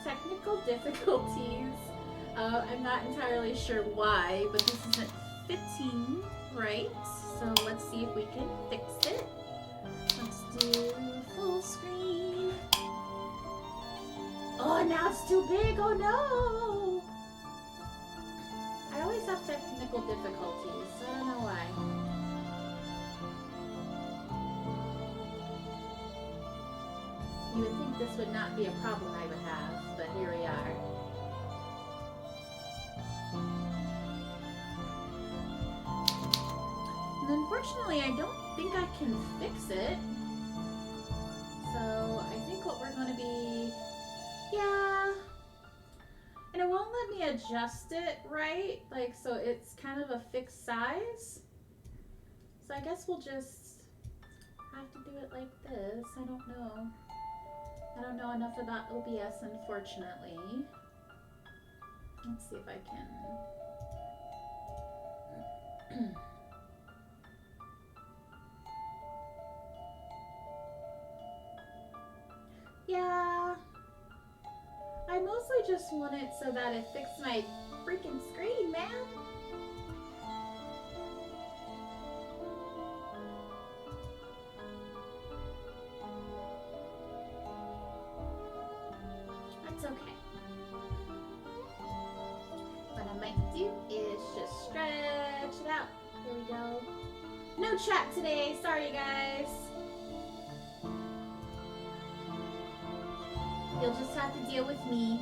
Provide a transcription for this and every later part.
technical difficulties. I'm not entirely sure why, but this isn't fitting right. So let's see if we can fix it. Let's do full screen. Oh, now it's too big. Oh no! I always have technical difficulties. I don't know why. You would think this would not be a problem I would have, but here we are. And unfortunately, I don't think I can fix it. So I think what we're going to be... Yeah. And it won't let me adjust it right. Like, so it's kind of a fixed size. So I guess we'll just have to do it like this. I don't know. I don't know enough about OBS, unfortunately. Let's see if I can. Yeah. I mostly just want it so that it fixes my freaking screen, man. That's okay. What I might do is just stretch it out. There we go. No chat today. Sorry, guys. You'll just have to deal with me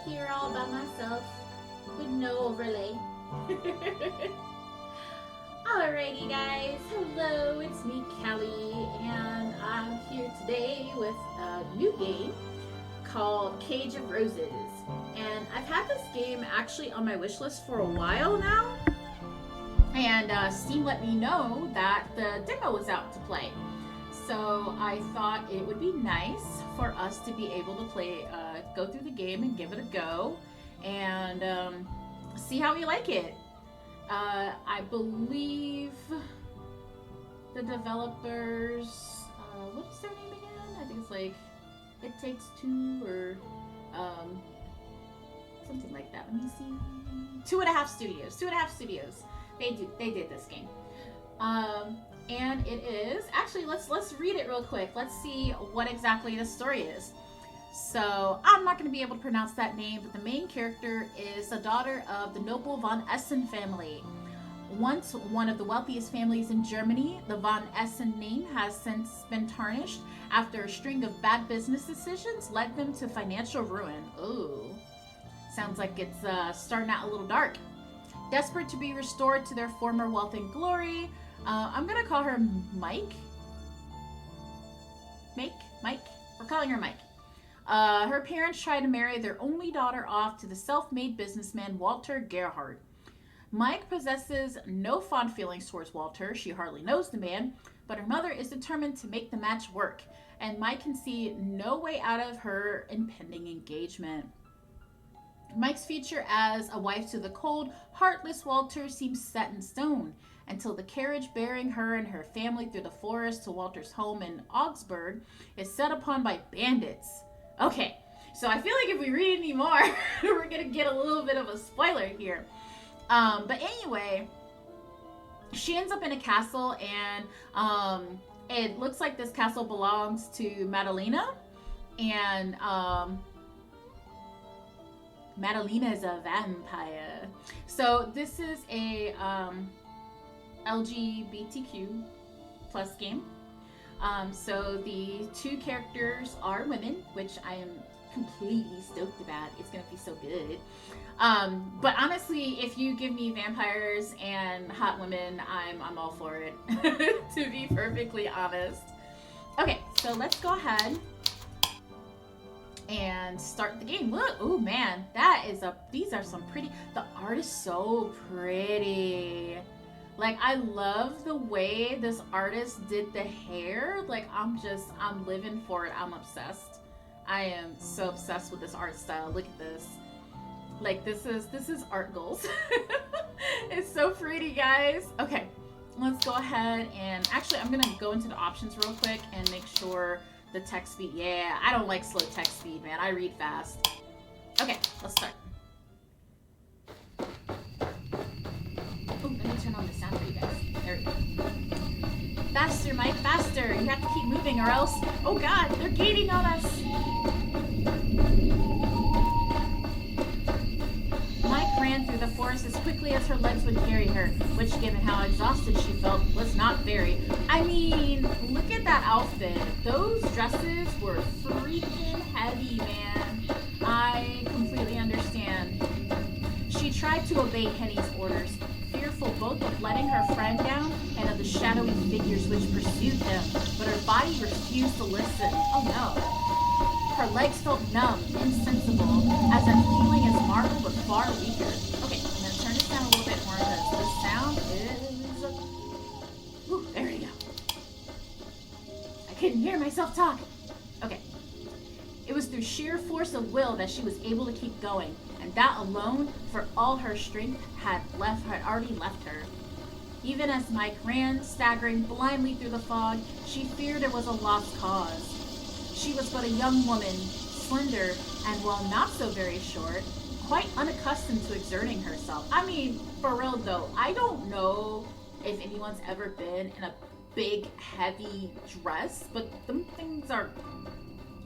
here all by myself with no overlay. Alrighty guys, hello, it's me Kelly, and I'm here today with a new game called Cage of Roses. And I've had this game actually on my wish list for a while now, and Steam let me know that the demo was out to play. So I thought it would be nice for us to be able to play, go through the game and give it a go, and see how we like it. I believe the developers, what's their name again? I think it's like It Takes Two or something like that. Let me see. 2.5 Studios. 2.5 Studios. They did this game. And it is actually, let's read it real quick. Let's see what exactly the story is. So I'm not going to be able to pronounce that name, but the main character is the daughter of the noble von Essen family. Once one of the wealthiest families in Germany, the von Essen name has since been tarnished after a string of bad business decisions led them to financial ruin. Ooh, sounds like it's starting out a little dark. Desperate to be restored to their former wealth and glory, I'm gonna call her Mike. Mike? We're calling her Mike. Her parents tried to marry their only daughter off to the self-made businessman Walter Gerhardt. Mike possesses no fond feelings towards Walter. She hardly knows the man, but her mother is determined to make the match work, and Mike can see no way out of her impending engagement. Mike's future as a wife to the cold, heartless Walter seems set in stone until the carriage bearing her and her family through the forest to Walter's home in Augsburg is set upon by bandits. Okay, so I feel like if we read any more, we're going to get a little bit of a spoiler here. But anyway, she ends up in a castle, and it looks like this castle belongs to Madalena, and Madalena is a vampire. So this is a LGBTQ plus game. So the two characters are women, which I am completely stoked about. It's gonna be so good. But honestly, if you give me vampires and hot women, I'm all for it. To be perfectly honest. Okay, so let's go ahead and start the game. Look, oh man, these are some pretty, the art is so pretty. Like, I love the way this artist did the hair. Like, I'm living for it. I'm obsessed. I am so obsessed with this art style. Look at this. Like, this is art goals. It's so pretty, guys. Okay, let's go ahead and actually I'm gonna go into the options real quick and make sure The text speed. Yeah, I don't like slow text speed, man. I read fast. Okay, let's start. Oh, let me turn on the sound for you guys. There we go. Faster, Mike, faster. You have to keep moving or else... Oh, God, they're gaining on us. Mike ran through the forest as quickly as her legs would carry her, which, given how exhausted she felt, was not very. I mean, look at that outfit. Those dresses were freaking heavy, man. I completely understand. She tried to obey Henny's orders, fearful both of letting her friend down and of the shadowy figures which pursued them, but her body refused to listen. Oh no. Her legs felt numb, insensible, as if feeling as Mark but far weaker. Okay, I'm going to turn this down a little bit more because the sound is... Whew, there we go. I couldn't hear myself talk. Okay. It was through sheer force of will that she was able to keep going, and that alone, for all her strength, had already left her. Even as Mike ran, staggering blindly through the fog, she feared it was a lost cause. She was but a young woman, slender, and while not so very short, quite unaccustomed to exerting herself. I mean, for real though, I don't know if anyone's ever been in a big, heavy dress, but them things are...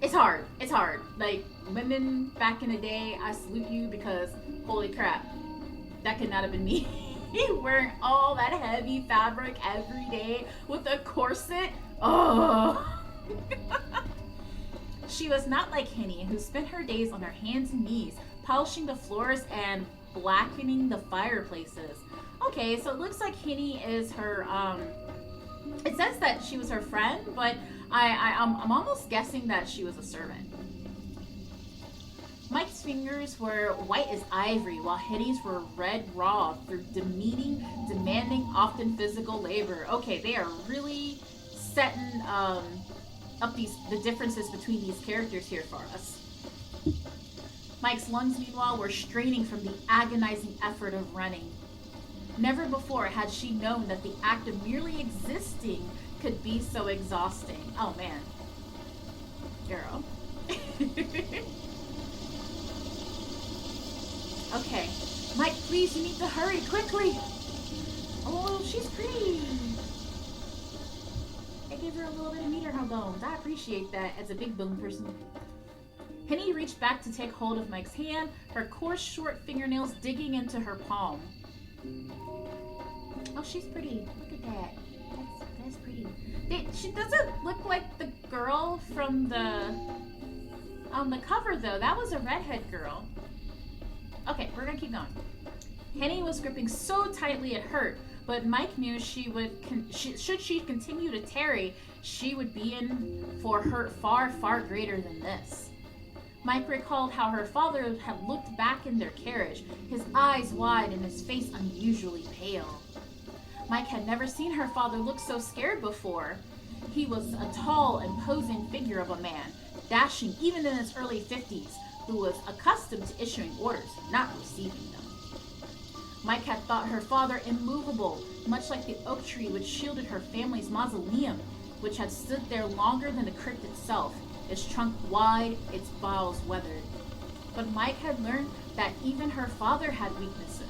It's hard. It's hard. Like, women back in the day, I salute you because, holy crap, that could not have been me. Wearing all that heavy fabric every day with a corset. Oh. She was not like Henny, who spent her days on her hands and knees, polishing the floors and blackening the fireplaces. Okay, so it looks like Henny is her, it says that she was her friend, but I'm almost guessing that she was a servant. Mike's fingers were white as ivory, while Henny's were red raw through demanding, often physical labor. Okay, they are really setting up the differences between these characters here for us. Mike's lungs, meanwhile, were straining from the agonizing effort of running. Never before had she known that the act of merely existing could be so exhausting. Oh man. Girl. Okay. Mike, please, you need to hurry quickly. Oh, she's pretty. I gave her a little bit of meat on her bones. I appreciate that as a big bone person. Henny reached back to take hold of Mike's hand, her coarse, short fingernails digging into her palm. Oh, she's pretty. Look at that. That's pretty. She doesn't look like the girl from the cover, though. That was a redhead girl. Okay, we're gonna keep going. Henny was gripping so tightly it hurt, but Mike knew should she continue to tarry, she would be in for hurt far, far greater than this. Mike recalled how her father had looked back in their carriage, his eyes wide and his face unusually pale. Mike had never seen her father look so scared before. He was a tall, imposing figure of a man, dashing even in his early 50s, who was accustomed to issuing orders, not receiving them. Mike had thought her father immovable, much like the oak tree which shielded her family's mausoleum, which had stood there longer than the crypt itself, its trunk wide, its boughs weathered. But Mike had learned that even her father had weaknesses.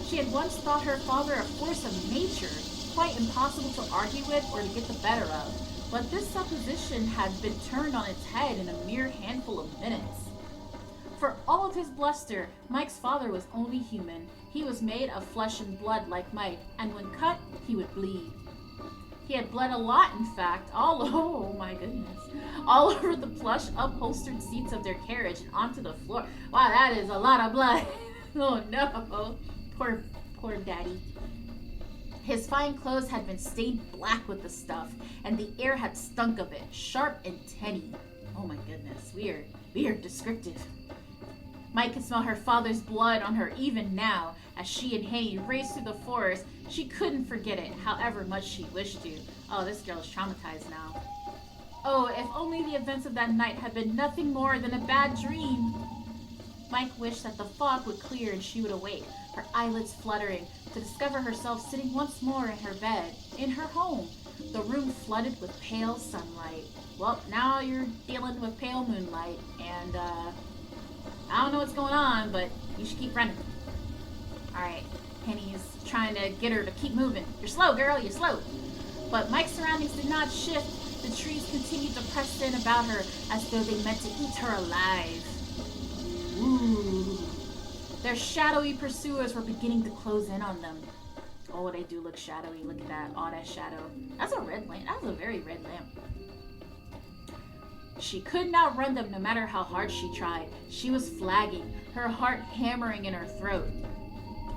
She had once thought her father a force of nature, quite impossible to argue with or to get the better of, but this supposition had been turned on its head in a mere handful of minutes. For all of his bluster, Mike's father was only human. He was made of flesh and blood like Mike, and when cut, he would bleed. He had bled a lot, in fact, oh my goodness, all over the plush, upholstered seats of their carriage and onto the floor. Wow, that is a lot of blood. Oh no, poor daddy. His fine clothes had been stained black with the stuff, and the air had stunk of it, sharp and tinny. Oh my goodness, weird descriptive. Mike could smell her father's blood on her even now. As she and Henny raced through the forest, she couldn't forget it, however much she wished to. Oh, this girl is traumatized now. Oh, if only the events of that night had been nothing more than a bad dream. Mike wished that the fog would clear and she would awake, her eyelids fluttering, to discover herself sitting once more in her bed, in her home, the room flooded with pale sunlight. Well, now you're dealing with pale moonlight, and I don't know what's going on, but you should keep running. Alright, Penny's trying to get her to keep moving. You're slow, girl, you're slow. But Mike's surroundings did not shift. The trees continued to press in about her as though they meant to eat her alive. Ooh. Their shadowy pursuers were beginning to close in on them. Oh, they do look shadowy. Look at that. Oh, that shadow. That's a red lamp. That's a very red lamp. She could not run them no matter how hard she tried. She was flagging, her heart hammering in her throat.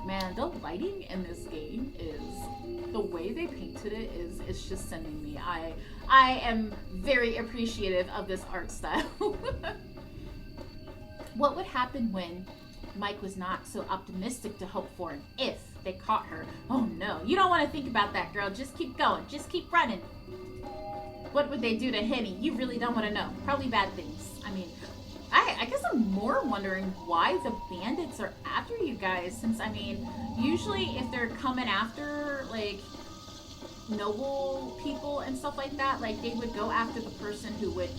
Man, the lighting in this game is... The way they painted it is... It's just sending me. I am very appreciative of this art style. What would happen when Mike was not so optimistic to hope for an if they caught her? Oh no, you don't want to think about that, girl. Just keep going. Just keep running. What would they do to Henny? You really don't want to know. Probably bad things. I mean, I guess I'm more wondering why the bandits are after you guys. Since, I mean, usually if they're coming after, like, noble people and stuff like that, like, they would go after the person who would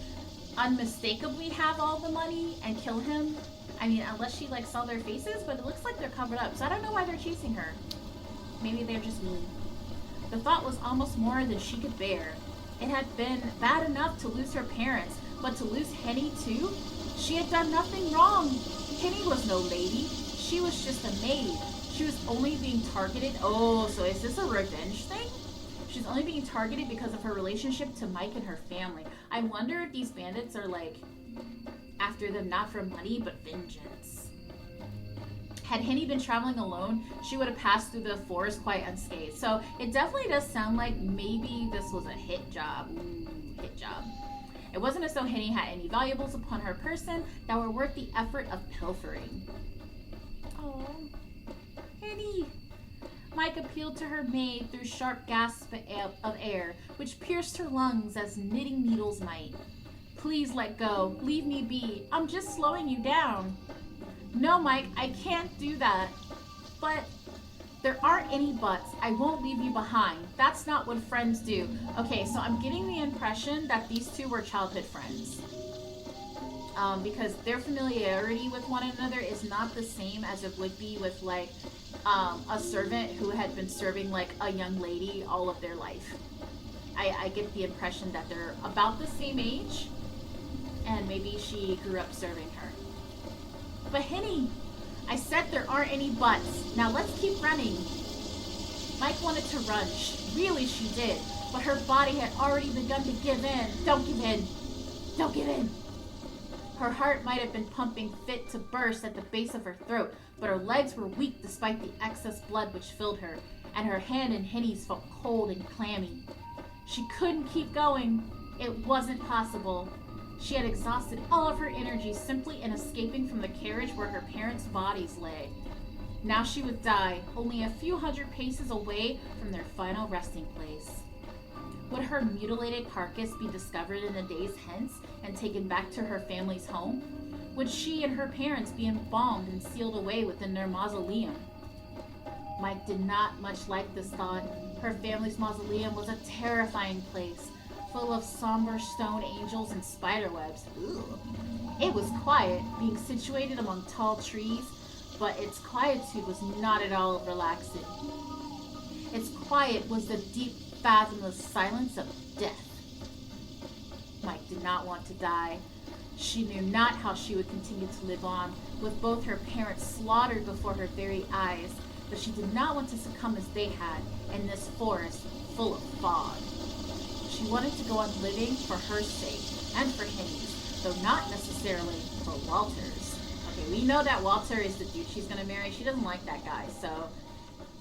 unmistakably have all the money and kill him. I mean, unless she, like, saw their faces, but it looks like they're covered up. So I don't know why they're chasing her. Maybe they're just mean. The thought was almost more than she could bear. It had been bad enough to lose her parents, but to lose Henny too? She had done nothing wrong. Henny was no lady. She was just a maid. She was only being targeted. Oh, so is this a revenge thing? She's only being targeted because of her relationship to Mike and her family. I wonder if these bandits are like after them not for money, but vengeance. Had Henny been traveling alone, she would have passed through the forest quite unscathed. So it definitely does sound like maybe this was a hit job. Ooh, hit job. It wasn't as though Henny had any valuables upon her person that were worth the effort of pilfering. Oh, Henny. Mike appealed to her maid through sharp gasps of air, which pierced her lungs as knitting needles might. Please let go. Leave me be. I'm just slowing you down. No, Mike, I can't do that. But there aren't any buts. I won't leave you behind. That's not what friends do. Okay, so I'm getting the impression that these two were childhood friends. Because their familiarity with one another is not the same as it would be with, like, a servant who had been serving, like, a young lady all of their life. I get the impression that they're about the same age, and maybe she grew up serving her. But Henny, I said there aren't any buts. Now let's keep running. Mike wanted to run. Really, she did. But her body had already begun to give in. Don't give in. Don't give in. Her heart might have been pumping fit to burst at the base of her throat, but her legs were weak despite the excess blood which filled her, and her hand in Henny's felt cold and clammy. She couldn't keep going. It wasn't possible. She had exhausted all of her energy simply in escaping from the carriage where her parents' bodies lay. Now she would die, only a few hundred paces away from their final resting place. Would her mutilated carcass be discovered in the days hence and taken back to her family's home? Would she and her parents be embalmed and sealed away within their mausoleum? Mike did not much like this thought. Her family's mausoleum was a terrifying place, full of somber stone angels and spiderwebs. Ooh. It was quiet, being situated among tall trees, but its quietude was not at all relaxing. Its quiet was the deep, fathomless silence of death. Mike did not want to die. She knew not how she would continue to live on, with both her parents slaughtered before her very eyes, but she did not want to succumb as they had, in this forest full of fog. She wanted to go on living for her sake, and for Henny's, though not necessarily for Walter's. Okay, we know that Walter is the dude she's gonna marry. She doesn't like that guy, so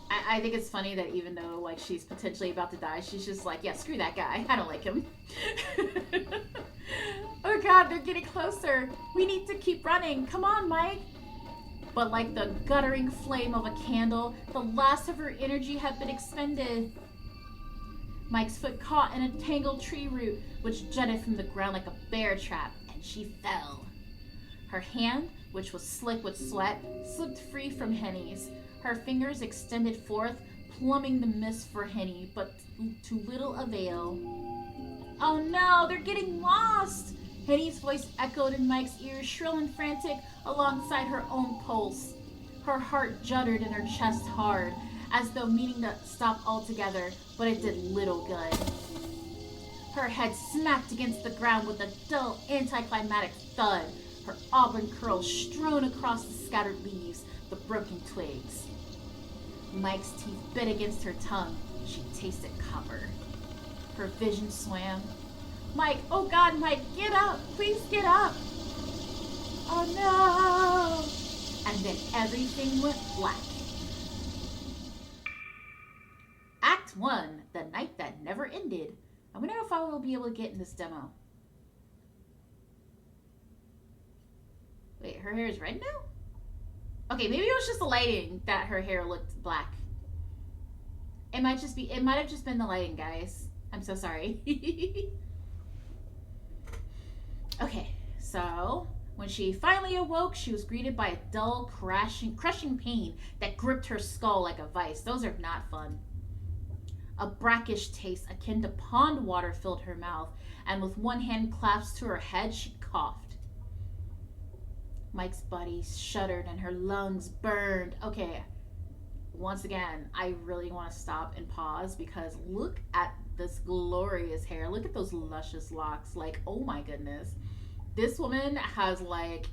I think it's funny that even though, like, she's potentially about to die, she's just like, yeah, screw that guy. I don't like him. Oh god, they're getting closer. We need to keep running. Come on, Mike. But like the guttering flame of a candle, the last of her energy had been expended. Mike's foot caught in a tangled tree root, which jutted from the ground like a bear trap, and she fell. Her hand, which was slick with sweat, slipped free from Henny's. Her fingers extended forth, plumbing the mist for Henny, but to little avail. Oh no, they're getting lost! Henny's voice echoed in Mike's ears, shrill and frantic, alongside her own pulse. Her heart juddered in her chest hard, as though meaning to stop altogether, but it did little good. Her head smacked against the ground with a dull, anticlimactic thud, her auburn curls strewn across the scattered leaves, the broken twigs. Mike's teeth bit against her tongue. She tasted copper. Her vision swam. Mike, oh God, Mike, get up! Please get up! Oh no! And then everything went black. Act 1, The Night That Never Ended. I wonder if I will be able to get in this demo. Wait, her hair is red now? Okay, maybe it was just the lighting that her hair looked black. It might have just been the lighting, guys. I'm so sorry. Okay, so when she finally awoke, she was greeted by a dull, crushing pain that gripped her skull like a vice. Those are not fun. A brackish taste akin to pond water filled her mouth, and with one hand clasped to her head, she coughed. Mike's body shuddered and her lungs burned. Okay, once again, I really want to stop and pause because look at this glorious hair. Look at those luscious locks. Like, oh my goodness. This woman has like,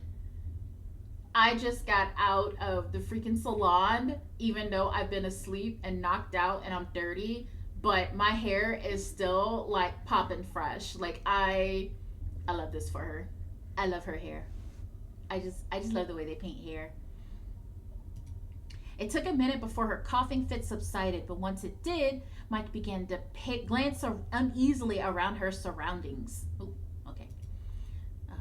I just got out of the freaking salon, even though I've been asleep and knocked out and I'm dirty, but my hair is still like popping fresh. Like I love this for her. I love her hair. I just love the way they paint hair. It took a minute before her coughing fit subsided, but once it did, Mike began to glance uneasily around her surroundings. Ooh, okay.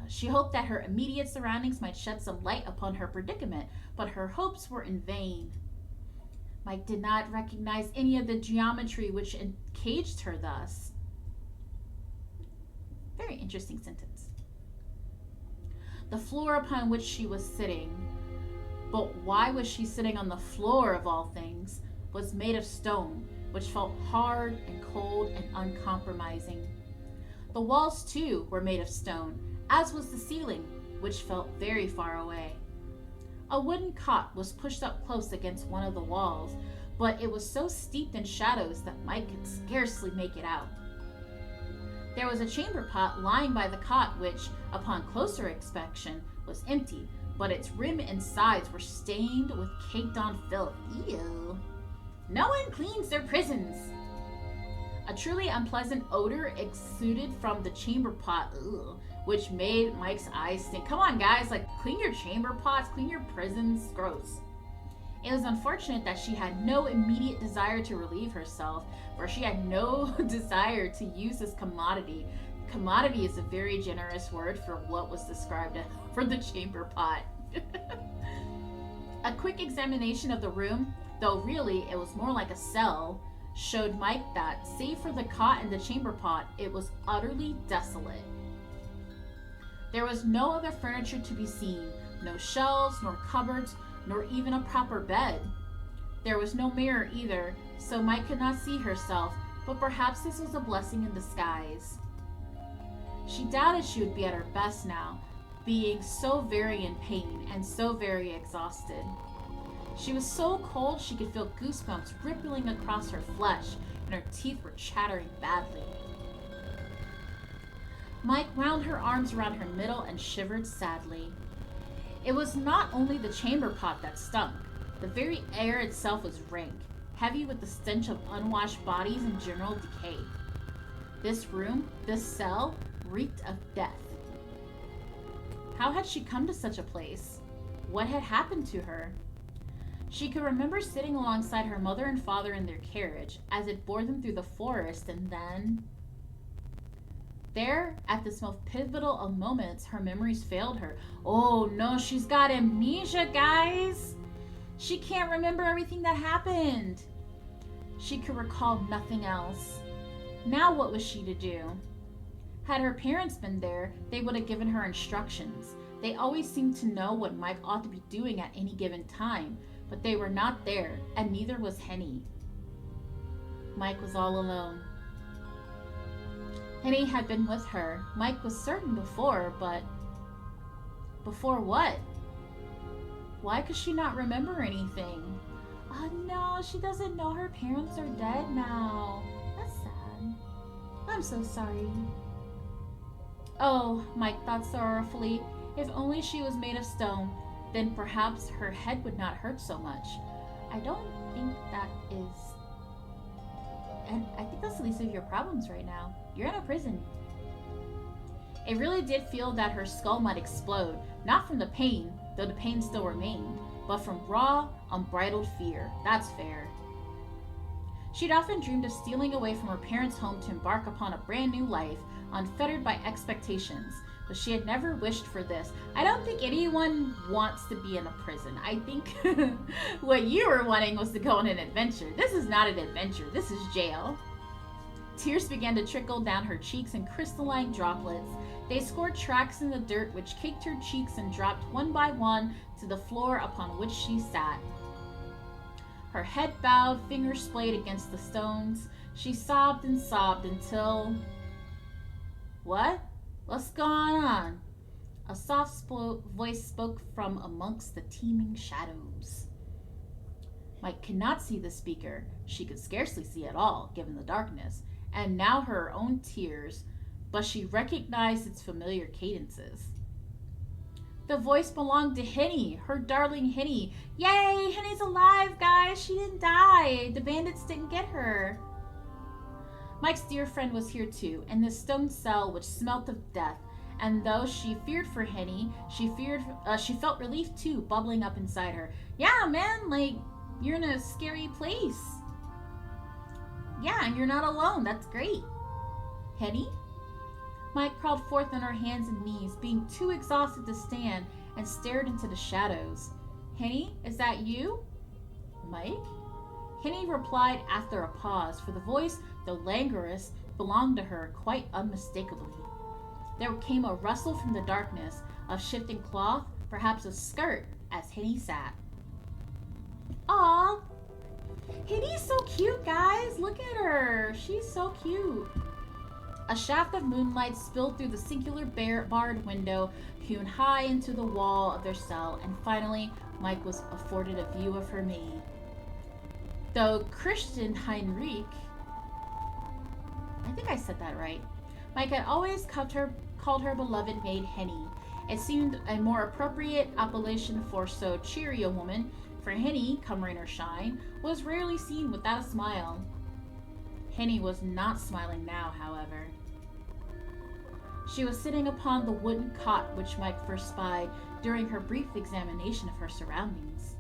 She hoped that her immediate surroundings might shed some light upon her predicament, but her hopes were in vain. Mike did not recognize any of the geometry which encaged her thus. Very interesting sentence. The floor upon which she was sitting, but why was she sitting on the floor of all things, was made of stone, which felt hard and cold and uncompromising. The walls, too, were made of stone, as was the ceiling, which felt very far away. A wooden cot was pushed up close against one of the walls, but it was so steeped in shadows that Mike could scarcely make it out. There was a chamber pot lying by the cot which, upon closer inspection, was empty, but its rim and sides were stained with caked-on filth. Ew. No one cleans their prisons. A truly unpleasant odor exuded from the chamber pot, which made Mike's eyes stink. Come on, guys, like, clean your chamber pots, clean your prisons. Gross. It was unfortunate that she had no immediate desire to relieve herself, for she had no desire to use this commodity. Commodity is a very generous word for what was described for the chamber pot. A quick examination of the room, though really it was more like a cell, showed Mike that, save for the cot and the chamber pot, it was utterly desolate. There was no other furniture to be seen, no shelves, nor cupboards, nor even a proper bed. There was no mirror either, so Mike could not see herself, but perhaps this was a blessing in disguise. She doubted she would be at her best now, being so very in pain and so very exhausted. She was so cold she could feel goosebumps rippling across her flesh, and her teeth were chattering badly. Mike wound her arms around her middle and shivered sadly. It was not only the chamber pot that stunk. The very air itself was rank, heavy with the stench of unwashed bodies and general decay. This room, this cell, reeked of death. How had she come to such a place? What had happened to her? She could remember sitting alongside her mother and father in their carriage as it bore them through the forest, and then... There, at this most pivotal of moments, her memories failed her. Oh no, she's got amnesia, guys! She can't remember everything that happened. She could recall nothing else. Now what was she to do? Had her parents been there, they would have given her instructions. They always seemed to know what Mike ought to be doing at any given time, but they were not there, and neither was Henny. Mike was all alone. Henny had been with her. Mike was certain before, but... Before what? Why could she not remember anything? Oh no, she doesn't know her parents are dead now. That's sad. I'm so sorry. Oh, Mike thought sorrowfully. If only she was made of stone, then perhaps her head would not hurt so much. I don't think that is... And I think that's the least of your problems right now. You're in a prison. It really did feel that her skull might explode, not from the pain, though the pain still remained, but from raw, unbridled fear. That's fair. She'd often dreamed of stealing away from her parents' home to embark upon a brand new life, unfettered by expectations, but she had never wished for this. I don't think anyone wants to be in a prison. I think what you were wanting was to go on an adventure. This is not an adventure. This is jail. Tears began to trickle down her cheeks in crystalline droplets. They scored tracks in the dirt which caked her cheeks and dropped one by one to the floor upon which she sat. Her head bowed, fingers splayed against the stones. She sobbed and sobbed until... What? What's going on? A soft voice spoke from amongst the teeming shadows. Mike could not see the speaker. She could scarcely see at all, given the darkness, and now her own tears, but she recognized its familiar cadences. The voice belonged to Henny, her darling Henny. Yay, Henny's alive, guys. She didn't die. The bandits didn't get her. Mike's dear friend was here too, in this stone cell which smelt of death, and though she feared for Henny, she felt relief too, bubbling up inside her. Yeah, man, like, you're in a scary place. Yeah, and you're not alone. That's great. Henny? Mike crawled forth on her hands and knees, being too exhausted to stand, and stared into the shadows. Henny, is that you? Mike? Henny replied after a pause, for the voice, though languorous, belonged to her quite unmistakably. There came a rustle from the darkness, of shifting cloth, perhaps a skirt, as Henny sat. Aw! Henny's so cute, guys! Look at her! She's so cute! A shaft of moonlight spilled through the singular barred window, hewn high into the wall of their cell, and finally, Mike was afforded a view of her maid. Though Christian Heinrich, I think I said that right, Mike had always called her beloved maid Henny. It seemed a more appropriate appellation for so cheery a woman, for Henny, come rain or shine, was rarely seen without a smile. Henny was not smiling now, however. She was sitting upon the wooden cot which Mike first spied during her brief examination of her surroundings.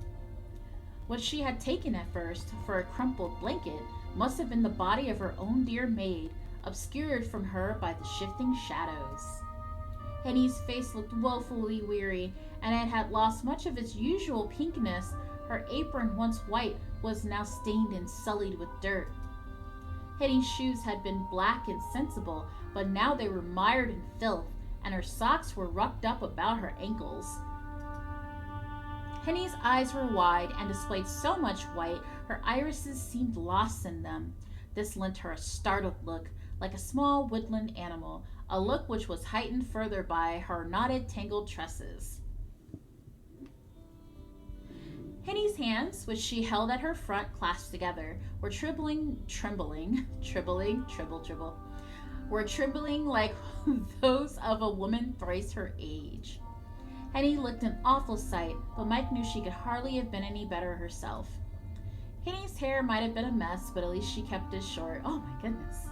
What she had taken at first for a crumpled blanket must have been the body of her own dear maid, obscured from her by the shifting shadows. Henny's face looked woefully weary, and it had lost much of its usual pinkness. Her apron, once white, was now stained and sullied with dirt. Henny's shoes had been black and sensible, but now they were mired in filth, and her socks were rucked up about her ankles. Henny's eyes were wide and displayed so much white, her irises seemed lost in them. This lent her a startled look, like a small woodland animal, a look which was heightened further by her knotted, tangled tresses. Henny's hands, which she held at her front clasped together, were trembling like those of a woman thrice her age. Henny looked an awful sight, but Mike knew she could hardly have been any better herself. Henny's hair might have been a mess, but at least she kept it short. Oh my goodness.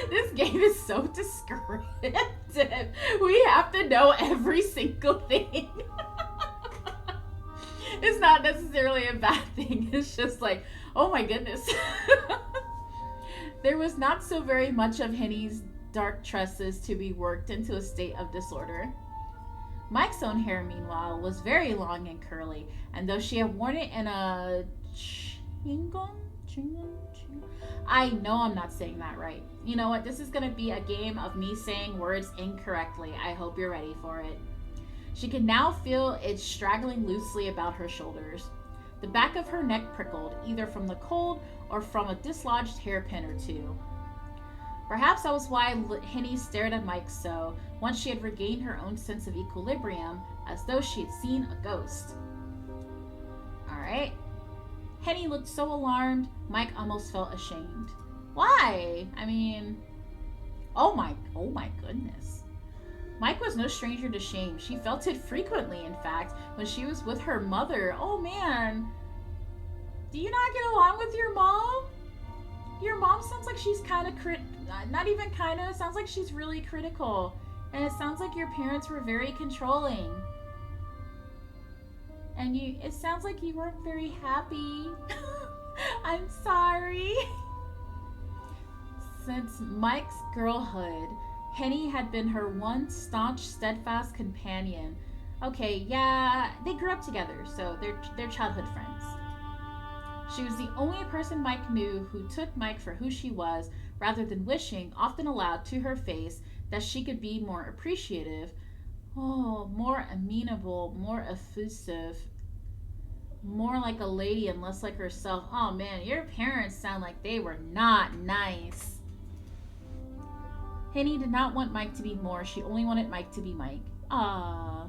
This game is so descriptive. We have to know every single thing. It's not necessarily a bad thing. It's just like, oh my goodness. There was not so very much of Henny's dark tresses to be worked into a state of disorder. Mike's own hair, meanwhile, was very long and curly, and though she had worn it in a I know I'm not saying that right. You know what? This is going to be a game of me saying words incorrectly. I hope you're ready for it. She could now feel it straggling loosely about her shoulders. The back of her neck prickled, either from the cold or from a dislodged hairpin or two. Perhaps that was why Henny stared at Mike so, once she had regained her own sense of equilibrium, as though she had seen a ghost. Alright. Henny looked so alarmed, Mike almost felt ashamed. Why? I mean... Oh my goodness. Mike was no stranger to shame. She felt it frequently, in fact, when she was with her mother. Oh man. Do you not get along with your mom? Your mom sounds like she's kind of not even kind of, it sounds like she's really critical. And it sounds like your parents were very controlling. And it sounds like you weren't very happy. I'm sorry. Since Mike's girlhood, Henny had been her one staunch, steadfast companion. Okay, yeah, they grew up together, so they're childhood friends. She was the only person Mike knew who took Mike for who she was, rather than wishing, often aloud to her face, that she could be more appreciative, more amenable, more effusive, more like a lady and less like herself. Oh man, your parents sound like they were not nice. Henny did not want Mike to be more, she only wanted Mike to be Mike. Ah.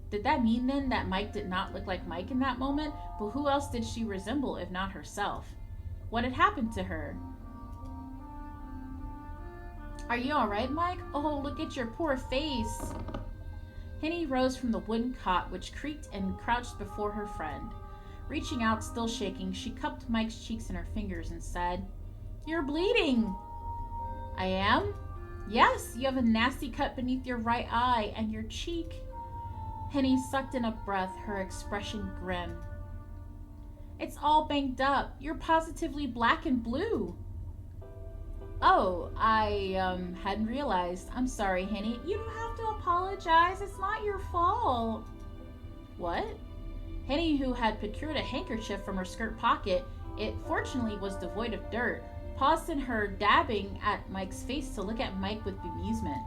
Did that mean then that Mike did not look like Mike in that moment? But who else did she resemble if not herself? What had happened to her? Are you alright, Mike? Oh, look at your poor face. Henny rose from the wooden cot which creaked and crouched before her friend. Reaching out, still shaking, she cupped Mike's cheeks in her fingers and said, "You're bleeding." "I am?" "Yes, you have a nasty cut beneath your right eye and your cheek." Henny sucked in a breath, her expression grim. "It's all banged up. You're positively black and blue." "Oh, I hadn't realized. I'm sorry, Henny." "You don't have to apologize. It's not your fault." "What?" Henny, who had procured a handkerchief from her skirt pocket, it fortunately was devoid of dirt, paused in her dabbing at Mike's face to look at Mike with bemusement.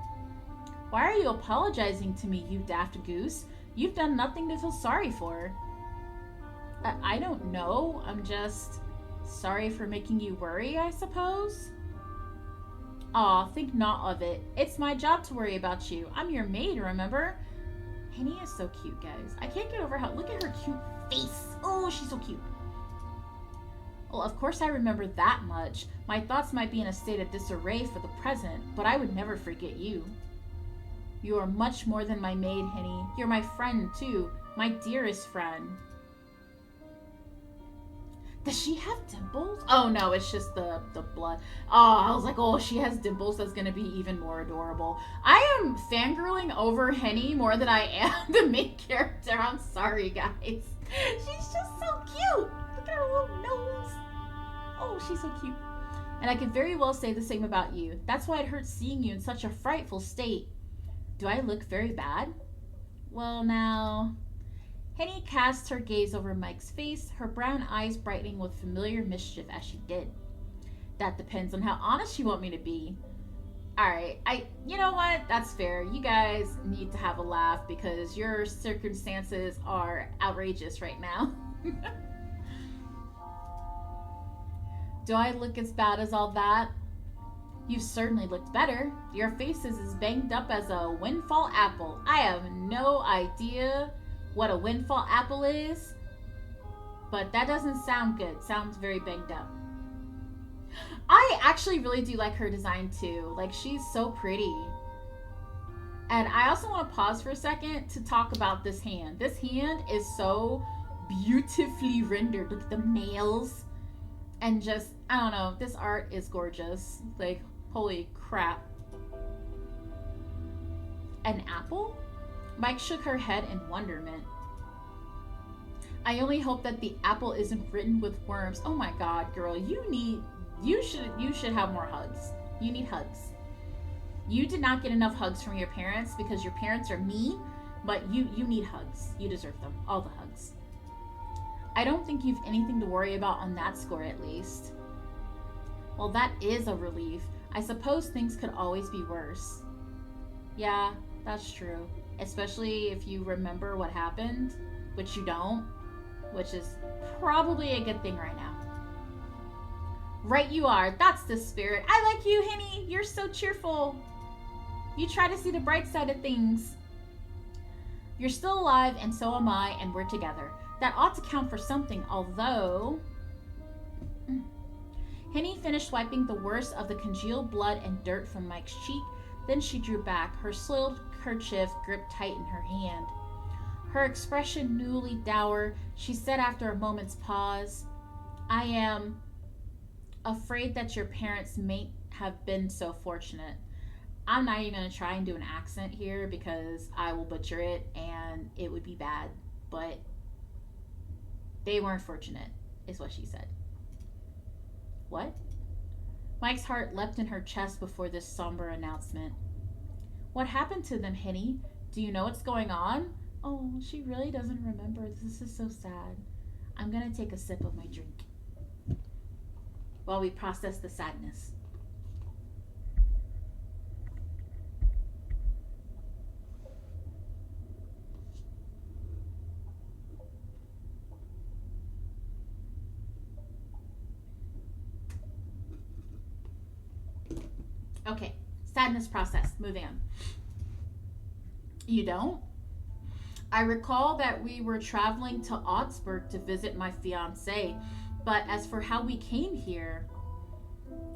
"Why are you apologizing to me, you daft goose? You've done nothing to feel sorry for." I don't know. I'm just sorry for making you worry, I suppose." "Aw, think not of it. It's my job to worry about you. I'm your maid, remember?" Henny is so cute, guys. I can't get over how... Look at her cute face. Oh, she's so cute. "Well, of course I remember that much. My thoughts might be in a state of disarray for the present, but I would never forget you." "You are much more than my maid, Henny. You're my friend, too. My dearest friend." Does she have dimples? Oh, no, it's just the blood. Oh, I was like, oh, she has dimples. That's going to be even more adorable. I am fangirling over Henny more than I am the main character. I'm sorry, guys. She's just so cute. Look at her little nose. Oh, she's so cute. And I could very well say the same about you. That's why it hurts seeing you in such a frightful state. Do I look very bad? Well, now... Henny cast her gaze over Mike's face, her brown eyes brightening with familiar mischief as she did. "That depends on how honest you want me to be." Alright, you know what? That's fair. You guys need to have a laugh because your circumstances are outrageous right now. "Do I look as bad as all that?" "You've certainly looked better. Your face is as banged up as a windfall apple. I have no idea what a windfall apple is, but that doesn't sound good. Sounds very banged up." I actually really do like her design too. Like, she's so pretty. And I also want to pause for a second to talk about this hand. This hand is so beautifully rendered. Look at the nails. And just, I don't know, this art is gorgeous. Like, holy crap. An apple? Mike shook her head in wonderment. "I only hope that the apple isn't written with worms." Oh my god, girl, you should have more hugs. You need hugs. You did not get enough hugs from your parents because your parents are mean, but you need hugs. You deserve them. All the hugs. "I don't think you've anything to worry about on that score, at least." "Well, that is a relief. I suppose things could always be worse." "Yeah, that's true. Especially if you remember what happened, which you don't." which is probably a good thing right now. Right you are. That's the spirit. I like you, Henny. You're so cheerful. You try to see the bright side of things. You're still alive, and so am I, and we're together. That ought to count for something, although... Henny finished wiping the worst of the congealed blood and dirt from Mike's cheek. Then she drew back, her soiled kerchief gripped tight in her hand. Her expression newly dour, she said after a moment's pause, I am afraid that your parents may have been so fortunate. I'm not even going to try and do an accent here because I will butcher it and it would be bad. But they weren't fortunate, is what she said. What? Mike's heart leapt in her chest before this somber announcement. What happened to them, Henny? Do you know what's going on? Oh, she really doesn't remember. This is so sad. I'm going to take a sip of my drink while we process the sadness. Okay, sadness process. Moving on. You don't? I recall that we were traveling to Augsburg to visit my fiancé, but as for how we came here...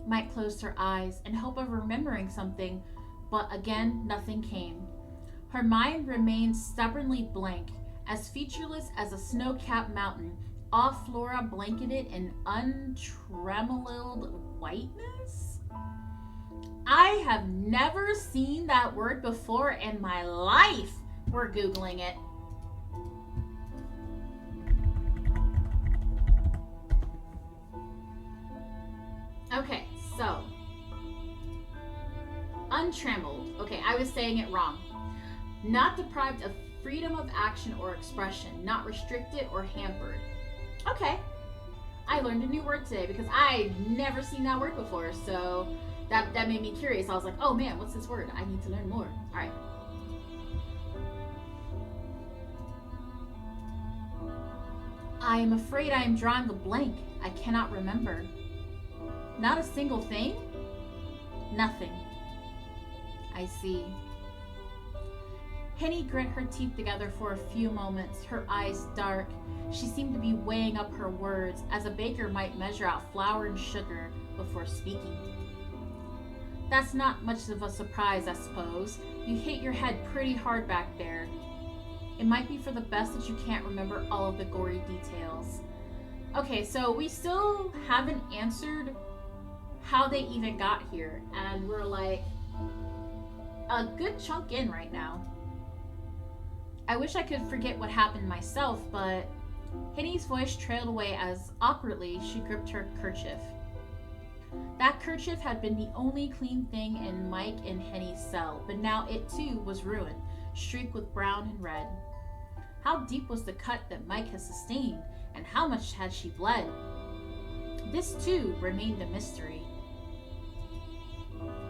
Mike closed her eyes in hope of remembering something, but again, nothing came. Her mind remained stubbornly blank, as featureless as a snow-capped mountain, all flora blanketed in untremoled whiteness. I have never seen that word before in my life. We're Googling it. Okay, so. Untrammeled. Okay, I was saying it wrong. Not deprived of freedom of action or expression. Not restricted or hampered. Okay. I learned a new word today because I'd never seen that word before, so... That made me curious. I was like, oh man, what's this word? I need to learn more. All right. I am afraid I am drawing a blank. I cannot remember. Not a single thing? Nothing. I see. Henny grit her teeth together for a few moments, her eyes dark. She seemed to be weighing up her words, as a baker might measure out flour and sugar before speaking. That's not much of a surprise, I suppose. You hit your head pretty hard back there. It might be for the best that you can't remember all of the gory details. Okay, so we still haven't answered how they even got here, and we're like a good chunk in right now. I wish I could forget what happened myself, but Henny's voice trailed away as awkwardly she gripped her kerchief. That kerchief had been the only clean thing in Mike and Henny's cell, but now it too was ruined, streaked with brown and red. How deep was the cut that Mike had sustained, and how much had she bled? This too remained a mystery.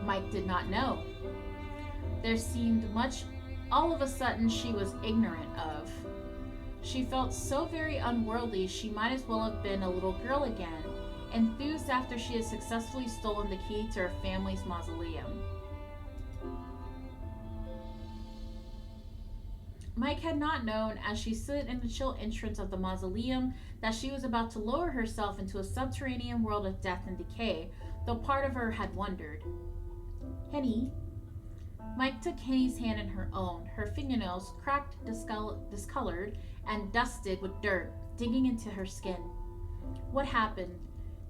Mike did not know. There seemed much all of a sudden she was ignorant of. She felt so very unworldly she might as well have been a little girl again, enthused after she had successfully stolen the key to her family's mausoleum. Mike had not known, as she stood in the chill entrance of the mausoleum, that she was about to lower herself into a subterranean world of death and decay, though part of her had wondered. Henny. Mike took Henny's hand in her own, her fingernails cracked, discolored, and dusted with dirt, digging into her skin. What happened?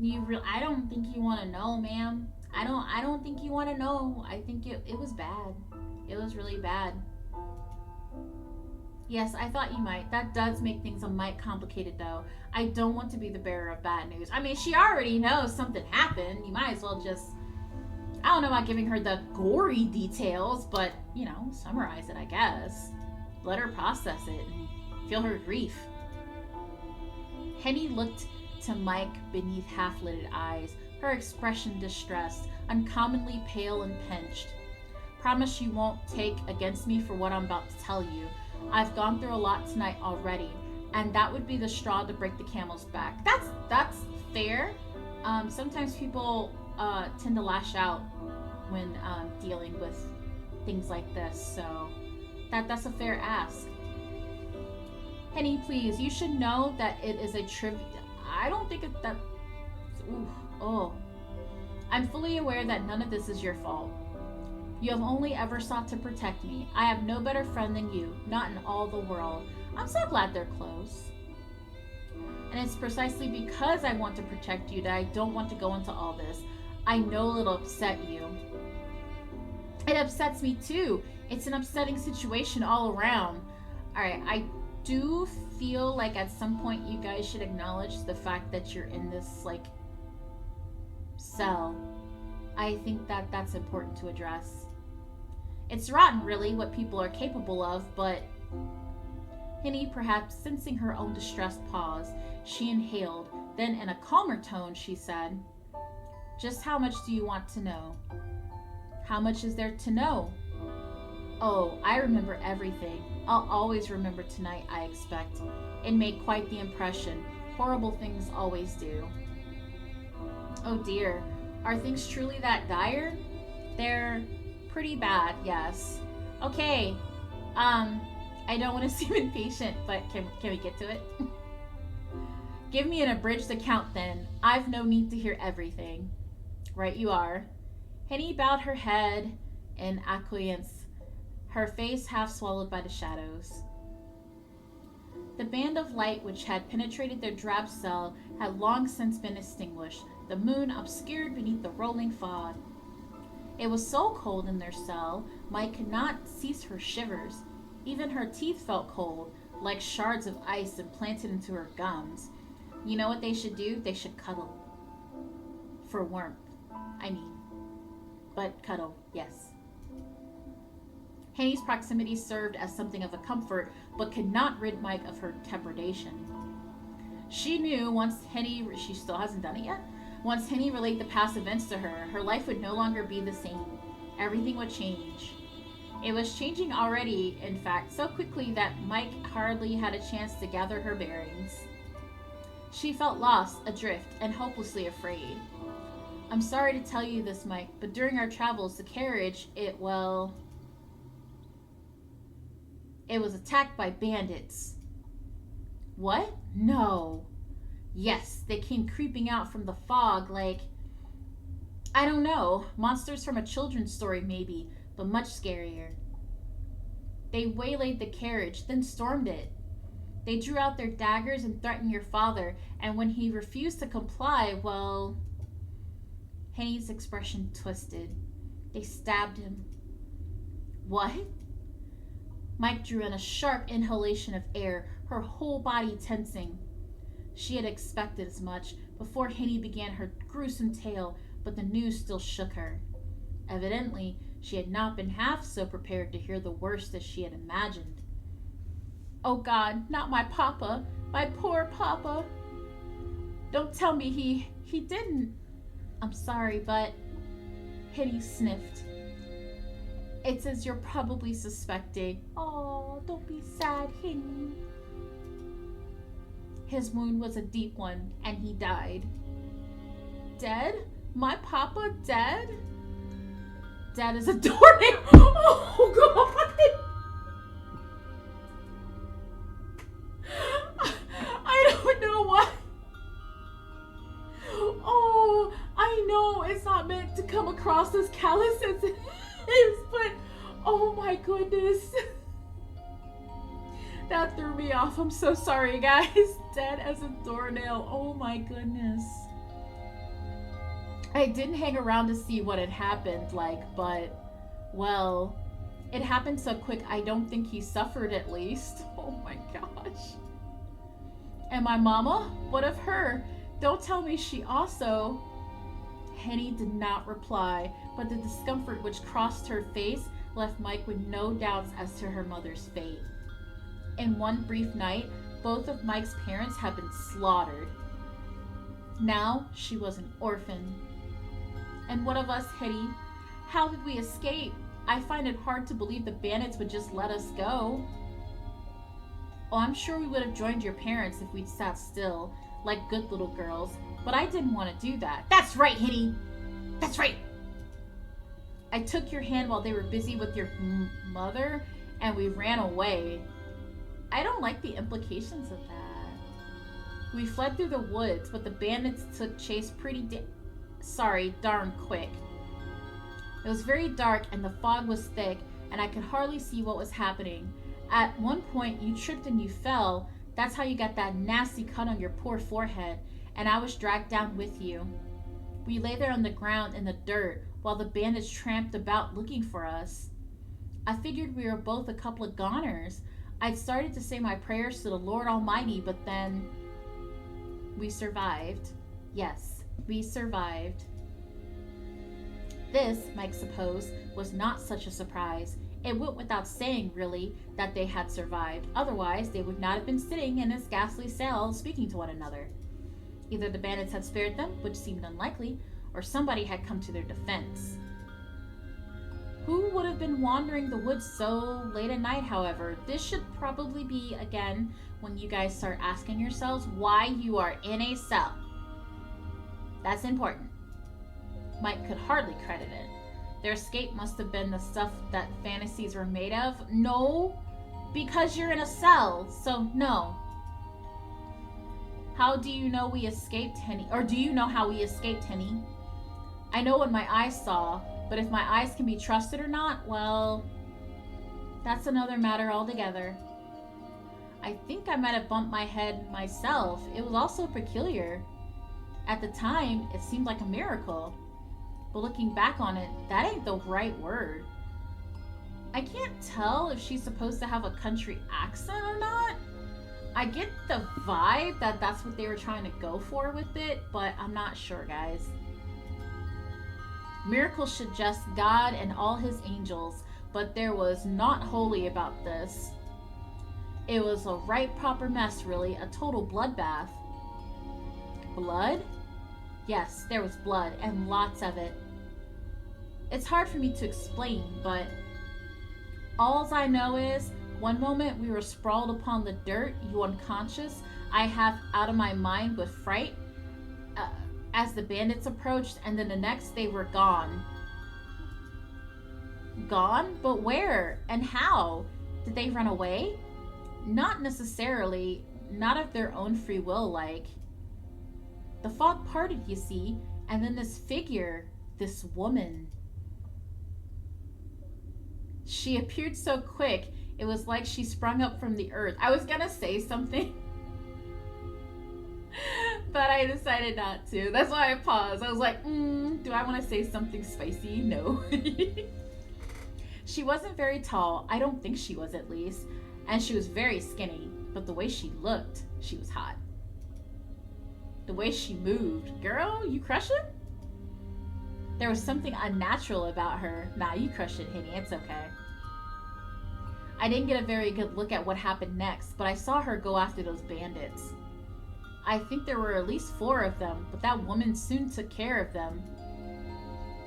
I don't think you want to know, ma'am. I don't think you want to know. I think it was bad. It was really bad. Yes, I thought you might. That does make things a mite complicated, though. I don't want to be the bearer of bad news. I mean, she already knows something happened. You might as well just... I don't know about giving her the gory details, but, you know, summarize it, I guess. Let her process it and feel her grief. Henny looked to Mike beneath half-lidded eyes, her expression distressed, uncommonly pale and pinched. Promise you won't take against me for what I'm about to tell you. I've gone through a lot tonight already. and that would be the straw to break the camel's back. That's fair. Sometimes people tend to lash out when dealing with things like this, so that's a fair ask. Henny, please, you should know that it is a I don't think that. Ooh, oh. I'm fully aware that none of this is your fault. You have only ever sought to protect me. I have no better friend than you, not in all the world. I'm so glad they're close. And it's precisely because I want to protect you that I don't want to go into all this. I know it'll upset you. It upsets me too. It's an upsetting situation all around. Alright, I do feel like at some point you guys should acknowledge the fact that you're in this, like, cell. I think that that's important to address. It's rotten, really, what people are capable of, but... Henny, perhaps sensing her own distressed pause, she inhaled. Then, in a calmer tone, she said, "Just how much do you want to know?" "How much is there to know?" "Oh, I remember everything. I'll always remember tonight, I expect." It made quite the impression. Horrible things always do. "Oh dear. Are things truly that dire?" "They're pretty bad, yes." "Okay. I don't want to seem impatient, but can we get to it?" "Give me an abridged account then. I've no need to hear everything." "Right you are." Henny bowed her head in acquiescence, her face half swallowed by the shadows. The band of light which had penetrated their drab cell had long since been extinguished, the moon obscured beneath the rolling fog. It was so cold in their cell, Mike could not cease her shivers. Even her teeth felt cold, like shards of ice implanted into her gums. You know what they should do? They should cuddle. For warmth, I mean. But cuddle, yes. Henny's proximity served as something of a comfort, but could not rid Mike of her trepidation. She knew once Henny, she still hasn't done it yet, once Henny relayed the past events to her, her life would no longer be the same. Everything would change. It was changing already, in fact, so quickly that Mike hardly had a chance to gather her bearings. She felt lost, adrift, and hopelessly afraid. "I'm sorry to tell you this, Mike, but during our travels, the carriage, it was attacked by bandits." "What? No." "Yes, they came creeping out from the fog like... I don't know, monsters from a children's story maybe, but much scarier. They waylaid the carriage, then stormed it. They drew out their daggers and threatened your father, and when he refused to comply, well..." Henny's expression twisted. "They stabbed him." "What?" Mike drew in a sharp inhalation of air, her whole body tensing. She had expected as much before Henny began her gruesome tale, but the news still shook her. Evidently, she had not been half so prepared to hear the worst as she had imagined. "Oh God, not my papa, my poor papa." "Don't tell me he didn't." "I'm sorry, but..." Henny sniffed. "It's as you're probably suspecting." "Oh, don't be sad, Henny." "His wound was a deep one, and he died." "Dead? My papa dead?" "Dead as a doornail." Oh God! I don't know what. Oh, I know it's not meant to come across as callous as it is, but oh my goodness. That threw me off. I'm so sorry, guys. Dead as a doornail. Oh my goodness. I didn't hang around to see what had happened, but, well, it happened so quick I don't think he suffered at least. Oh my gosh. And my mama? What of her? Don't tell me she also... Henny did not reply, but the discomfort which crossed her face left Mike with no doubts as to her mother's fate. In one brief night, both of Mike's parents had been slaughtered. Now she was an orphan. And what of us, Hetty? How did we escape? I find it hard to believe the bandits would just let us go. Oh, I'm sure we would have joined your parents if we'd sat still, like good little girls, but I didn't want to do that. That's right, Hitty! That's right! I took your hand while they were busy with your mother, and we ran away. I don't like the implications of that. We fled through the woods, but the bandits took chase darn quick. It was very dark and the fog was thick, and I could hardly see what was happening. At one point, you tripped and you fell. That's how you got that nasty cut on your poor forehead, and I was dragged down with you. We lay there on the ground in the dirt while the bandits tramped about looking for us. I figured we were both a couple of goners. I'd started to say my prayers to the Lord Almighty, but then we survived. Yes, we survived. This, Mike supposed, was not such a surprise. It went without saying, really, that they had survived. Otherwise, they would not have been sitting in this ghastly cell speaking to one another. Either the bandits had spared them, which seemed unlikely, or somebody had come to their defense. Who would have been wandering the woods so late at night, however? This should probably be, again, when you guys start asking yourselves why you are in a cell. That's important. Mike could hardly credit it. Their escape must have been the stuff that fantasies were made of. No, because you're in a cell, so no. How do you know we escaped, Henny? Or do you know how we escaped, Henny? I know what my eyes saw, but if my eyes can be trusted or not, well, that's another matter altogether. I think I might have bumped my head myself. It was also peculiar. At the time, it seemed like a miracle. But looking back on it, that ain't the right word. I can't tell if she's supposed to have a country accent or not. I get the vibe that that's what they were trying to go for with it, but I'm not sure, guys. Miracles suggest God and all his angels, but there was not holy about this. It was a right proper mess, really, a total bloodbath. Blood? Yes, there was blood, and lots of it. It's hard for me to explain, but all I know is, one moment we were sprawled upon the dirt, you unconscious, I half out of my mind with fright, as the bandits approached, and then the next they were gone. Gone? But where? And how? Did they run away? Not necessarily, not of their own free will, like. The fog parted, you see, and then this figure, this woman. She appeared so quick, it was like she sprung up from the earth. I was gonna say something, but I decided not to. That's why I paused. I was like, do I want to say something spicy? No. She wasn't very tall. I don't think she was, at least. And she was very skinny. But the way she looked, she was hot. The way she moved. Girl, you crush it? There was something unnatural about her. Nah, you crushed it, Henny. It's okay. I didn't get a very good look at what happened next, but I saw her go after those bandits. I think there were at least 4 of them, but that woman soon took care of them.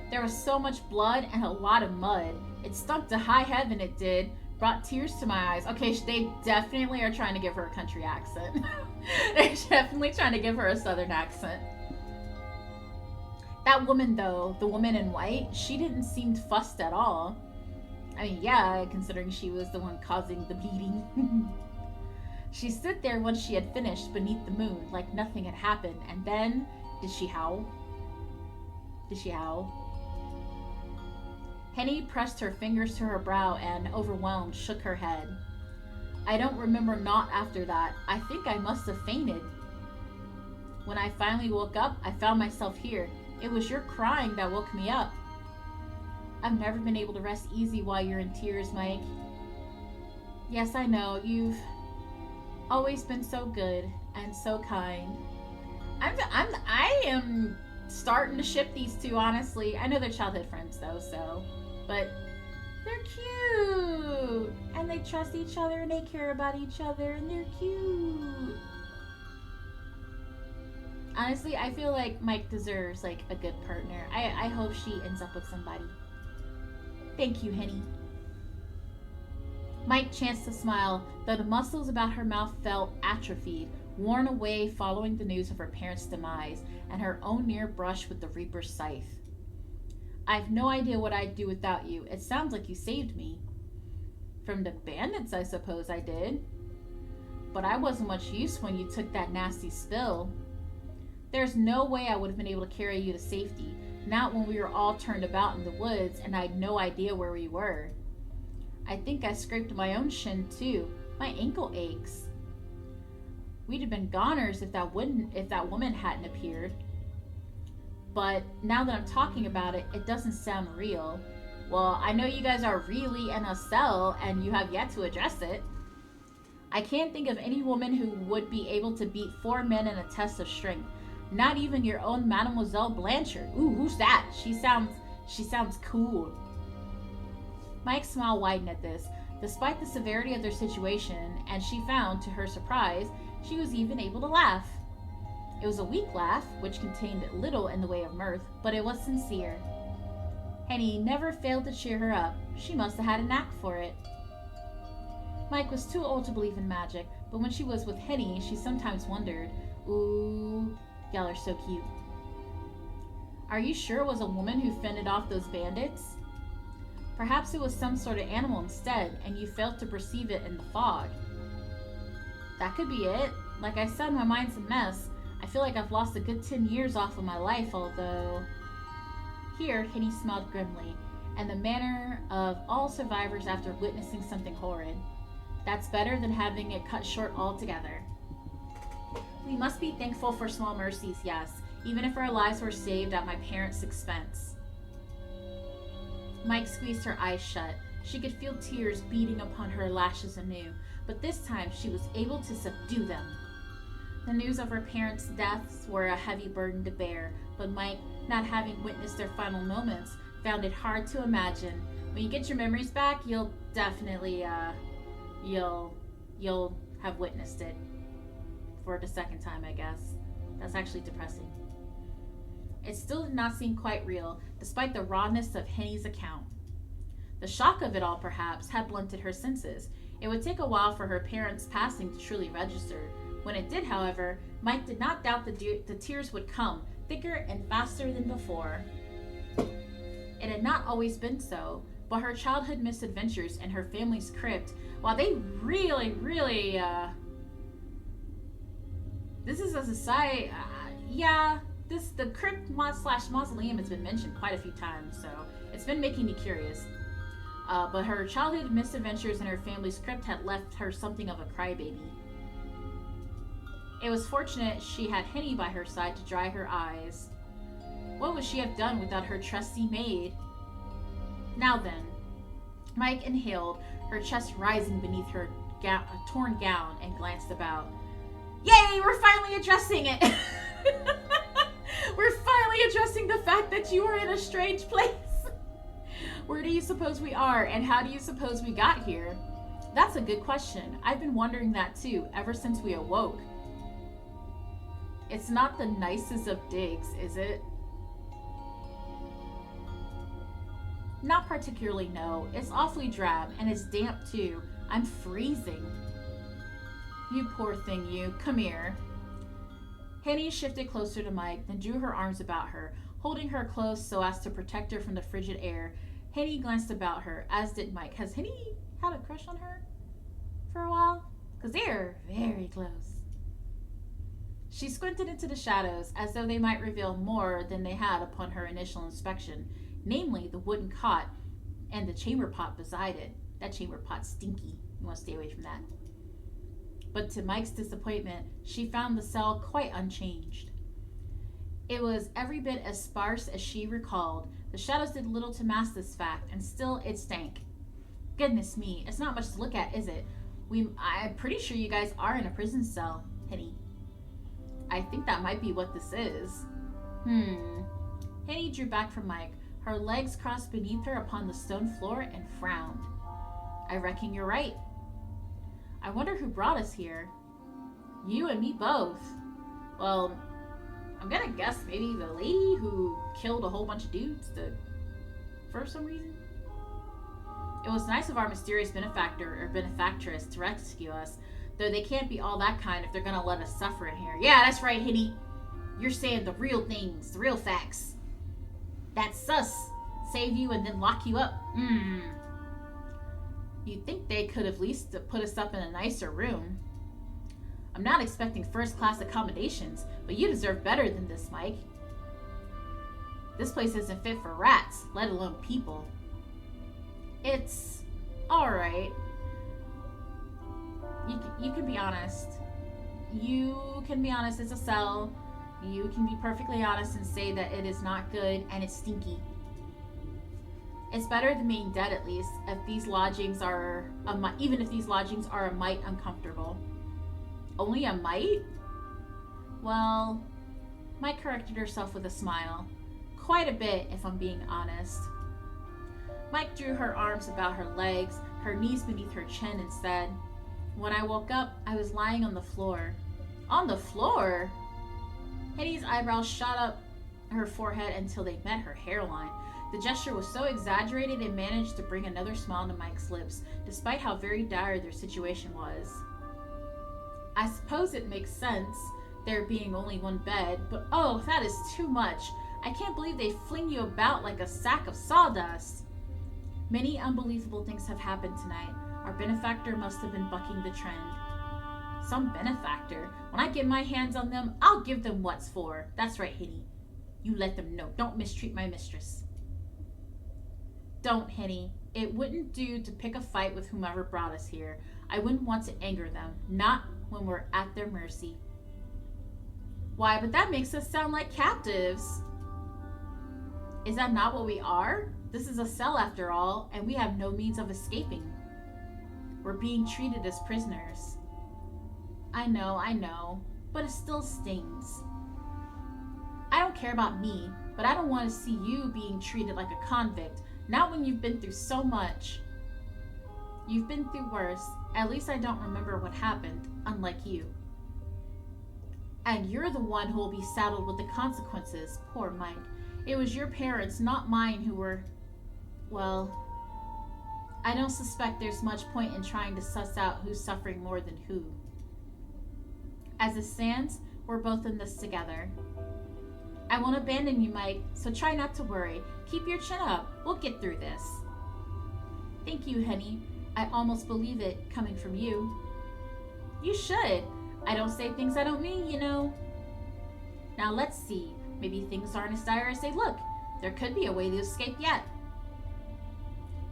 There was so much blood and a lot of mud. It stunk to high heaven, it did. Brought tears to my eyes. Okay, they definitely are trying to give her a country accent. They're definitely trying to give her a southern accent. That woman, though, the woman in white, she didn't seem fussed at all. I mean, yeah, considering she was the one causing the bleeding. She stood there once she had finished beneath the moon, like nothing had happened, and then, did she howl? Did she howl? Henny pressed her fingers to her brow and, overwhelmed, shook her head. I don't remember naught after that. I think I must have fainted. When I finally woke up, I found myself here. It was your crying that woke me up. I've never been able to rest easy while you're in tears, Mike. Yes, I know. You've always been so good and so kind. I am starting to ship these two, honestly. I know they're childhood friends, though, so... But they're cute! And they trust each other, and they care about each other, and they're cute! Honestly, I feel like Mike deserves, like, a good partner. I hope she ends up with somebody. Thank you, Henny. Mike chanced to smile, though the muscles about her mouth felt atrophied, worn away following the news of her parents' demise and her own near brush with the Reaper's scythe. I've no idea what I'd do without you. It sounds like you saved me. From the bandits, I suppose I did. But I wasn't much use when you took that nasty spill. There's no way I would have been able to carry you to safety, not when we were all turned about in the woods and I had no idea where we were. I think I scraped my own shin too. My ankle aches. We'd have been goners if that woman hadn't appeared. But now that I'm talking about it, it doesn't sound real. Well, I know you guys are really in a cell and you have yet to address it. I can't think of any woman who would be able to beat 4 men in a test of strength. Not even your own Mademoiselle Blanchard. Ooh, who's that? She sounds cool. Mike's smile widened at this. Despite the severity of their situation, and she found, to her surprise, she was even able to laugh. It was a weak laugh, which contained little in the way of mirth, but it was sincere. Henny never failed to cheer her up. She must have had a knack for it. Mike was too old to believe in magic, but when she was with Henny, she sometimes wondered, ooh, y'all are so cute. Are you sure it was a woman who fended off those bandits? Perhaps it was some sort of animal instead, and you failed to perceive it in the fog. That could be it. Like I said, my mind's a mess. I feel like I've lost a good 10 years off of my life, although... Here, Henny smiled grimly, and the manner of all survivors after witnessing something horrid. That's better than having it cut short altogether. We must be thankful for small mercies, yes, even if our lives were saved at my parents' expense. Mike squeezed her eyes shut. She could feel tears beating upon her lashes anew, but this time she was able to subdue them. The news of her parents' deaths were a heavy burden to bear, but Mike, not having witnessed their final moments, found it hard to imagine. When you get your memories back, you'll definitely, you'll have witnessed it. For the second time, I guess. That's actually depressing. It still did not seem quite real, despite the rawness of Henny's account. The shock of it all, perhaps, had blunted her senses. It would take a while for her parents' passing to truly register. When it did, however, Mike did not doubt the tears would come, thicker and faster than before. It had not always been so, but her childhood misadventures and her family's crypt, while they really, this is a society, the crypt / mausoleum has been mentioned quite a few times, so it's been making me curious. But her childhood misadventures and her family's crypt had left her something of a crybaby. It was fortunate she had Henny by her side to dry her eyes. What would she have done without her trusty maid? Now then, Mike inhaled, her chest rising beneath her torn gown, and glanced about. Yay, we're finally addressing it! We're finally addressing the fact that you are in a strange place. Where do you suppose we are, and how do you suppose we got here? That's a good question. I've been wondering that too, ever since we awoke. It's not the nicest of digs, is it? Not particularly, no. It's awfully drab, and it's damp too. I'm freezing. You poor thing, you. Come here. Henny shifted closer to Mike, then drew her arms about her, holding her close so as to protect her from the frigid air. Henny glanced about her, as did Mike. Has Henny had a crush on her for a while? Because they're very close. She squinted into the shadows, as though they might reveal more than they had upon her initial inspection, namely the wooden cot and the chamber pot beside it. That chamber pot's stinky. You want to stay away from that. But to Mike's disappointment, she found the cell quite unchanged. It was every bit as sparse as she recalled. The shadows did little to mask this fact, and still it stank. Goodness me, it's not much to look at, is it? I'm pretty sure you guys are in a prison cell, Henny. I think that might be what this is. Henny drew back from Mike, her legs crossed beneath her upon the stone floor, and frowned. I reckon you're right. I wonder who brought us here. You and me both. Well, I'm gonna guess maybe the lady who killed a whole bunch of dudes for some reason. It was nice of our mysterious benefactor or benefactress to rescue us, though they can't be all that kind if they're gonna let us suffer in here. Yeah, that's right, Hitty. You're saying the real things, the real facts. That's sus. Save you and then lock you up. You'd think they could at least put us up in a nicer room. I'm not expecting first-class accommodations, but you deserve better than this, Mike. This place isn't fit for rats, let alone people. It's alright. You can be honest. You can be honest, it's a cell. You can be perfectly honest and say that it is not good and it's stinky. It's better than being dead, at least, if these lodgings are even if these lodgings are a mite uncomfortable. Only a mite? Well, Mike corrected herself with a smile. Quite a bit, if I'm being honest. Mike drew her arms about her legs, her knees beneath her chin, and said, "When I woke up, I was lying on the floor." On the floor? Hetty's eyebrows shot up her forehead until they met her hairline. The gesture was so exaggerated it managed to bring another smile to Mike's lips, despite how very dire their situation was. I suppose it makes sense, there being only one bed, but oh, that is too much. I can't believe they fling you about like a sack of sawdust. Many unbelievable things have happened tonight. Our benefactor must have been bucking the trend. Some benefactor? When I get my hands on them, I'll give them what's for. That's right, Hitty. You let them know. Don't mistreat my mistress. Don't, Hitty. It wouldn't do to pick a fight with whomever brought us here. I wouldn't want to anger them. Not when we're at their mercy. Why, but that makes us sound like captives. Is that not what we are? This is a cell after all, and we have no means of escaping. We're being treated as prisoners. I know, but it still stings. I don't care about me, but I don't want to see you being treated like a convict, not when you've been through so much. You've been through worse. At least I don't remember what happened, unlike you. And you're the one who will be saddled with the consequences, poor Mike. It was your parents, not mine, who were... Well, I don't suspect there's much point in trying to suss out who's suffering more than who. As it stands, we're both in this together. I won't abandon you, Mike, so try not to worry. Keep your chin up. We'll get through this. Thank you, honey. I almost believe it, coming from you. You should. I don't say things I don't mean, you know. Now let's see. Maybe things aren't as dire as they look. There could be a way to escape yet.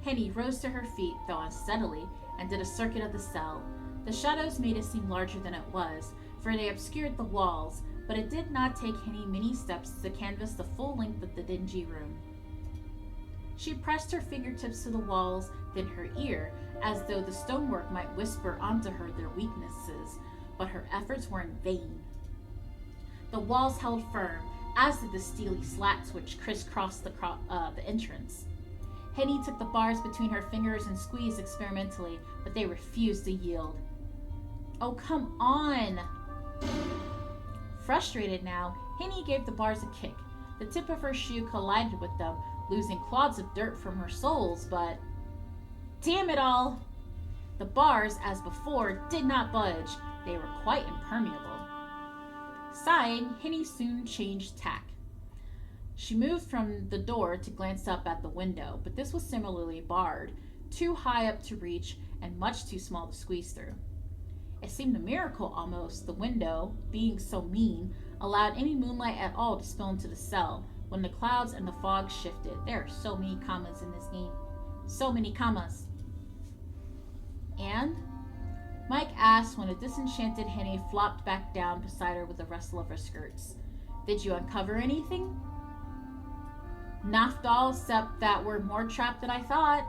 Henny rose to her feet, though unsteadily, and did a circuit of the cell. The shadows made it seem larger than it was, for they obscured the walls, but it did not take Henny many steps to canvass the full length of the dingy room. She pressed her fingertips to the walls, then her ear, as though the stonework might whisper onto her their weaknesses, but her efforts were in vain. The walls held firm, as did the steely slats which crisscrossed the entrance. Henny took the bars between her fingers and squeezed experimentally, but they refused to yield. Oh, come on! Frustrated now, Henny gave the bars a kick. The tip of her shoe collided with them, losing clods of dirt from her soles, but... Damn it all! The bars, as before, did not budge. They were quite impermeable. Sighing, Henny soon changed tack. She moved from the door to glance up at the window, but this was similarly barred, too high up to reach and much too small to squeeze through. It seemed a miracle almost. The window, being so mean, allowed any moonlight at all to spill into the cell. When the clouds and the fog shifted, there are so many commas in this game. So many commas. And? Mike asked when a disenchanted Henny flopped back down beside her with a rustle of her skirts. Did you uncover anything? Not all, except that we're more trapped than I thought.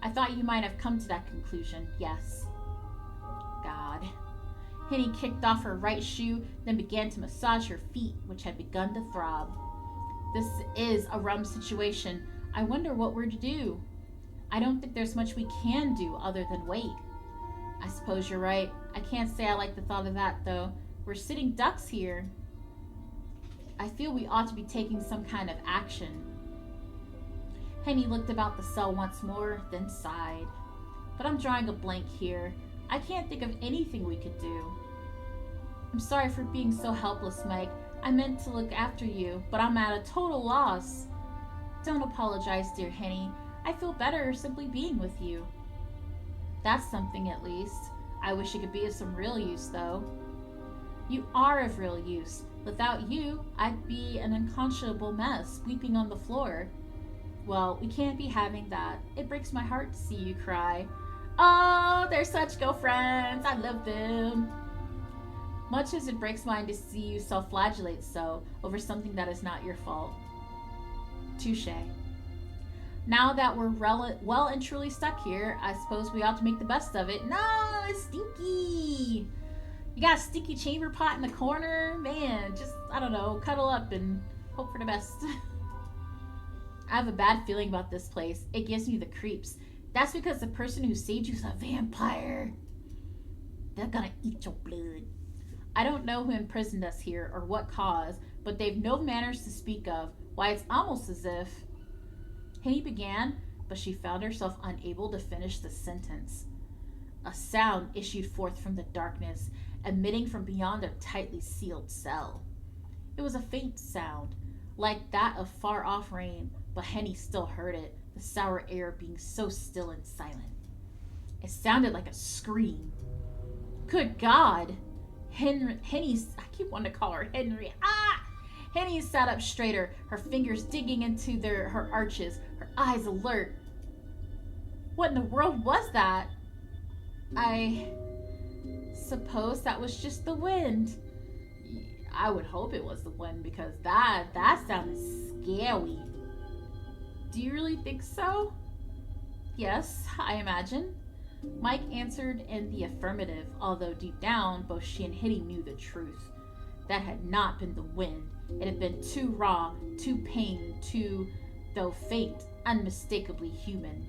I thought you might have come to that conclusion, yes. God. Henny kicked off her right shoe, then began to massage her feet, which had begun to throb. This is a rum situation. I wonder what we're to do. I don't think there's much we can do other than wait. I suppose you're right. I can't say I like the thought of that, though. We're sitting ducks here. I feel we ought to be taking some kind of action. Henny looked about the cell once more, then sighed. But I'm drawing a blank here. I can't think of anything we could do. I'm sorry for being so helpless, Mike. I meant to look after you, but I'm at a total loss. Don't apologize, dear Henny. I feel better simply being with you. That's something at least. I wish it could be of some real use, though. You are of real use. Without you, I'd be an unconscionable mess, weeping on the floor. Well, we can't be having that. It breaks my heart to see you cry. Oh, they're such girlfriends. I love them. Much as it breaks mine to see you self-flagellate so over something that is not your fault. Touché. Now that we're well and truly stuck here, I suppose we ought to make the best of it. No, it's stinky. You got a stinky chamber pot in the corner? Man, just, I don't know, cuddle up and hope for the best. I have a bad feeling about this place. It gives me the creeps. That's because the person who saved you is a vampire. They're gonna eat your blood. I don't know who imprisoned us here or what cause, but they've no manners to speak of. Why, it's almost as if... Henny began, but she found herself unable to finish the sentence. A sound issued forth from the darkness, emitting from beyond their tightly sealed cell. It was a faint sound, like that of far-off rain, but Henny still heard it, the sour air being so still and silent. It sounded like a scream. Good God! Henny's... I keep wanting to call her Henry. Ah! Henny sat up straighter, her fingers digging into her arches, her eyes alert. What in the world was that? I suppose that was just the wind. I would hope it was the wind because that sounded scary. Do you really think so? Yes, I imagine. Mike answered in the affirmative, although deep down, both she and Henny knew the truth. That had not been the wind. It had been too raw, too pain, too, though faint, unmistakably human.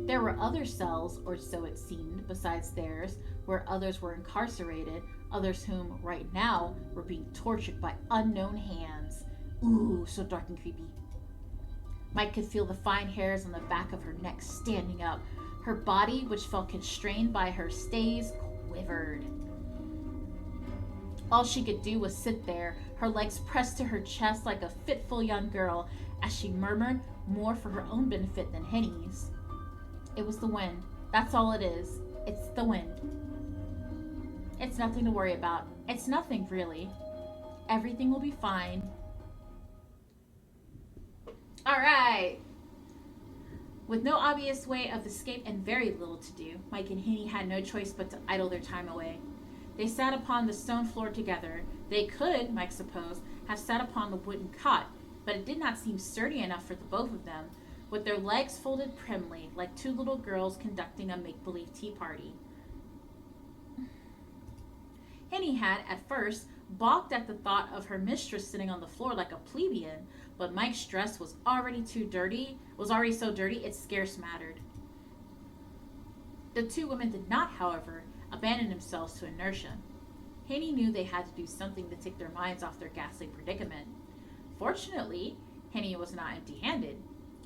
There were other cells, or so it seemed, besides theirs, where others were incarcerated, others whom, right now, were being tortured by unknown hands. Ooh, so dark and creepy. Mike could feel the fine hairs on the back of her neck standing up. Her body, which felt constrained by her stays, quivered. All she could do was sit there, her legs pressed to her chest like a fitful young girl, as she murmured, more for her own benefit than Henny's. It was the wind. That's all it is. It's the wind. It's nothing to worry about. It's nothing, really. Everything will be fine. All right. With no obvious way of escape and very little to do, Mike and Henny had no choice but to idle their time away. They sat upon the stone floor together. They could, Mike supposed, have sat upon the wooden cot, but it did not seem sturdy enough for the both of them, with their legs folded primly, like two little girls conducting a make-believe tea party. Henny had, at first, balked at the thought of her mistress sitting on the floor like a plebeian, but Mike's dress was already so dirty, it scarce mattered. The two women did not, however, abandon themselves to inertia. Henny knew they had to do something to take their minds off their ghastly predicament. Fortunately, Henny was not empty-handed.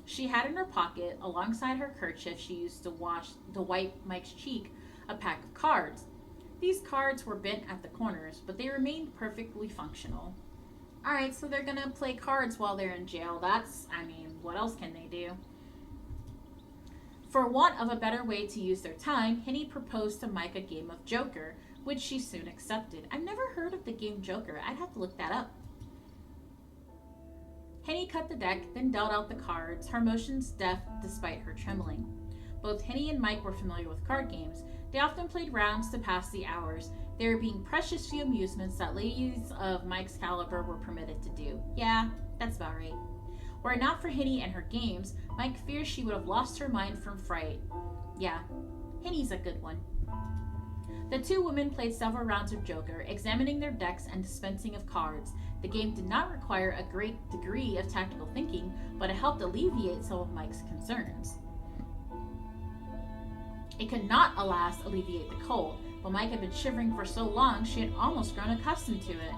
She had in her pocket, alongside her kerchief she used to wipe Mike's cheek, a pack of cards. These cards were bent at the corners, but they remained perfectly functional. Alright, so they're gonna play cards while they're in jail. What else can they do? For want of a better way to use their time, Henny proposed to Mike a game of Joker, which she soon accepted. I've never heard of the game Joker. I'd have to look that up. Henny cut the deck, then dealt out the cards, her motions deft despite her trembling. Both Henny and Mike were familiar with card games. They often played rounds to pass the hours, there being precious few amusements that ladies of Mike's caliber were permitted to do. Yeah, that's about right. Were it not for Henny and her games, Mike fears she would have lost her mind from fright. Yeah, Henny's a good one. The two women played several rounds of Joker, examining their decks and dispensing of cards. The game did not require a great degree of tactical thinking, but it helped alleviate some of Mike's concerns. It could not, alas, alleviate the cold, but Mike had been shivering for so long she had almost grown accustomed to it.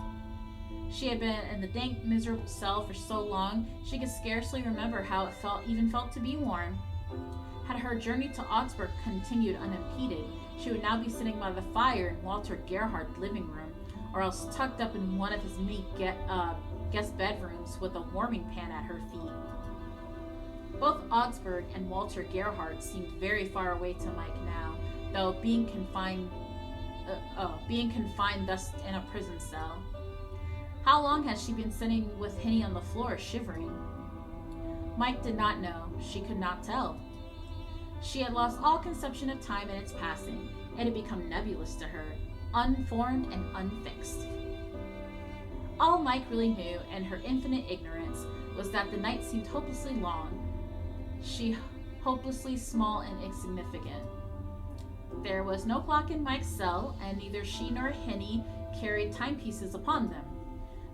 She had been in the dank, miserable cell for so long, she could scarcely remember how it felt to be warm. Had her journey to Augsburg continued unimpeded, she would now be sitting by the fire in Walter Gerhard's living room, or else tucked up in one of his many guest bedrooms with a warming pan at her feet. Both Augsburg and Walter Gerhard seemed very far away to Mike now, though being confined thus in a prison cell. How long had she been sitting with Henny on the floor, shivering? Mike did not know. She could not tell. She had lost all conception of time and its passing. It had become nebulous to her, unformed and unfixed. All Mike really knew, in her infinite ignorance, was that the night seemed hopelessly long, she hopelessly small and insignificant. There was no clock in Mike's cell, and neither she nor Henny carried timepieces upon them.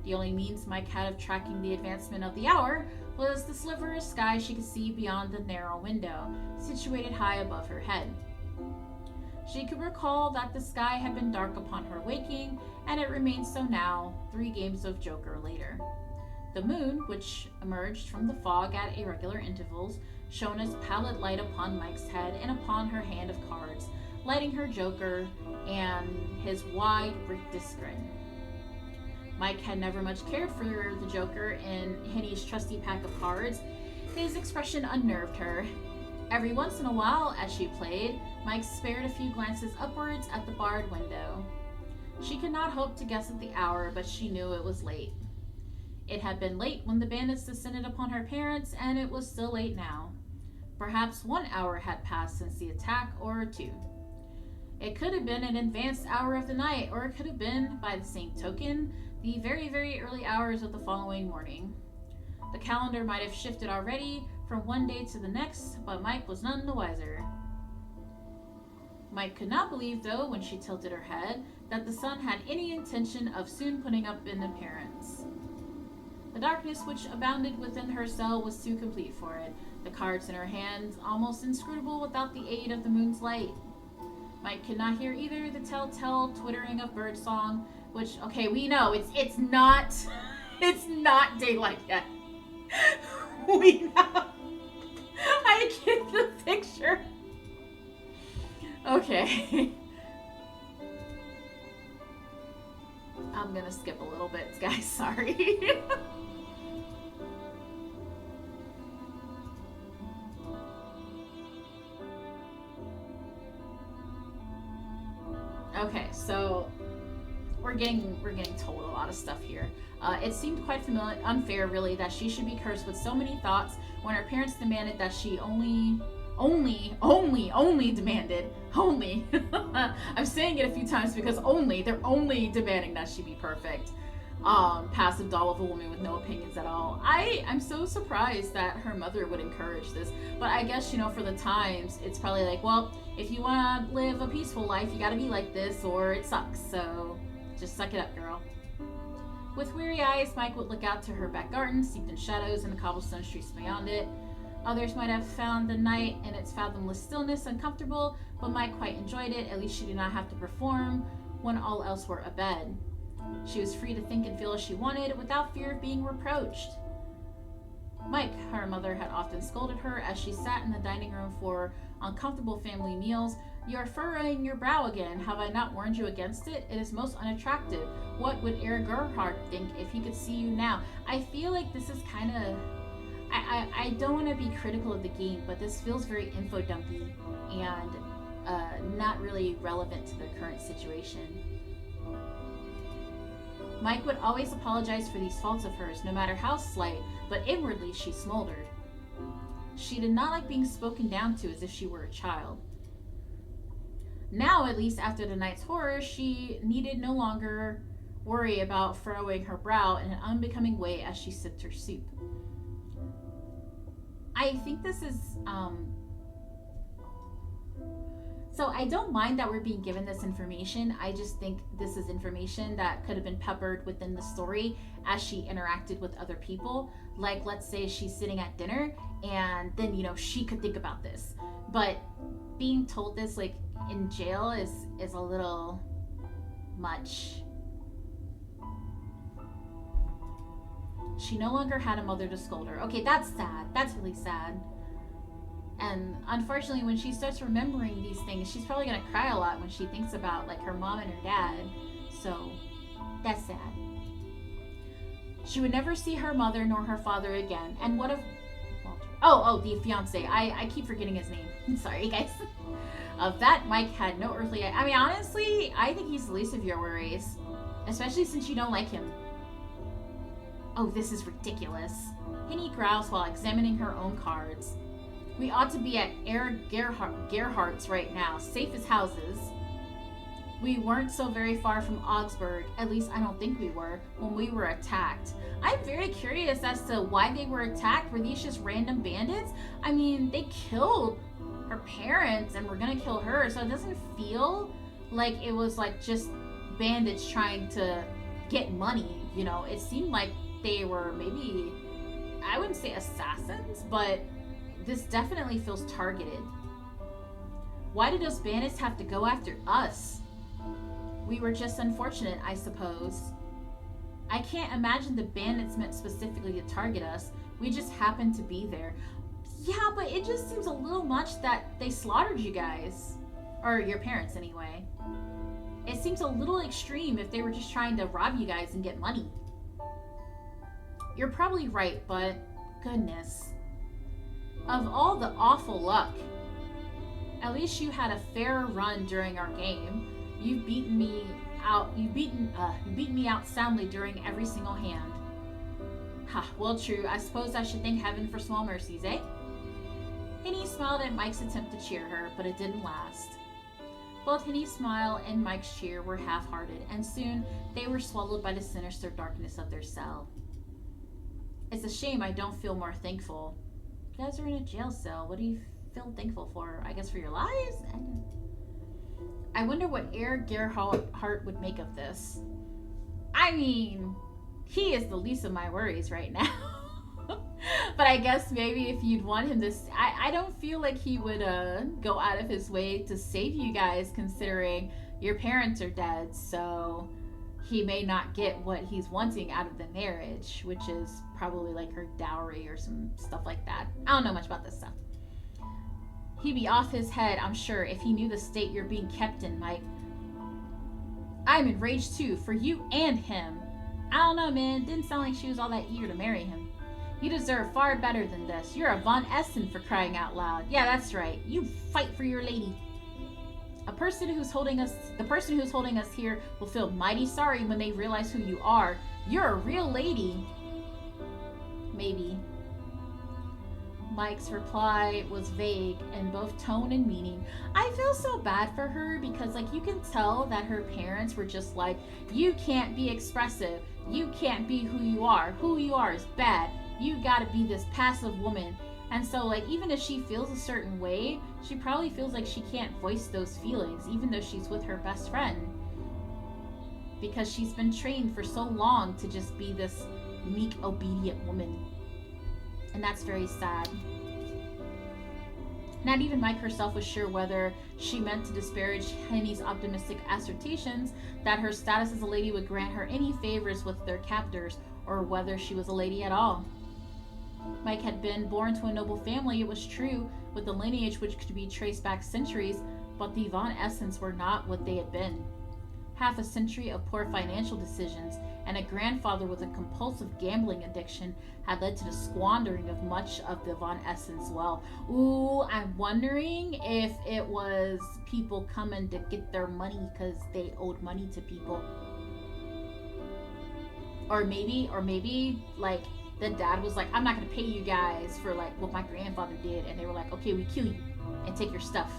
The only means Mike had of tracking the advancement of the hour was the sliver of sky she could see beyond the narrow window, situated high above her head. She could recall that the sky had been dark upon her waking, and it remained so now, 3 games of Joker later. The moon, which emerged from the fog at irregular intervals, shone its pallid light upon Mike's head and upon her hand of cards, lighting her Joker and his wide, rictus grin. Mike had never much cared for the Joker in Henny's trusty pack of cards. His expression unnerved her. Every once in a while, as she played, Mike spared a few glances upwards at the barred window. She could not hope to guess at the hour, but she knew it was late. It had been late when the bandits descended upon her parents, and it was still late now. Perhaps 1 hour had passed since the attack, or 2. It could have been an advanced hour of the night, or it could have been, by the same token, the very, very early hours of the following morning. The calendar might have shifted already from one day to the next, but Mike was none the wiser. Mike could not believe, though, when she tilted her head, that the sun had any intention of soon putting up an appearance. The darkness which abounded within her cell was too complete for it, the cards in her hands almost inscrutable without the aid of the moon's light. Mike could not hear either the telltale twittering of birdsong, which, okay, we know it's not daylight yet. We know. I get the picture. Okay. I'm gonna skip a little bit, guys, sorry. Okay, so we're getting told a lot of stuff here. It seemed quite unfair, really, that she should be cursed with so many thoughts when her parents demanded that she only demanded, I'm saying it a few times because they're only demanding that she be perfect. Passive doll of a woman with no opinions at all. I'm so surprised that her mother would encourage this, but I guess, for the times, it's probably like, well, if you want to live a peaceful life, you gotta be like this or it sucks, so just suck it up, girl. With weary eyes, Mike would look out to her back garden, steeped in shadows and the cobblestone streets beyond it. Others might have found the night and its fathomless stillness uncomfortable, but Mike quite enjoyed it. At least she did not have to perform when all else were abed. She was free to think and feel as she wanted without fear of being reproached. Mike, her mother had often scolded her as she sat in the dining room for uncomfortable family meals. "You are furrowing your brow again. Have I not warned you against it? It is most unattractive. What would Herr Gerhard think if he could see you now?" I feel like this is kind of... I don't want to be critical of the game, but this feels very info dumpy and not really relevant to the current situation. Mike would always apologize for these faults of hers, no matter how slight, but inwardly she smoldered. She did not like being spoken down to as if she were a child. Now, at least after the night's horror, she needed no longer worry about furrowing her brow in an unbecoming way as she sipped her soup. I think this is, so I don't mind that we're being given this information. I just think this is information that could have been peppered within the story as she interacted with other people. Like, let's say she's sitting at dinner and then, she could think about this. But being told this, like, in jail is a little much. She no longer had a mother to scold her. Okay, that's sad. That's really sad. And unfortunately, when she starts remembering these things, she's probably gonna cry a lot when she thinks about like her mom and her dad. So that's sad. She would never see her mother nor her father again. And what if Walter? Oh, the fiance. I keep forgetting his name. I'm sorry, guys. Of that, Mike had no earthly. I mean, honestly, I think he's the least of your worries, especially since you don't like him. Oh, this is ridiculous. Penny growls while examining her own cards. We ought to be at Gerhardt's right now, safe as houses. We weren't so very far from Augsburg, at least I don't think we were, when we were attacked. I'm very curious as to why they were attacked. Were these just random bandits? I mean, they killed her parents and were gonna kill her, so it doesn't feel like it was like just bandits trying to get money, you know? It seemed like they were maybe, I wouldn't say assassins, but this definitely feels targeted. Why did those bandits have to go after us? We were just unfortunate, I suppose. I can't imagine the bandits meant specifically to target us. We just happened to be there. Yeah, but it just seems a little much that they slaughtered you guys. Or your parents, anyway. It seems a little extreme if they were just trying to rob you guys and get money. You're probably right, but goodness. Of all the awful luck. At least you had a fair run during our game. You've beaten me out. You beaten me out soundly during every single hand. Ha, well, true. I suppose I should thank heaven for small mercies, eh? Henny smiled at Mike's attempt to cheer her, but it didn't last. Both Henny's smile and Mike's cheer were half-hearted, and soon they were swallowed by the sinister darkness of their cell. It's a shame I don't feel more thankful. You guys are in a jail cell. What do you feel thankful for? I guess for your lives? I wonder what Gerhardt would make of this. I mean, he is the least of my worries right now. But I guess maybe if you'd want him to... I don't feel like he would go out of his way to save you guys, considering your parents are dead, so he may not get what he's wanting out of the marriage, which is probably like her dowry or some stuff like that. I don't know much about this stuff. He'd be off his head, I'm sure, if he knew the state you're being kept in, Mike. I'm enraged too, for you and him. I don't know, man. Didn't sound like she was all that eager to marry him. You deserve far better than this. You're a Von Essen, for crying out loud. Yeah, that's right. You fight for your lady. The person who's holding us here will feel mighty sorry when they realize who you are. You're a real lady. Maybe. Mike's reply was vague in both tone and meaning. I feel so bad for her because, like, you can tell that her parents were just like, you can't be expressive. You can't be who you are. Who you are is bad. You gotta be this passive woman. And so, like, even if she feels a certain way, she probably feels like she can't voice those feelings, even though she's with her best friend. Because she's been trained for so long to just be this meek, obedient woman. And that's very sad. Not even Mike herself was sure whether she meant to disparage Henny's optimistic assertions that her status as a lady would grant her any favors with their captors, or whether she was a lady at all. Mike had been born to a noble family, it was true, with a lineage which could be traced back centuries, but the Von Essens were not what they had been. Half a century of poor financial decisions and a grandfather with a compulsive gambling addiction had led to the squandering of much of the Von Essens' wealth. Ooh, I'm wondering if it was people coming to get their money because they owed money to people. Or maybe, like, the dad was like, I'm not going to pay you guys for, like, what my grandfather did. And they were like, okay, we kill you and take your stuff.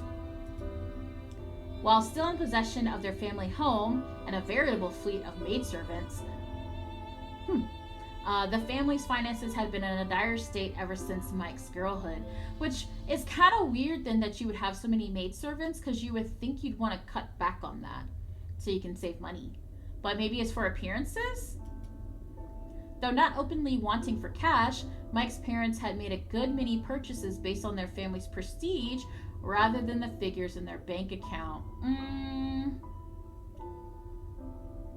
While still in possession of their family home and a veritable fleet of maidservants, the family's finances had been in a dire state ever since Mike's girlhood, which is kind of weird then that you would have so many maidservants, because you would think you'd want to cut back on that so you can save money. But maybe it's for appearances? Though not openly wanting for cash, Mike's parents had made a good many purchases based on their family's prestige rather than the figures in their bank account.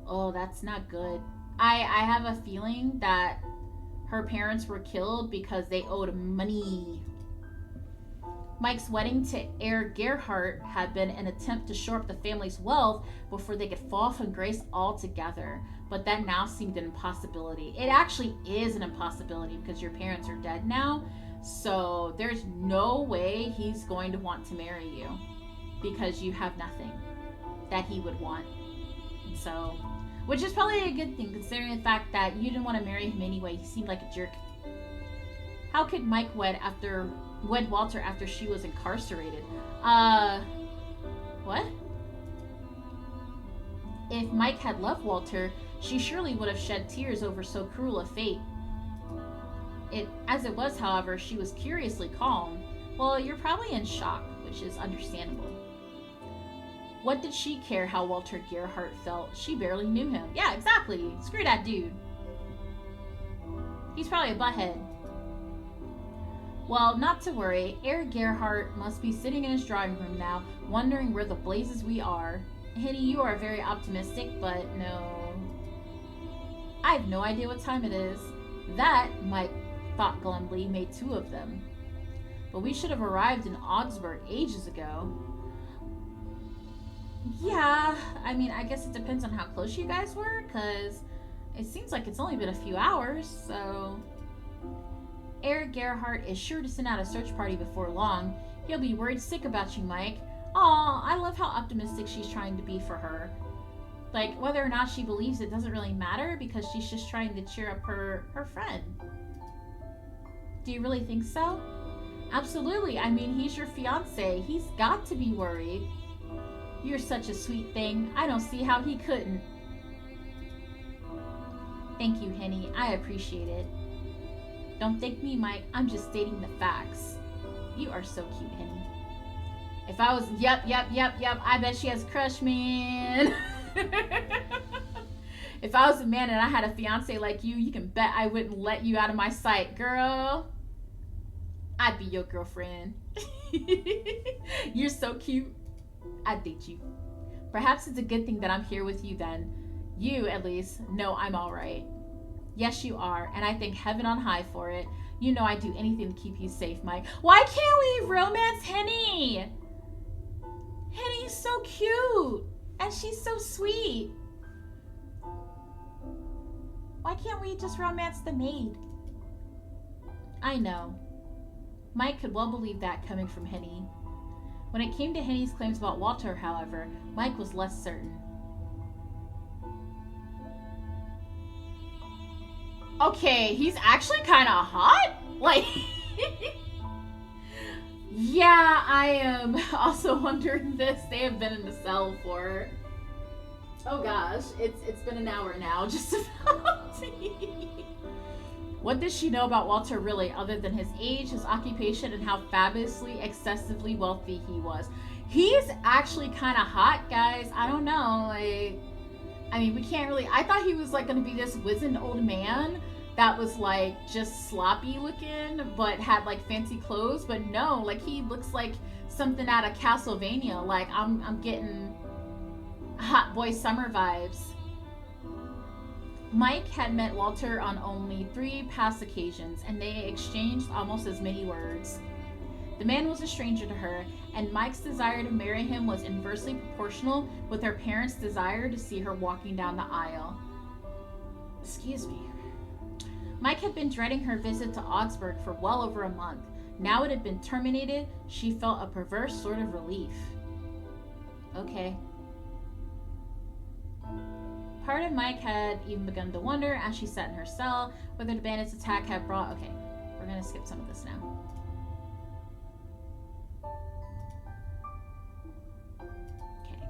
Oh, that's not good. I have a feeling that her parents were killed because they owed money. Mike's wedding to heir Gerhardt had been an attempt to shore up the family's wealth before they could fall from grace altogether, but that now seemed an impossibility. It actually is an impossibility because your parents are dead now, so there's no way he's going to want to marry you because you have nothing that he would want. So, which is probably a good thing considering the fact that you didn't want to marry him anyway. He seemed like a jerk. How could Mike wed Walter after she was incarcerated? What? If Mike had loved Walter, she surely would have shed tears over so cruel a fate. As it was, however, she was curiously calm. Well, you're probably in shock, which is understandable. What did she care how Walter Gerhardt felt? She barely knew him. Yeah, exactly. Screw that dude. He's probably a butthead. Well, not to worry. Heir Gerhardt must be sitting in his drawing room now, wondering where the blazes we are. Henny, you are very optimistic, but no. I have no idea what time it is. That, Mike thought glumly, made two of them. But we should have arrived in Augsburg ages ago. Yeah, I mean, I guess it depends on how close you guys were, because it seems like it's only been a few hours, so... Heir Gerhardt is sure to send out a search party before long. He'll be worried sick about you, Mike. Aw, I love how optimistic she's trying to be for her. Like, whether or not she believes it doesn't really matter, because she's just trying to cheer up her friend. Do you really think so? Absolutely. I mean, he's your fiancé. He's got to be worried. You're such a sweet thing. I don't see how he couldn't. Thank you, Henny. I appreciate it. Don't thank me, Mike. I'm just stating the facts. You are so cute, Henny. If I was... Yep. I bet she has a crush, man. If I was a man and I had a fiance like you can bet I wouldn't let you out of my sight, girl. I'd be your girlfriend. You're so cute. I'd date you. Perhaps it's a good thing that I'm here with you then. You, at least, know I'm alright. Yes, you are, and I thank heaven on high for it. You know I'd do anything to keep you safe, Mike. Why can't we romance Henny? Henny's so cute, and she's so sweet. Why can't we just romance the maid? I know. Mike could well believe that coming from Henny. When it came to Henny's claims about Walter, however, Mike was less certain. Okay, he's actually kind of hot? Like, yeah, I am also wondering this. They have been in the cell for, oh gosh, it's been an hour now, just about. What does she know about Walter really, other than his age, his occupation, and how fabulously, excessively wealthy he was? He's actually kind of hot, guys. I don't know, like, I mean, we can't really... I thought he was, like, going to be this wizened old man that was, like, just sloppy looking, but had, like, fancy clothes. But no, like, he looks like something out of Castlevania. Like, I'm getting Hot Boy Summer vibes. Mike had met Walter on only 3 past occasions, and they exchanged almost as many words. The man was a stranger to her, and Mike's desire to marry him was inversely proportional with her parents' desire to see her walking down the aisle. Excuse me. Mike had been dreading her visit to Augsburg for well over a month. Now it had been terminated, she felt a perverse sort of relief. Okay. Part of Mike had even begun to wonder, as she sat in her cell, whether the bandits' attack had brought... Okay, we're gonna skip some of this now. Okay.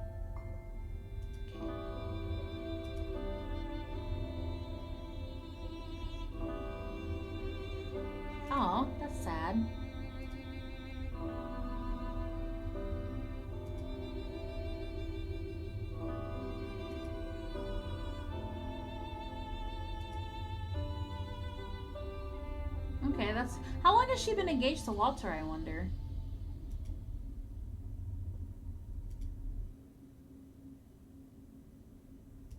Oh, that's sad. Okay, that's... How long has she been engaged to Walter, I wonder?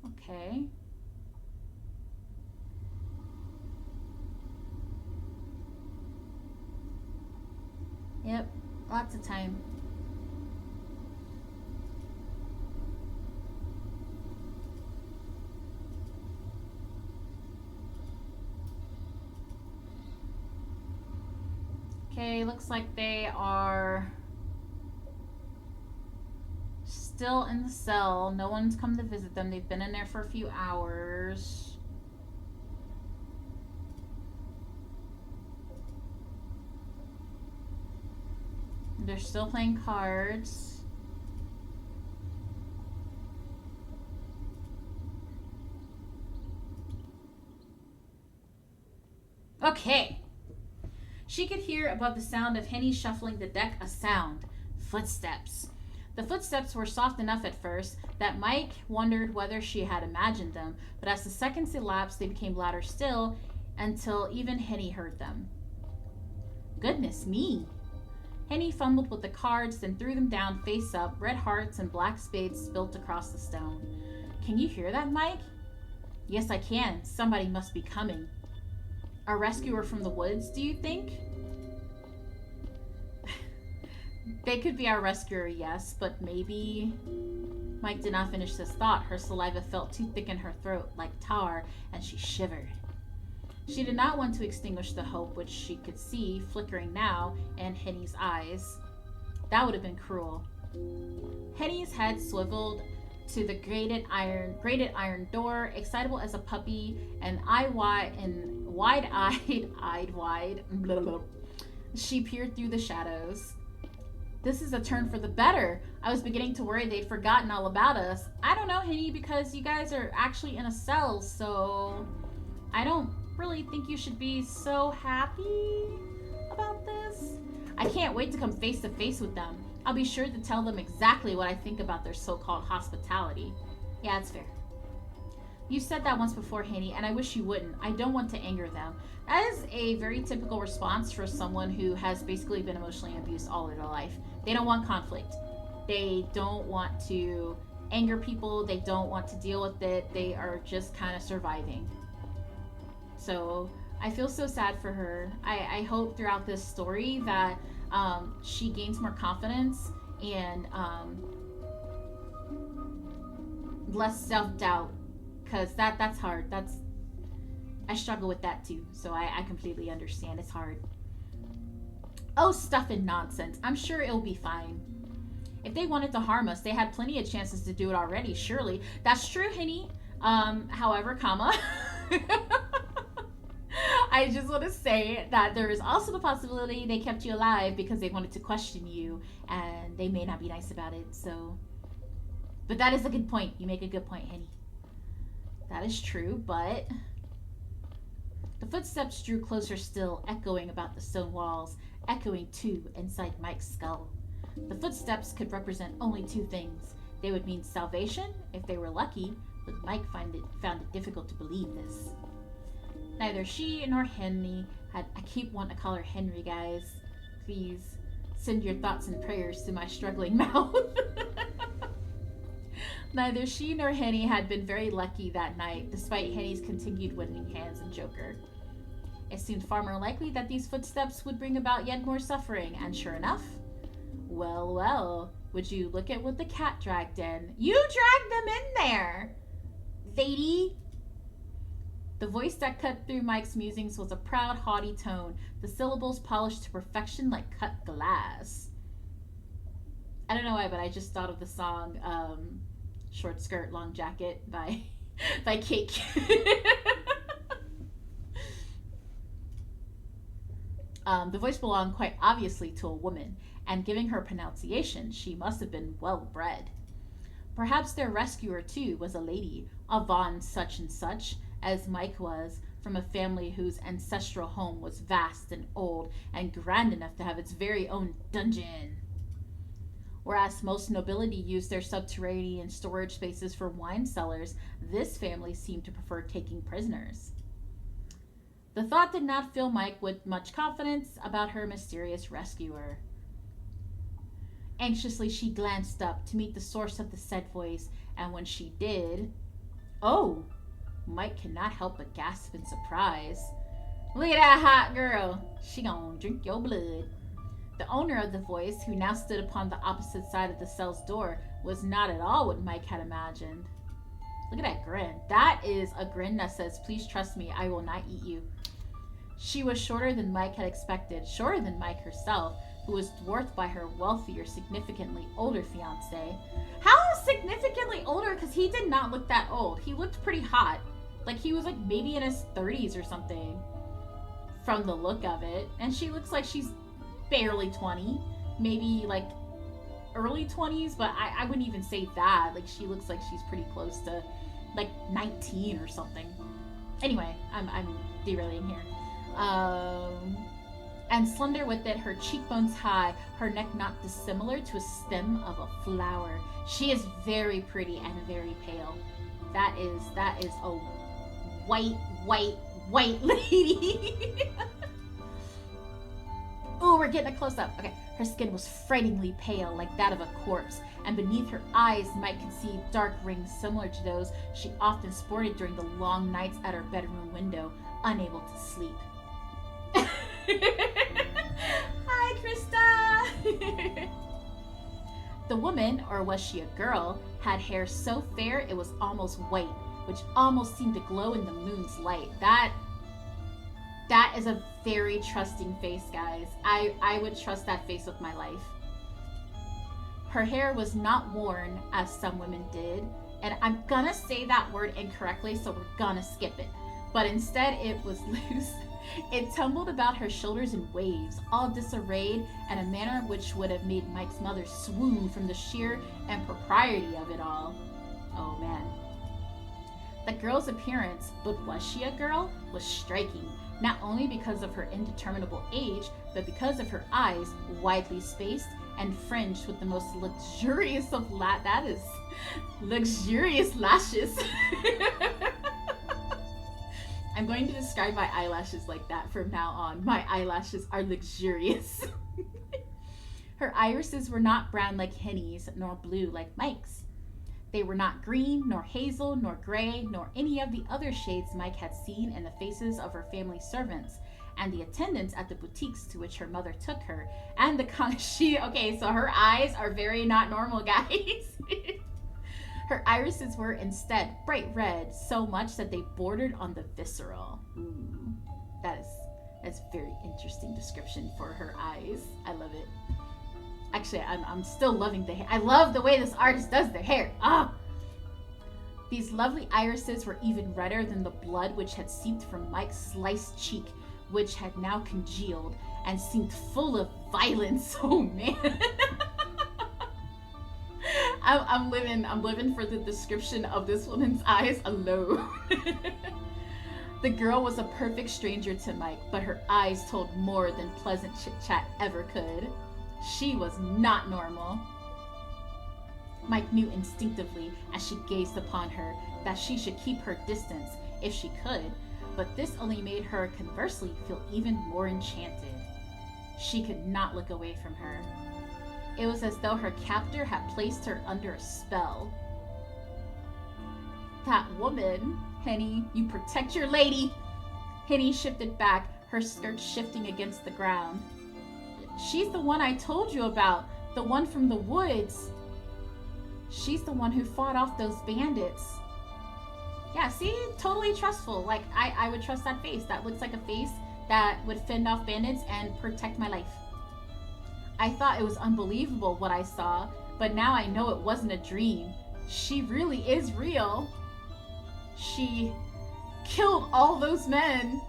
Okay. Yep, lots of time. Okay, looks like they are still in the cell. No one's come to visit them. They've been in there for a few hours. They're still playing cards. Okay. She could hear above the sound of Henny shuffling the deck a sound. Footsteps. The footsteps were soft enough at first that Mike wondered whether she had imagined them, but as the seconds elapsed, they became louder still until even Henny heard them. Goodness me. Henny fumbled with the cards, then threw them down face up, red hearts and black spades spilt across the stone. Can you hear that, Mike? Yes, I can. Somebody must be coming. A rescuer from the woods, do you think? They could be our rescuer, yes, but maybe... Mike did not finish this thought. Her saliva felt too thick in her throat, like tar, and she shivered. She did not want to extinguish the hope which she could see flickering now in Henny's eyes. That would have been cruel. Henny's head swiveled to the grated iron door, excitable as a puppy, and wide-eyed, blah, blah. She peered through the shadows. This is a turn for the better. I was beginning to worry they'd forgotten all about us. I don't know, Henny, because you guys are actually in a cell, so I don't really think you should be so happy about this. I can't wait to come face to face with them. I'll be sure to tell them exactly what I think about their so-called hospitality. Yeah, it's fair. You said that once before, Henny, and I wish you wouldn't. I don't want to anger them. That is a very typical response for someone who has basically been emotionally abused all of their life. They don't want conflict. They don't want to anger people. They don't want to deal with it. They are just kind of surviving. So I feel so sad for her. I hope throughout this story that she gains more confidence and less self-doubt, because that's hard. I struggle with that too, so I completely understand. It's hard. Oh, stuff and nonsense. I'm sure it'll be fine. If they wanted to harm us, they had plenty of chances to do it already, surely. That's true, Henny. However, I just want to say that there is also the possibility they kept you alive because they wanted to question you, and they may not be nice about it, so... But that is a good point. You make a good point, Henny. That is true, but... The footsteps drew closer still, echoing about the stone walls, echoing too inside Mike's skull. The footsteps could represent only two things. They would mean salvation, if they were lucky, but Mike found it difficult to believe this. Neither she nor Henry had... I keep wanting to call her Henry, guys. Please, send your thoughts and prayers to my struggling mouth. Neither she nor Henny had been very lucky that night, despite Henny's continued winning hands in Joker. It seemed far more likely that these footsteps would bring about yet more suffering, and sure enough... Well, well, would you look at what the cat dragged in? You dragged them in there, lady! The voice that cut through Mike's musings was a proud, haughty tone, the syllables polished to perfection like cut glass. I don't know why, but I just thought of the song Short Skirt, Long Jacket by Cake. The voice belonged quite obviously to a woman, and giving her pronunciation, she must have been well bred. Perhaps their rescuer, too, was a lady, a Von such and such, as Mike was, from a family whose ancestral home was vast and old and grand enough to have its very own dungeon. Whereas most nobility used their subterranean storage spaces for wine cellars, this family seemed to prefer taking prisoners. The thought did not fill Mike with much confidence about her mysterious rescuer. Anxiously, she glanced up to meet the source of the said voice, and when she did... Oh! Mike cannot help but gasp in surprise. Look at that hot girl. She gonna drink your blood. The owner of the voice, who now stood upon the opposite side of the cell's door, was not at all what Mike had imagined. Look at that grin. That is a grin that says, please trust me, I will not eat you. She was shorter than Mike had expected, shorter than Mike herself, who was dwarfed by her wealthier, significantly older fiancé. How significantly older? Because he did not look that old. He looked pretty hot. Like he was like maybe in his 30s or something from the look of it. And she looks like she's barely 20, maybe like early 20s, but I wouldn't even say that. Like she looks like she's pretty close to like 19 or something. Anyway, I'm derailing here. And slender with it, her cheekbones high, her neck not dissimilar to a stem of a flower. She is very pretty and very pale. That is a white lady. Oh, we're getting a close-up. Okay, her skin was frighteningly pale, like that of a corpse, and beneath her eyes Mike could see dark rings similar to those she often sported during the long nights at her bedroom window, unable to sleep. Hi, Krista! The woman, or was she a girl, had hair so fair it was almost white, which almost seemed to glow in the moon's light. That is a very trusting face, guys. I would trust that face with my life. Her hair was not worn, as some women did, and I'm gonna say that word incorrectly, so we're gonna skip it. But instead, it was loose. It tumbled about her shoulders in waves, all disarrayed, in a manner which would have made Mike's mother swoon from the sheer impropriety of it all. Oh man. The girl's appearance, but was she a girl, was striking, not only because of her indeterminable age, but because of her eyes, widely spaced and fringed with the most luxurious of luxurious lashes. I'm going to describe my eyelashes like that from now on. My eyelashes are luxurious. Her irises were not brown like Henny's, nor blue like Mike's. They were not green, nor hazel, nor gray, nor any of the other shades Mike had seen in the faces of her family servants and the attendants at the boutiques to which her mother took her. And okay, so her eyes are very not normal, guys. Her irises were instead bright red, so much that they bordered on the visceral. Ooh, that's a very interesting description for her eyes. I love it. Actually, I'm still loving the hair. I love the way this artist does their hair. Ah! These lovely irises were even redder than the blood which had seeped from Mike's sliced cheek, which had now congealed and seemed full of violence. Oh man. I'm living for the description of this woman's eyes alone. The girl was a perfect stranger to Mike, but her eyes told more than pleasant chit-chat ever could. She was not normal. Mike knew instinctively, as she gazed upon her, that she should keep her distance, if she could, but this only made her, conversely, feel even more enchanted. She could not look away from her. It was as though her captor had placed her under a spell. That woman, Henny, you protect your lady. Henny shifted back, her skirt shifting against the ground. She's the one I told you about, the one from the woods. She's the one who fought off those bandits. Yeah, see? Totally trustful. Like, I would trust that face. That looks like a face that would fend off bandits and protect my life. I thought it was unbelievable what I saw, but now I know it wasn't a dream. She really is real. She killed all those men.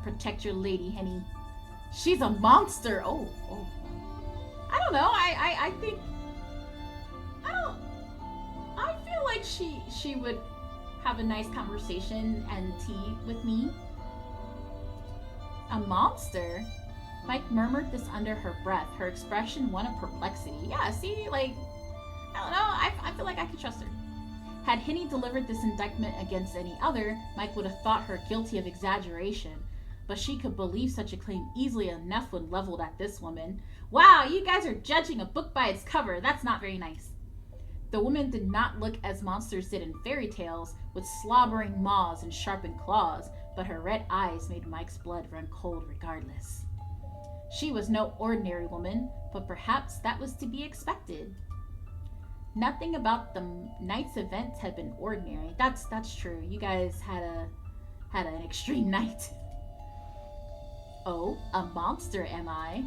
Protect your lady, Henny. She's a monster. Oh. I don't know. I think... I feel like she would have a nice conversation and tea with me. A monster? Mike murmured this under her breath, her expression one of perplexity. Yeah, see, like, I don't know, I feel like I could trust her. Had Henny delivered this indictment against any other, Mike would have thought her guilty of exaggeration, but she could believe such a claim easily enough when leveled at this woman. Wow, you guys are judging a book by its cover. That's not very nice. The woman did not look as monsters did in fairy tales, with slobbering maws and sharpened claws, but her red eyes made Mike's blood run cold regardless. She was no ordinary woman, but perhaps that was to be expected. Nothing about the night's events had been ordinary. That's true. You guys had an extreme night. Oh, a monster am I?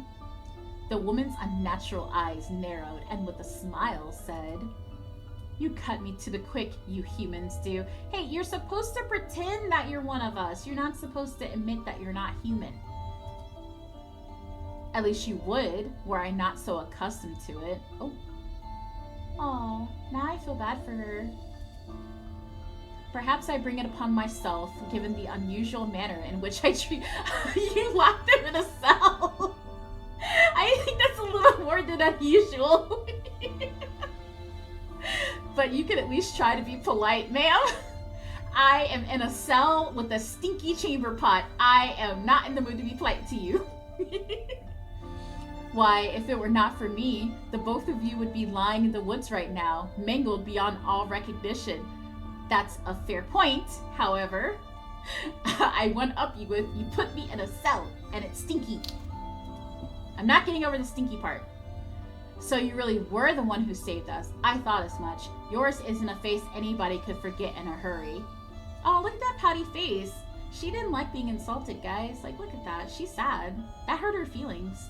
The woman's unnatural eyes narrowed and with a smile said, "You cut me to the quick, you humans do. Hey, you're supposed to pretend that you're one of us. You're not supposed to admit that you're not human. At least you would, were I not so accustomed to it." Oh, now I feel bad for her. Perhaps I bring it upon myself, given the unusual manner in which I treat... You locked him in a cell! I think that's a little more than unusual. But you could at least try to be polite, ma'am. I am in a cell with a stinky chamber pot. I am not in the mood to be polite to you. Why, if it were not for me, the both of you would be lying in the woods right now, mangled beyond all recognition. That's a fair point, however. I one up you with, you put me in a cell, and it's stinky. I'm not getting over the stinky part. So you really were the one who saved us. I thought as much. Yours isn't a face anybody could forget in a hurry. Oh, look at that pouty face. She didn't like being insulted, guys. Like, look at that. She's sad. That hurt her feelings.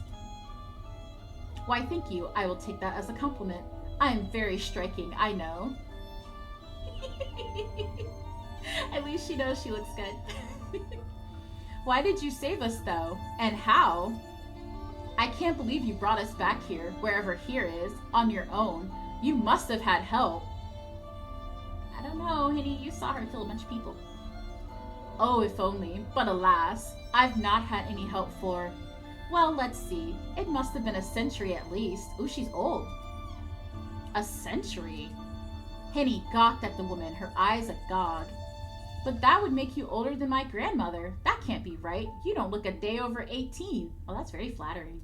Why, thank you. I will take that as a compliment. I am very striking, I know. At least she knows she looks good. Why did you save us, though? And how? I can't believe you brought us back here, wherever here is, on your own. You must have had help. I don't know, Henny. You saw her kill a bunch of people. Oh, if only. But alas, I've not had any help for... Well, let's see. It must have been a century at least. Ooh, she's old. A century? Henny gawked at the woman, her eyes agog. But that would make you older than my grandmother. That can't be right. You don't look a day over 18. Well, that's very flattering.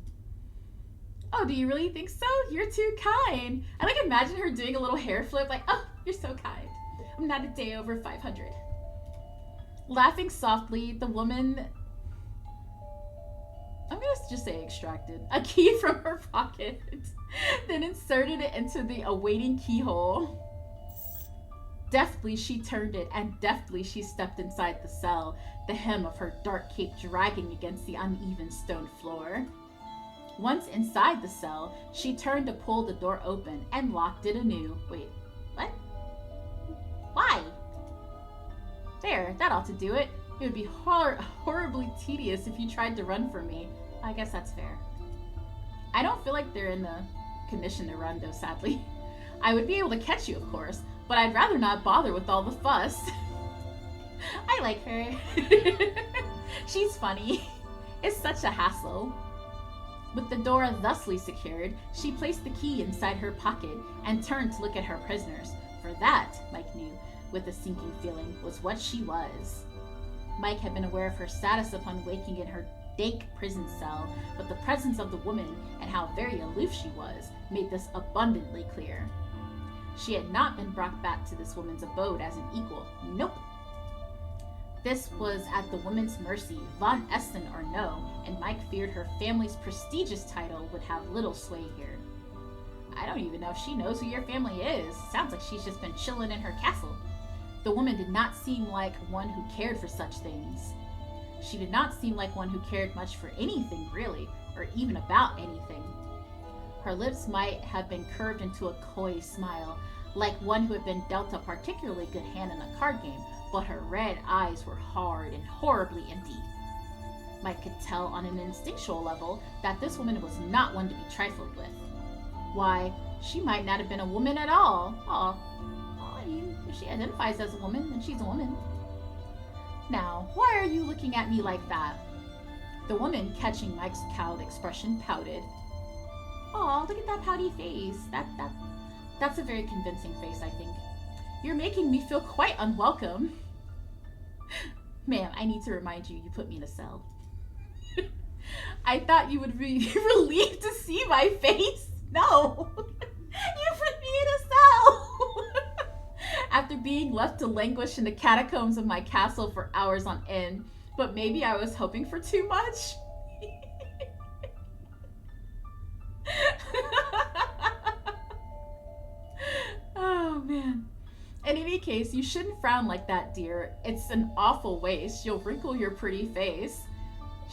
Oh, do you really think so? You're too kind. I like imagine her doing a little hair flip like, oh, you're so kind. I'm not a day over 500. Laughing softly, the woman... I'm gonna just say extracted a key from her pocket, then inserted it into the awaiting keyhole. Deftly she turned it, and deftly she stepped inside the cell, the hem of her dark cape dragging against the uneven stone floor. Once inside the cell, she turned to pull the door open and locked it anew. Wait, what? Why? There, that ought to do it. It would be horribly tedious if you tried to run from me. I guess that's fair. I don't feel like they're in the condition to run, though, sadly. I would be able to catch you, of course, but I'd rather not bother with all the fuss. I like her. She's funny. It's such a hassle. With the door thusly secured, she placed the key inside her pocket and turned to look at her prisoners, for that, Mike knew, with a sinking feeling, was what she was. Mike had been aware of her status upon waking in her dank prison cell, but the presence of the woman and how very aloof she was made this abundantly clear. She had not been brought back to this woman's abode as an equal. Nope. This was at the woman's mercy, Von Esten or no, and Mike feared her family's prestigious title would have little sway here. I don't even know if she knows who your family is. Sounds like she's just been chilling in her castle. The woman did not seem like one who cared for such things. She did not seem like one who cared much for anything, really, or even about anything. Her lips might have been curved into a coy smile, like one who had been dealt a particularly good hand in a card game, but her red eyes were hard and horribly empty. Mike could tell on an instinctual level that this woman was not one to be trifled with. Why, she might not have been a woman at all. I mean, if she identifies as a woman, then she's a woman. Now, why are you looking at me like that? The woman, catching Mike's cowed expression, pouted. Oh, look at that pouty face. That's a very convincing face, I think. You're making me feel quite unwelcome. Ma'am, I need to remind you, you put me in a cell. I thought you would be relieved to see my face. No. You put me in a cell. After being left to languish in the catacombs of my castle for hours on end. But maybe I was hoping for too much. In any case, you shouldn't frown like that, dear. It's an awful waste. You'll wrinkle your pretty face.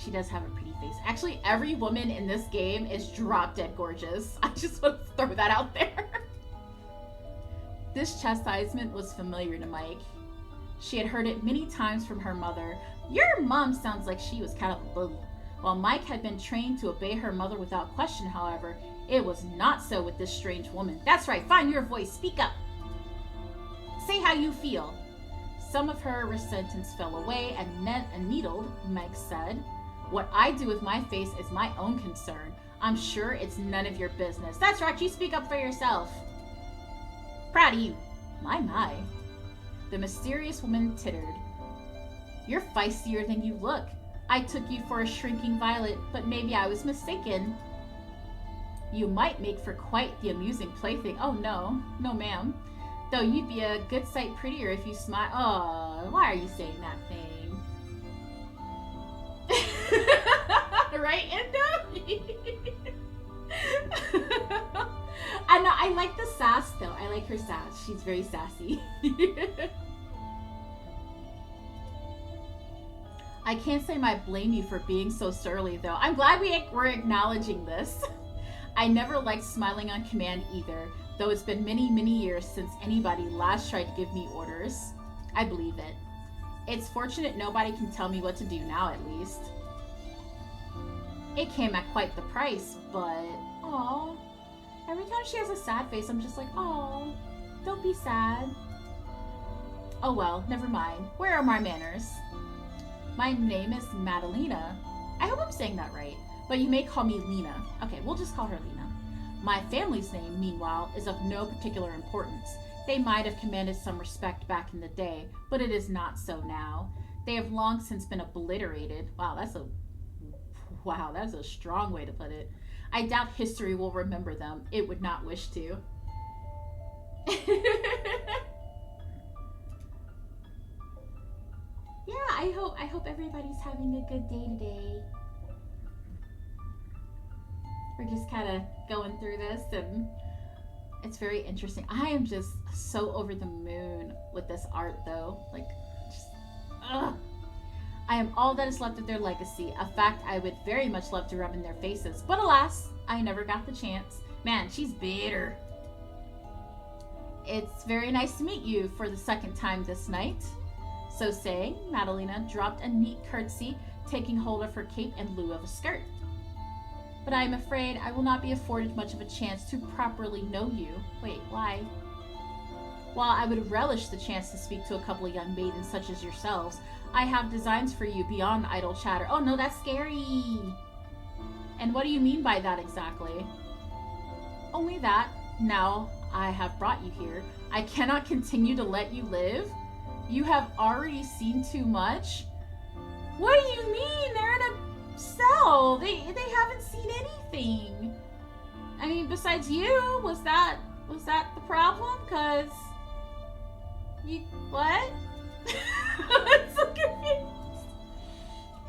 She does have a pretty face. Actually, every woman in this game is drop dead gorgeous. I just want to throw that out there. This chastisement was familiar to Mike. She had heard it many times from her mother. Your mom sounds like she was kind of a bully. While Mike had been trained to obey her mother without question, however, it was not so with this strange woman. That's right, find your voice, speak up. Say how you feel. Some of her resentments fell away and needled, Meg said. What I do with my face is my own concern. I'm sure it's none of your business. That's right, you speak up for yourself. Proud of you. My. The mysterious woman tittered. You're feistier than you look. I took you for a shrinking violet, but maybe I was mistaken. You might make for quite the amusing plaything. Oh no, ma'am. Though you'd be a good sight prettier if you smile. Oh, why are you saying that thing? Right, Endo? I know, I like the sass though. I like her sass. She's very sassy. I can't say I blame you for being so surly though. I'm glad we're acknowledging this. I never liked smiling on command either, though it's been many, many years since anybody last tried to give me orders. I believe it. It's fortunate nobody can tell me what to do now, at least. It came at quite the price, but... Aww. Every time she has a sad face, I'm just like, aww, don't be sad. Oh well, never mind. Where are my manners? My name is Madalena. I hope I'm saying that right. But you may call me Lena. Okay, we'll just call her Lena. My family's name, meanwhile, is of no particular importance. They might have commanded some respect back in the day, but it is not so now. They have long since been obliterated. Wow, that's a strong way to put it. I doubt history will remember them. It would not wish to. Yeah, I hope everybody's having a good day today. We're just kind of going through this, and it's very interesting. I am just so over the moon with this art, though. Like, just, ugh. I am all that is left of their legacy, a fact I would very much love to rub in their faces. But alas, I never got the chance. Man, she's bitter. It's very nice to meet you for the second time this night. So saying, Madalena dropped a neat curtsy, taking hold of her cape in lieu of a skirt. But I am afraid I will not be afforded much of a chance to properly know you. Wait, why? While I would relish the chance to speak to a couple of young maidens such as yourselves, I have designs for you beyond idle chatter. Oh no, that's scary! And what do you mean by that exactly? Only that, now I have brought you here, I cannot continue to let you live. You have already seen too much? What do you mean? They're in a cell. They haven't seen anything. I mean, besides you, was that the problem? Cause you what? I'm so confused.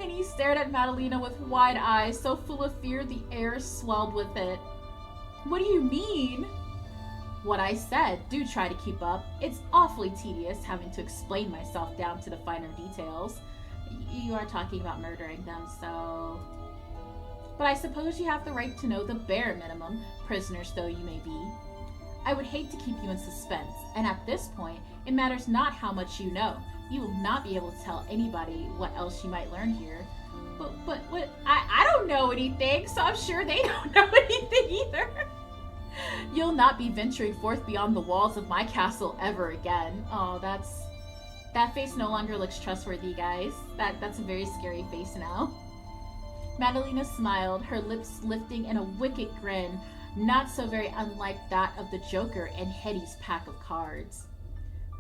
And he stared at Madalena with wide eyes, so full of fear the air swelled with it. What do you mean? What I said. Do try to keep up. It's awfully tedious having to explain myself down to the finer details. You are talking about murdering them, so... But I suppose you have the right to know the bare minimum, prisoners though you may be. I would hate to keep you in suspense, and at this point, it matters not how much you know. You will not be able to tell anybody what else you might learn here. But what? I don't know anything, so I'm sure they don't know anything either. You'll not be venturing forth beyond the walls of my castle ever again. Oh, that face no longer looks trustworthy, guys. That's a very scary face now. Madalena smiled, her lips lifting in a wicked grin, not so very unlike that of the Joker in Hetty's pack of cards.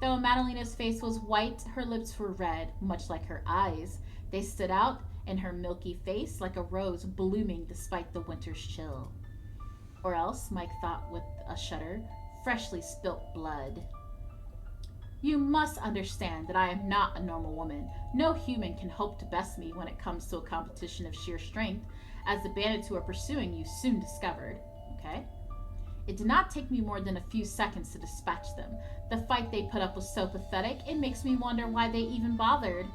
Though Madalena's face was white, her lips were red, much like her eyes. They stood out in her milky face like a rose blooming despite the winter's chill. Or else, Mike thought with a shudder, freshly spilt blood. You must understand that I am not a normal woman. No human can hope to best me when it comes to a competition of sheer strength, as the bandits who are pursuing you soon discovered. Okay? It did not take me more than a few seconds to dispatch them. The fight they put up was so pathetic, it makes me wonder why they even bothered.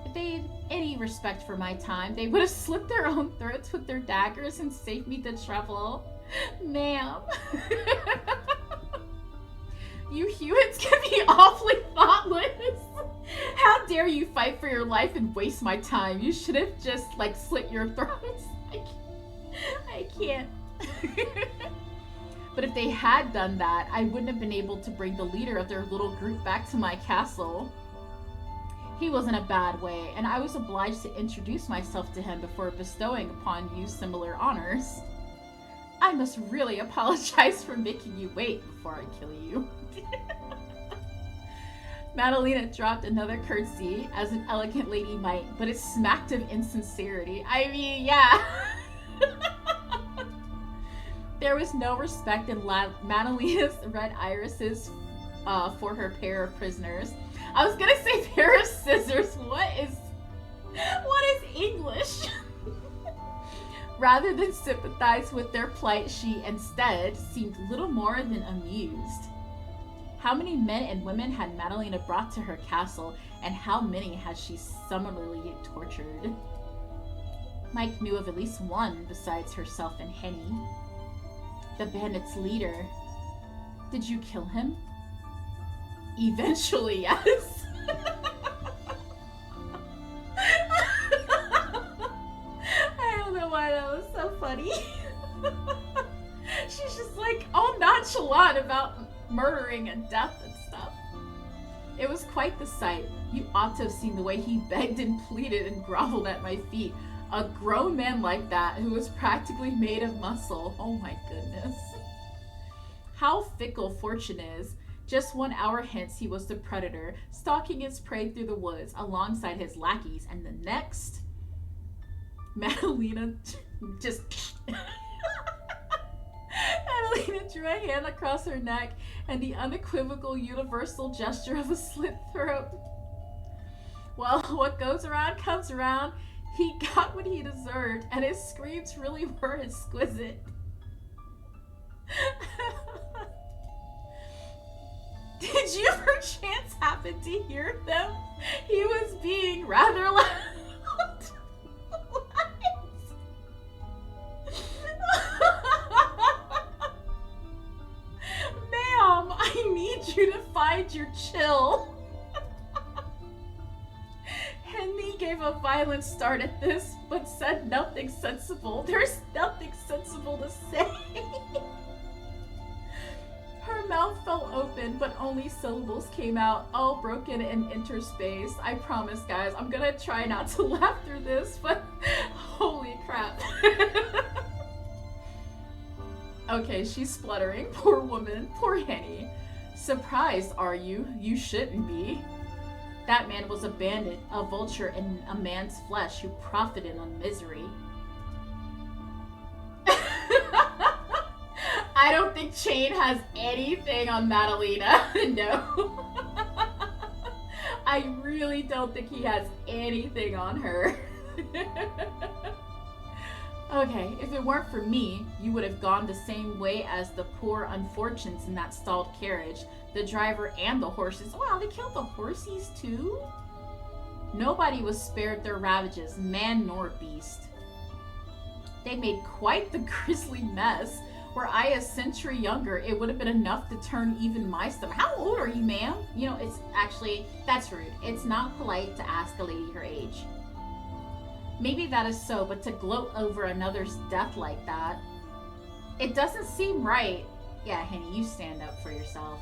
If they had any respect for my time, they would have slit their own throats with their daggers and saved me the trouble. Ma'am. You humans can be awfully thoughtless. How dare you fight for your life and waste my time? You should have just, like, slit your throats. I can't. But if they had done that, I wouldn't have been able to bring the leader of their little group back to my castle. He was in a bad way, and I was obliged to introduce myself to him before bestowing upon you similar honors. I must really apologize for making you wait before I kill you. Madalena dropped another curtsy, as an elegant lady might, but it smacked of insincerity. I mean, yeah. There was no respect in Madalena's red irises for her pair of prisoners. I was gonna say pair of scissors. What is English? Rather than sympathize with their plight, she instead seemed little more than amused. How many men and women had Madalena brought to her castle, and how many had she summarily tortured? Mike knew of at least one besides herself and Hime. The bandits' leader. Did you kill him? Eventually, yes. I don't know why that was so funny. She's just like all nonchalant about murdering and death and stuff. It was quite the sight. You ought to have seen the way he begged and pleaded and groveled at my feet. A grown man like that, who was practically made of muscle. Oh my goodness. How fickle fortune is. Just 1 hour hence he was the predator, stalking his prey through the woods alongside his lackeys, and the next... Madalena just... Madalena drew a hand across her neck, and the unequivocal universal gesture of a slit throat. Well, what goes around comes around. He got what he deserved, and his screams really were exquisite. Did you perchance happen to hear them? He was being rather loud. Ma'am, I need you to find your chill. Henry gave a violent start at this, but said nothing sensible. There's nothing sensible to say. Her mouth fell open, but only syllables came out, all broken and interspaced. I promise, guys, I'm gonna try not to laugh through this, but holy crap. Okay, she's spluttering. Poor woman. Poor Henny. Surprised, are you? You shouldn't be. That man was a bandit, a vulture in a man's flesh who profited on misery. I don't think Chain has anything on Madalena. No. I really don't think he has anything on her. Okay, if it weren't for me, you would have gone the same way as the poor unfortunates in that stalled carriage. The driver and the horses. Wow, they killed the horses too? Nobody was spared their ravages, man nor beast. They made quite the grisly mess. Were I a century younger, it would have been enough to turn even my stomach. How old are you, ma'am? You know, it's actually, that's rude. It's not polite to ask a lady her age. Maybe that is so, but to gloat over another's death like that, it doesn't seem right. Yeah, Henny, you stand up for yourself.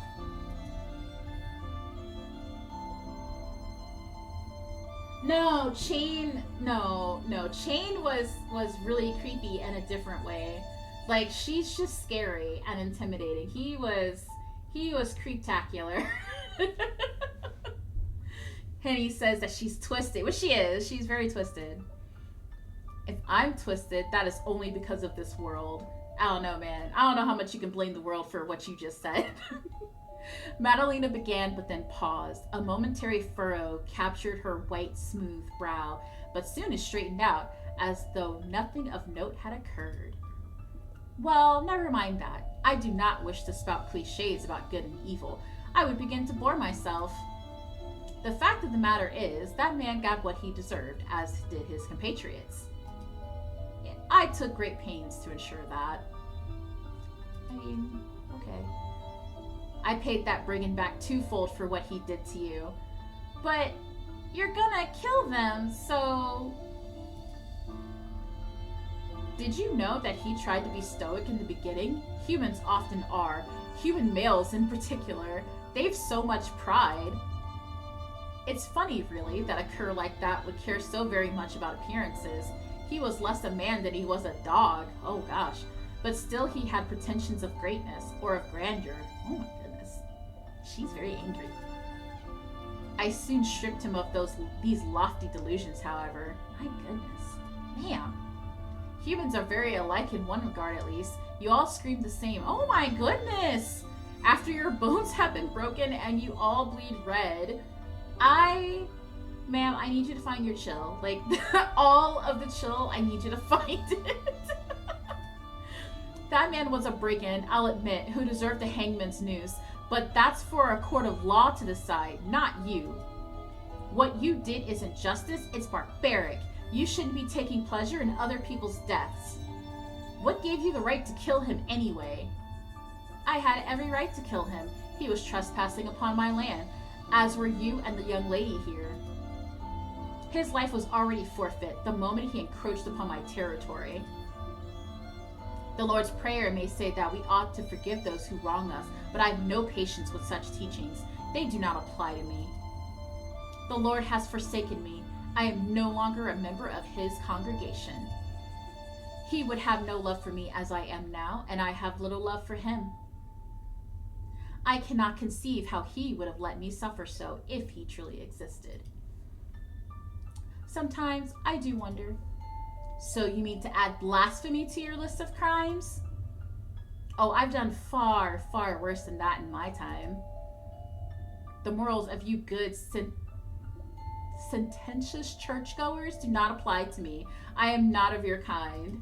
No, Chain, no, Chain was really creepy in a different way. Like, she's just scary and intimidating. He was creeptacular. Henny says that she's twisted, which she is. She's very twisted. If I'm twisted, that is only because of this world. I don't know, man. I don't know how much you can blame the world for what you just said. Madalena began, but then paused. A momentary furrow captured her white, smooth brow, but soon it straightened out, as though nothing of note had occurred. Well, never mind that. I do not wish to spout cliches about good and evil. I would begin to bore myself. The fact of the matter is, that man got what he deserved, as did his compatriots. I took great pains to ensure that. I mean, okay. I paid that brigand back twofold for what he did to you. But you're gonna kill them, so... Did you know that he tried to be stoic in the beginning? Humans often are. Human males in particular. They've so much pride. It's funny, really, that a cur like that would care so very much about appearances. He was less a man than he was a dog. Oh gosh. But still he had pretensions of greatness, or of grandeur. Oh my goodness. She's very angry. I soon stripped him of these lofty delusions, however. My goodness. Ma'am. Humans are very alike in one regard, at least. You all scream the same. Oh my goodness! After your bones have been broken and you all bleed red, Ma'am, I need you to find your chill. Like, all of the chill, I need you to find it. That man was a brigand, I'll admit, who deserved the hangman's noose. But that's for a court of law to decide, not you. What you did isn't justice, it's barbaric. You shouldn't be taking pleasure in other people's deaths. What gave you the right to kill him anyway? I had every right to kill him. He was trespassing upon my land, as were you and the young lady here. His life was already forfeit the moment he encroached upon my territory. The Lord's Prayer may say that we ought to forgive those who wrong us, but I have no patience with such teachings. They do not apply to me. The Lord has forsaken me. I am no longer a member of his congregation. He would have no love for me as I am now, and I have little love for him. I cannot conceive how he would have let me suffer so if he truly existed. Sometimes I do wonder. So you mean to add blasphemy to your list of crimes? Oh, I've done far, far worse than that in my time. The morals of you good, sententious churchgoers do not apply to me. I am not of your kind.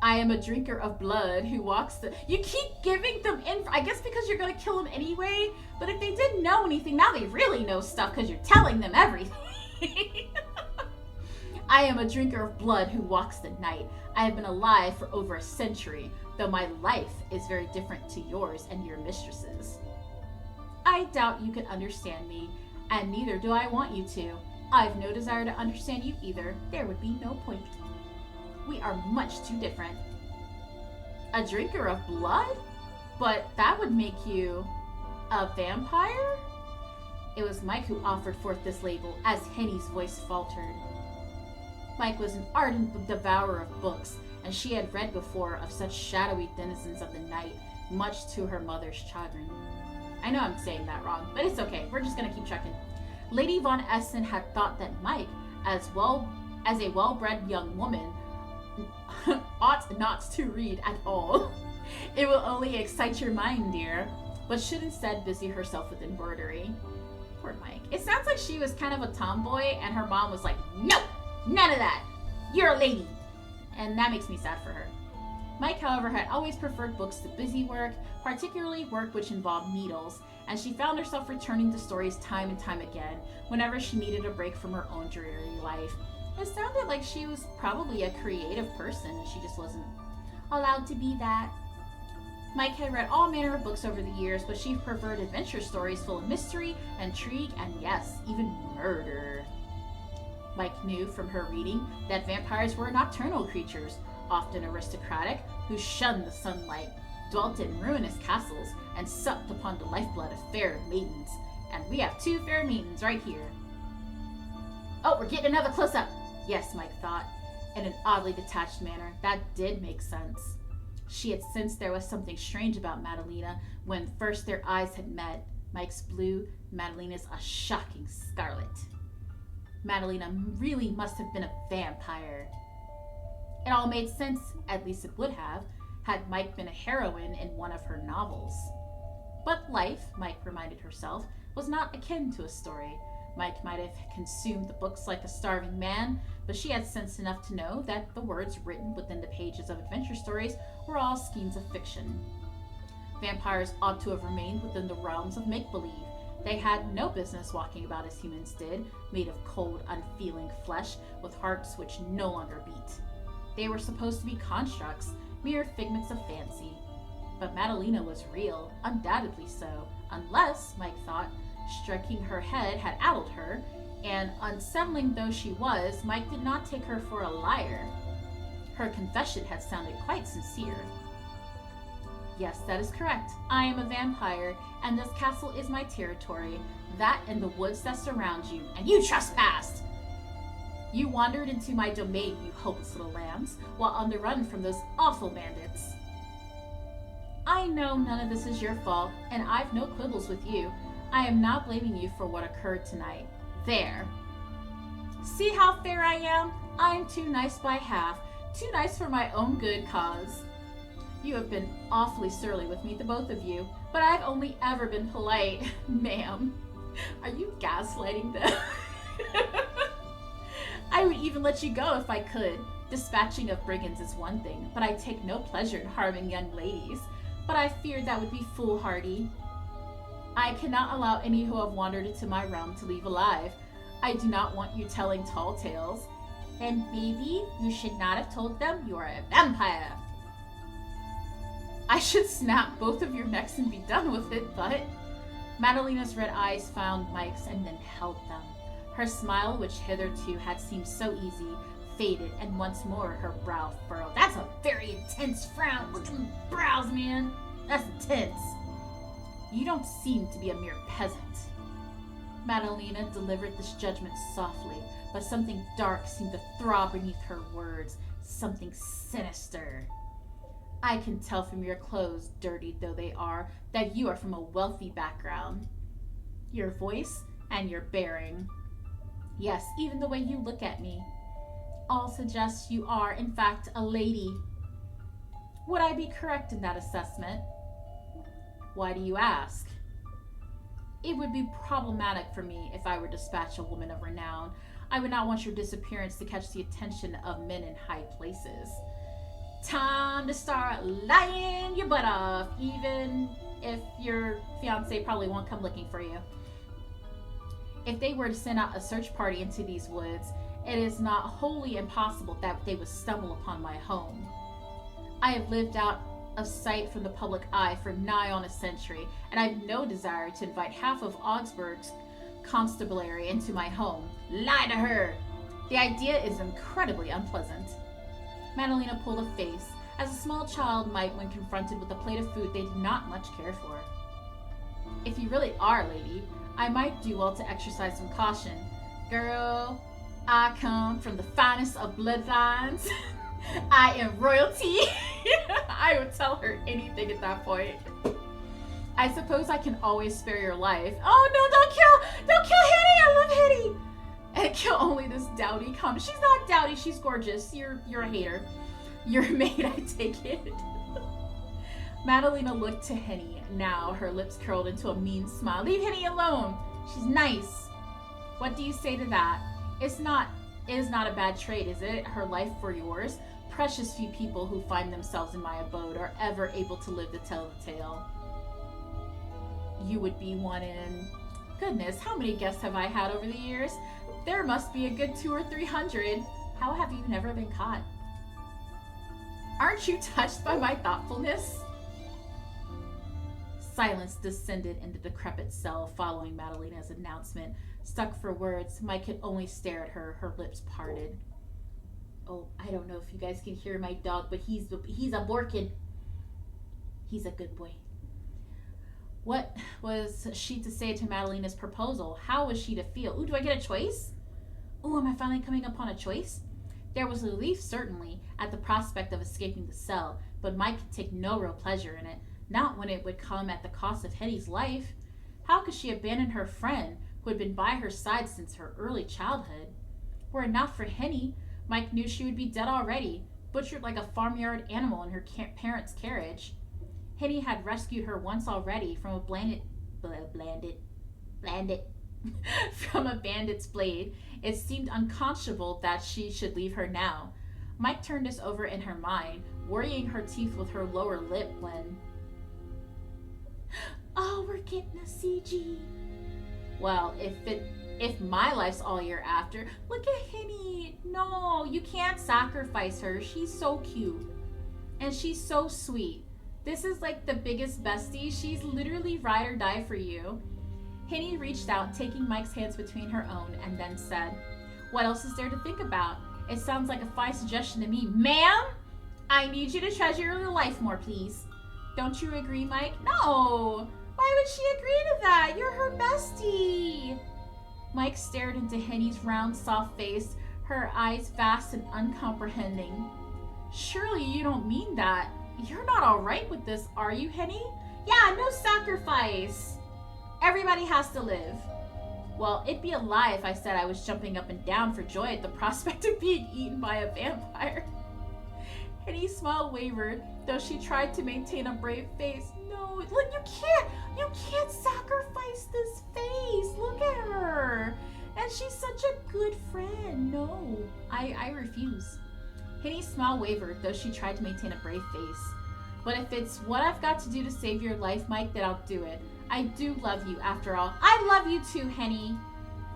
I am a drinker of blood who walks the... You keep giving them I guess because you're going to kill them anyway, but if they didn't know anything, now they really know stuff because you're telling them everything. I am a drinker of blood who walks the night. I have been alive for over a century, though my life is very different to yours and your mistress's. I doubt you can understand me, and neither do I want you to. I've no desire to understand you either. There would be no point. We are much too different. A drinker of blood? But that would make you a vampire? It was Mike who offered forth this label as Henny's voice faltered. Mike was an ardent devourer of books, and she had read before of such shadowy denizens of the night, much to her mother's chagrin. I know I'm saying that wrong, but it's okay. We're just gonna keep checking. Lady Von Essen had thought that Mike, as a well-bred young woman, ought not to read at all. It will only excite your mind, dear, but should instead busy herself with embroidery. Poor Mike. It sounds like she was kind of a tomboy, and her mom was like, no! None of that! You're a lady! And that makes me sad for her. Mike, however, had always preferred books to busy work, particularly work which involved needles, and she found herself returning to stories time and time again whenever she needed a break from her own dreary life. It sounded like she was probably a creative person, and she just wasn't allowed to be that. Mike had read all manner of books over the years, but she preferred adventure stories full of mystery, intrigue, and yes, even murder. Mike knew from her reading that vampires were nocturnal creatures, often aristocratic, who shunned the sunlight, dwelt in ruinous castles, and supped upon the lifeblood of fair maidens. And we have 2 fair maidens right here. Oh, we're getting another close-up! Yes, Mike thought, in an oddly detached manner. That did make sense. She had sensed there was something strange about Madalena when first their eyes had met. Mike's blue, Madalena's a shocking scarlet. Madalena really must have been a vampire. It all made sense, at least it would have, had Mike been a heroine in one of her novels. But life, Mike reminded herself, was not akin to a story. Mike might have consumed the books like a starving man, but she had sense enough to know that the words written within the pages of adventure stories were all schemes of fiction. Vampires ought to have remained within the realms of make-believe. They had no business walking about as humans did, made of cold, unfeeling flesh with hearts which no longer beat. They were supposed to be constructs, mere figments of fancy. But Madalena was real, undoubtedly so, unless, Mike thought, striking her head had addled her, and unsettling though she was, Mike did not take her for a liar. Her confession had sounded quite sincere. Yes, that is correct. I am a vampire, and this castle is my territory, that and the woods that surround you, and you trespassed! You wandered into my domain, you hopeless little lambs, while on the run from those awful bandits. I know none of this is your fault, and I've no quibbles with you. I am not blaming you for what occurred tonight. There. See how fair I am? I am too nice by half. Too nice for my own good cause. You have been awfully surly with me, the both of you, but I've only ever been polite. Ma'am, are you gaslighting them? I would even let you go if I could. Dispatching of brigands is one thing, but I take no pleasure in harming young ladies. But I feared that would be foolhardy. I cannot allow any who have wandered into my realm to leave alive. I do not want you telling tall tales. And maybe you should not have told them you are a vampire. I should snap both of your necks and be done with it, but... Madalena's red eyes found Mike's and then held them. Her smile, which hitherto had seemed so easy, faded, and once more her brow furrowed. That's a very intense frown. Look at them brows, man. That's intense. You don't seem to be a mere peasant. Madalena delivered this judgment softly, but something dark seemed to throb beneath her words, something sinister. I can tell from your clothes, dirtied though they are, that you are from a wealthy background. Your voice and your bearing. Yes, even the way you look at me. All suggests you are, in fact, a lady. Would I be correct in that assessment? Why do you ask? It would be problematic for me if I were to dispatch a woman of renown. I would not want your disappearance to catch the attention of men in high places. Time to start lying your butt off, even if your fiancé probably won't come looking for you. If they were to send out a search party into these woods, it is not wholly impossible that they would stumble upon my home. I have lived out of sight from the public eye for nigh on a century, and I have no desire to invite half of Augsburg's constabulary into my home. Lie to her! The idea is incredibly unpleasant. Madalena pulled a face, as a small child might when confronted with a plate of food they did not much care for. If you really are a lady, I might do well to exercise some caution. Girl, I come from the finest of bloodlines. I am royalty. I would tell her anything at that point. I suppose I can always spare your life. Oh no, don't kill Hetty. I love Hetty. And kill only this dowdy common. She's not dowdy, she's gorgeous. You're a hater. You're a maid, I take it. Madalena looked to Henny. Now her lips curled into a mean smile. Leave Henny alone. She's nice. What do you say to that? It is not a bad trade, is it? Her life for yours. Precious few people who find themselves in my abode are ever able to live to tell the tale. You would be one in... Goodness, how many guests have I had over the years? There must be a good 200 or 300. How have you never been caught? Aren't you touched by my thoughtfulness? Silence descended in the decrepit cell following Madalena's announcement. Stuck for words, Mike could only stare at her, her lips parted. Oh, I don't know if you guys can hear my dog, but he's a Borkin. He's a good boy. What was she to say to Madalena's proposal? How was she to feel? Ooh, do I get a choice? Ooh, am I finally coming upon a choice? There was relief, certainly, at the prospect of escaping the cell, but Mike could take no real pleasure in it, not when it would come at the cost of Hetty's life. How could she abandon her friend, who had been by her side since her early childhood? Were it not for Henny, Mike knew she would be dead already, butchered like a farmyard animal in her parents' carriage. Henny had rescued her once already from a blandit from a bandit's blade. It seemed unconscionable that she should leave her now. Mike turned this over in her mind, worrying her teeth with her lower lip when... Oh, we're getting a CG. Well, if my life's all you're after, look at Henny. No, you can't sacrifice her. She's so cute. And she's so sweet. This is like the biggest bestie. She's literally ride or die for you. Henny reached out, taking Mike's hands between her own, and then said, what else is there to think about? It sounds like a fine suggestion to me. Ma'am, I need you to treasure your life more, please. Don't you agree, Mike? No. Why would she agree to that? You're her bestie. Mike stared into Henny's round, soft face, her eyes vast and uncomprehending. Surely you don't mean that. You're not all right with this, are you, Henny? Yeah, no sacrifice. Everybody has to live. Well, it'd be a lie if I said I was jumping up and down for joy at the prospect of being eaten by a vampire. Henny's smile wavered, though she tried to maintain a brave face. No, look, you can't sacrifice this face. Look at her. And she's such a good friend. No, I refuse. Henny's smile wavered, though she tried to maintain a brave face. But if it's what I've got to do to save your life, Mike, then I'll do it. I do love you, after all. I love you too, Henny.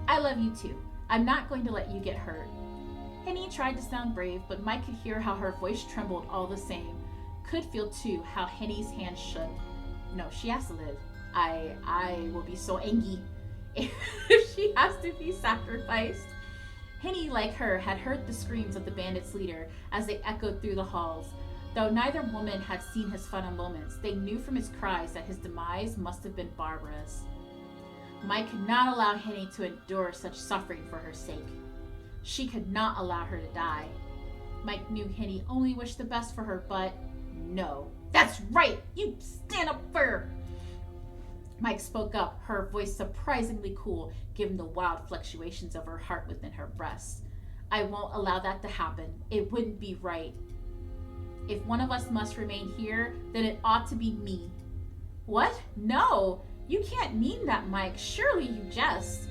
I love you too. I'm not going to let you get hurt. Henny tried to sound brave, but Mike could hear how her voice trembled all the same. Could feel too how Henny's hands shook. No, she has to live. I will be so angry if she has to be sacrificed. Henny, like her, had heard the screams of the bandits' leader as they echoed through the halls. Though neither woman had seen his final moments, they knew from his cries that his demise must have been barbarous. Mike could not allow Henny to endure such suffering for her sake. She could not allow her to die. Mike knew Henny only wished the best for her, but no. That's right! You stand up for her! Mike spoke up, her voice surprisingly cool, given the wild fluctuations of her heart within her breast. I won't allow that to happen. It wouldn't be right. If one of us must remain here, then it ought to be me. What? No! You can't mean that, Mike. Surely you jest.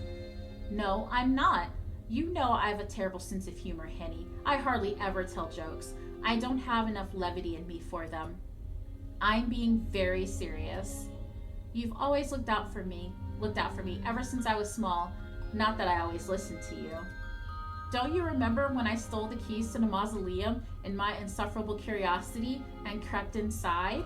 No, I'm not. You know I have a terrible sense of humor, Henny. I hardly ever tell jokes. I don't have enough levity in me for them. I'm being very serious. You've always looked out for me ever since I was small. Not that I always listened to you. Don't you remember when I stole the keys to the mausoleum in my insufferable curiosity and crept inside?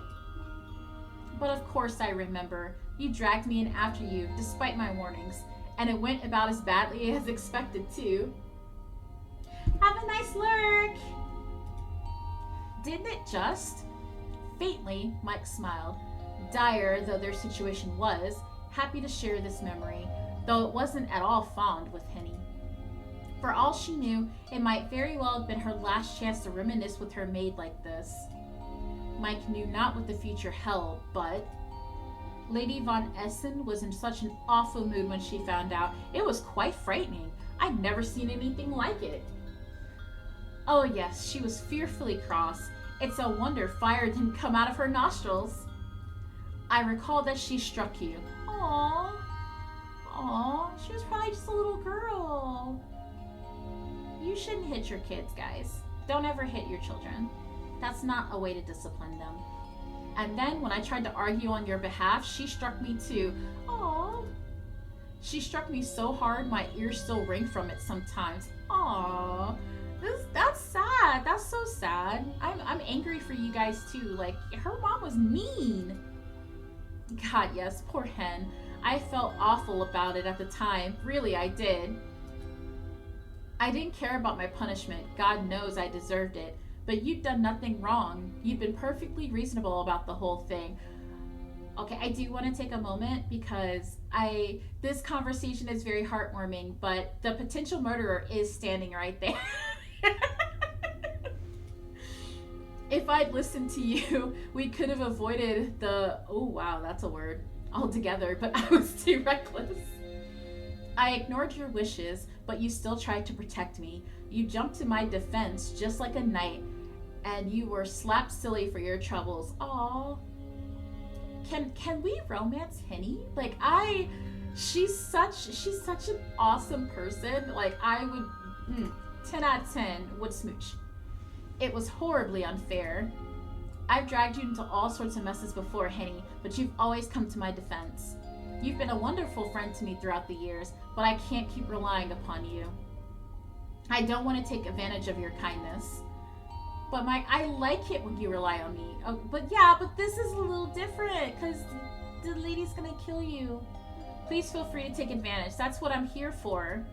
But of course I remember. You dragged me in after you, despite my warnings, and it went about as badly as expected, too. Have a nice lurk! Didn't it just? Faintly, Mike smiled. Dire though their situation was, happy to share this memory, though it wasn't at all fond with Henny. For all she knew, it might very well have been her last chance to reminisce with her maid like this. Mike knew not what the future held, but... Lady Von Essen was in such an awful mood when she found out. It was quite frightening. I'd never seen anything like it. Oh yes, she was fearfully cross. It's a wonder fire didn't come out of her nostrils. I recall that she struck you. Aww. Aww, she was probably just a little girl. You shouldn't hit your kids, guys. Don't ever hit your children. That's not a way to discipline them. And then when I tried to argue on your behalf, she struck me too. Aww. She struck me so hard my ears still ring from it sometimes. Aww. That's sad. That's so sad. I'm angry for you guys too. Like, her mom was mean. God, yes, poor hen. I felt awful about it at the time. Really, I did. I didn't care about my punishment. God knows I deserved it. But you'd done nothing wrong. You'd been perfectly reasonable about the whole thing. Okay, I do want to take a moment because this conversation is very heartwarming, but the potential murderer is standing right there. If I'd listened to you, we could have avoided the, oh wow, that's a word, altogether, but I was too reckless. I ignored your wishes, but you still tried to protect me. You jumped to my defense just like a knight, and you were slapped silly for your troubles. Aww. Can we romance Henny? Like, She's such an awesome person. Like, I would 10 out of 10 would smooch. It was horribly unfair. I've dragged you into all sorts of messes before, Henny, but you've always come to my defense. You've been a wonderful friend to me throughout the years, but I can't keep relying upon you. I don't want to take advantage of your kindness. But Mike, I like it when you rely on me. Oh, but this is a little different, because the lady's gonna kill you. Please feel free to take advantage. That's what I'm here for.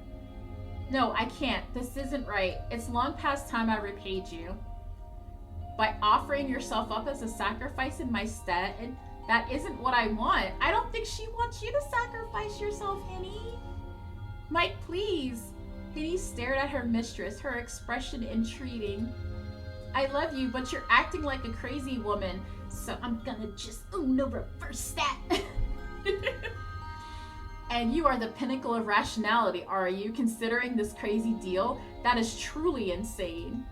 No, I can't. This isn't right. It's long past time I repaid you. By offering yourself up as a sacrifice in my stead, and that isn't what I want. I don't think she wants you to sacrifice yourself, Henny. Mike, please. Henny stared at her mistress, her expression entreating. I love you, but you're acting like a crazy woman, so I'm gonna just reverse that. And you are the pinnacle of rationality, are you, considering this crazy deal? That is truly insane.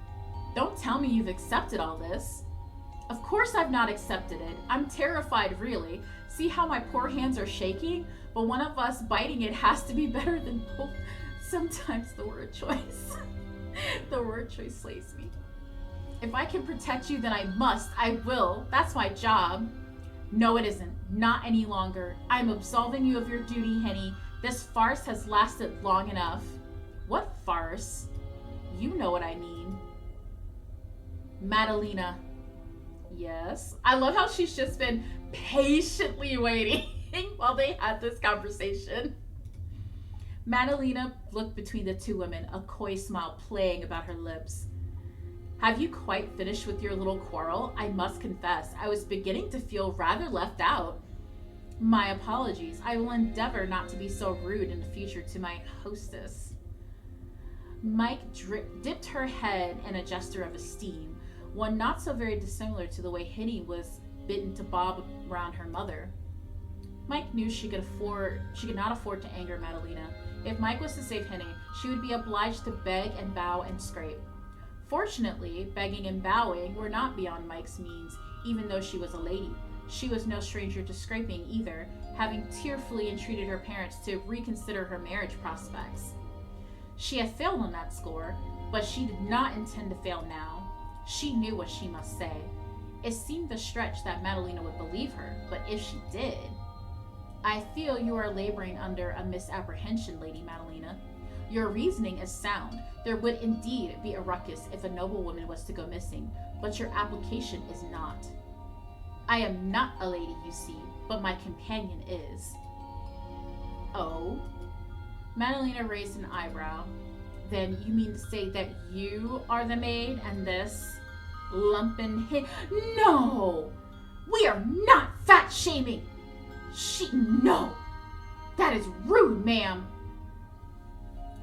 Don't tell me you've accepted all this. Of course I've not accepted it. I'm terrified, really. See how my poor hands are shaking? But one of us biting it has to be better than both. Sometimes the word choice. The word choice slays me. If I can protect you, then I must. I will. That's my job. No, it isn't. Not any longer. I'm absolving you of your duty, Henny. This farce has lasted long enough. What farce? You know what I mean. Madalena. Yes? I love how she's just been patiently waiting while they had this conversation. Madalena looked between the two women, a coy smile playing about her lips. Have you quite finished with your little quarrel? I must confess, I was beginning to feel rather left out. My apologies. I will endeavor not to be so rude in the future to my hostess. Mike dipped her head in a gesture of esteem, one not so very dissimilar to the way Henny was bidden to bob around her mother. Mike knew she could not afford to anger Madalena. If Mike was to save Henny, she would be obliged to beg and bow and scrape. Fortunately, begging and bowing were not beyond Mike's means, even though she was a lady. She was no stranger to scraping either, having tearfully entreated her parents to reconsider her marriage prospects. She had failed on that score, but she did not intend to fail now. She knew what she must say. It seemed a stretch that Madalena would believe her, but if she did... I feel you are laboring under a misapprehension, Lady Madalena. Your reasoning is sound. There would indeed be a ruckus if a noblewoman was to go missing, but your application is not. I am not a lady, you see, but my companion is. Oh? Madalena raised an eyebrow. Then you mean to say that you are the maid and this lumpen No! We are not fat-shaming! No! That is rude, ma'am!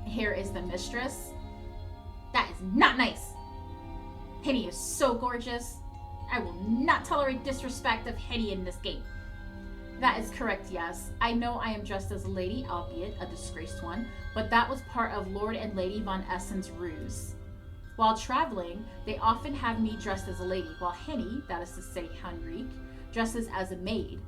Here is the mistress. That is not nice. Henny is so gorgeous. I will not tolerate disrespect of Henny in this game. That is correct, yes. I know I am dressed as a lady, albeit a disgraced one, but that was part of Lord and Lady Von Essen's ruse. While traveling, they often have me dressed as a lady, while Henny, that is to say Henrique, dresses as a maid.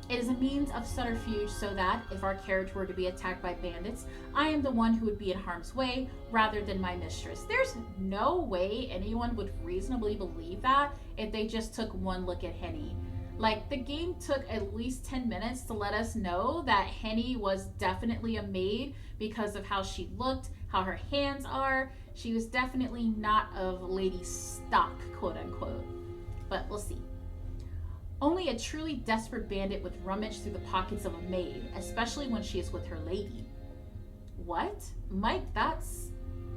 It is a means of subterfuge so that, if our carriage were to be attacked by bandits, I am the one who would be in harm's way, rather than my mistress. There's no way anyone would reasonably believe that if they just took one look at Henny. Like, the game took at least 10 minutes to let us know that Henny was definitely a maid because of how she looked, how her hands are. She was definitely not of lady stock, quote unquote. But we'll see. Only a truly desperate bandit would rummage through the pockets of a maid, especially when she is with her lady. What? Mike, that's...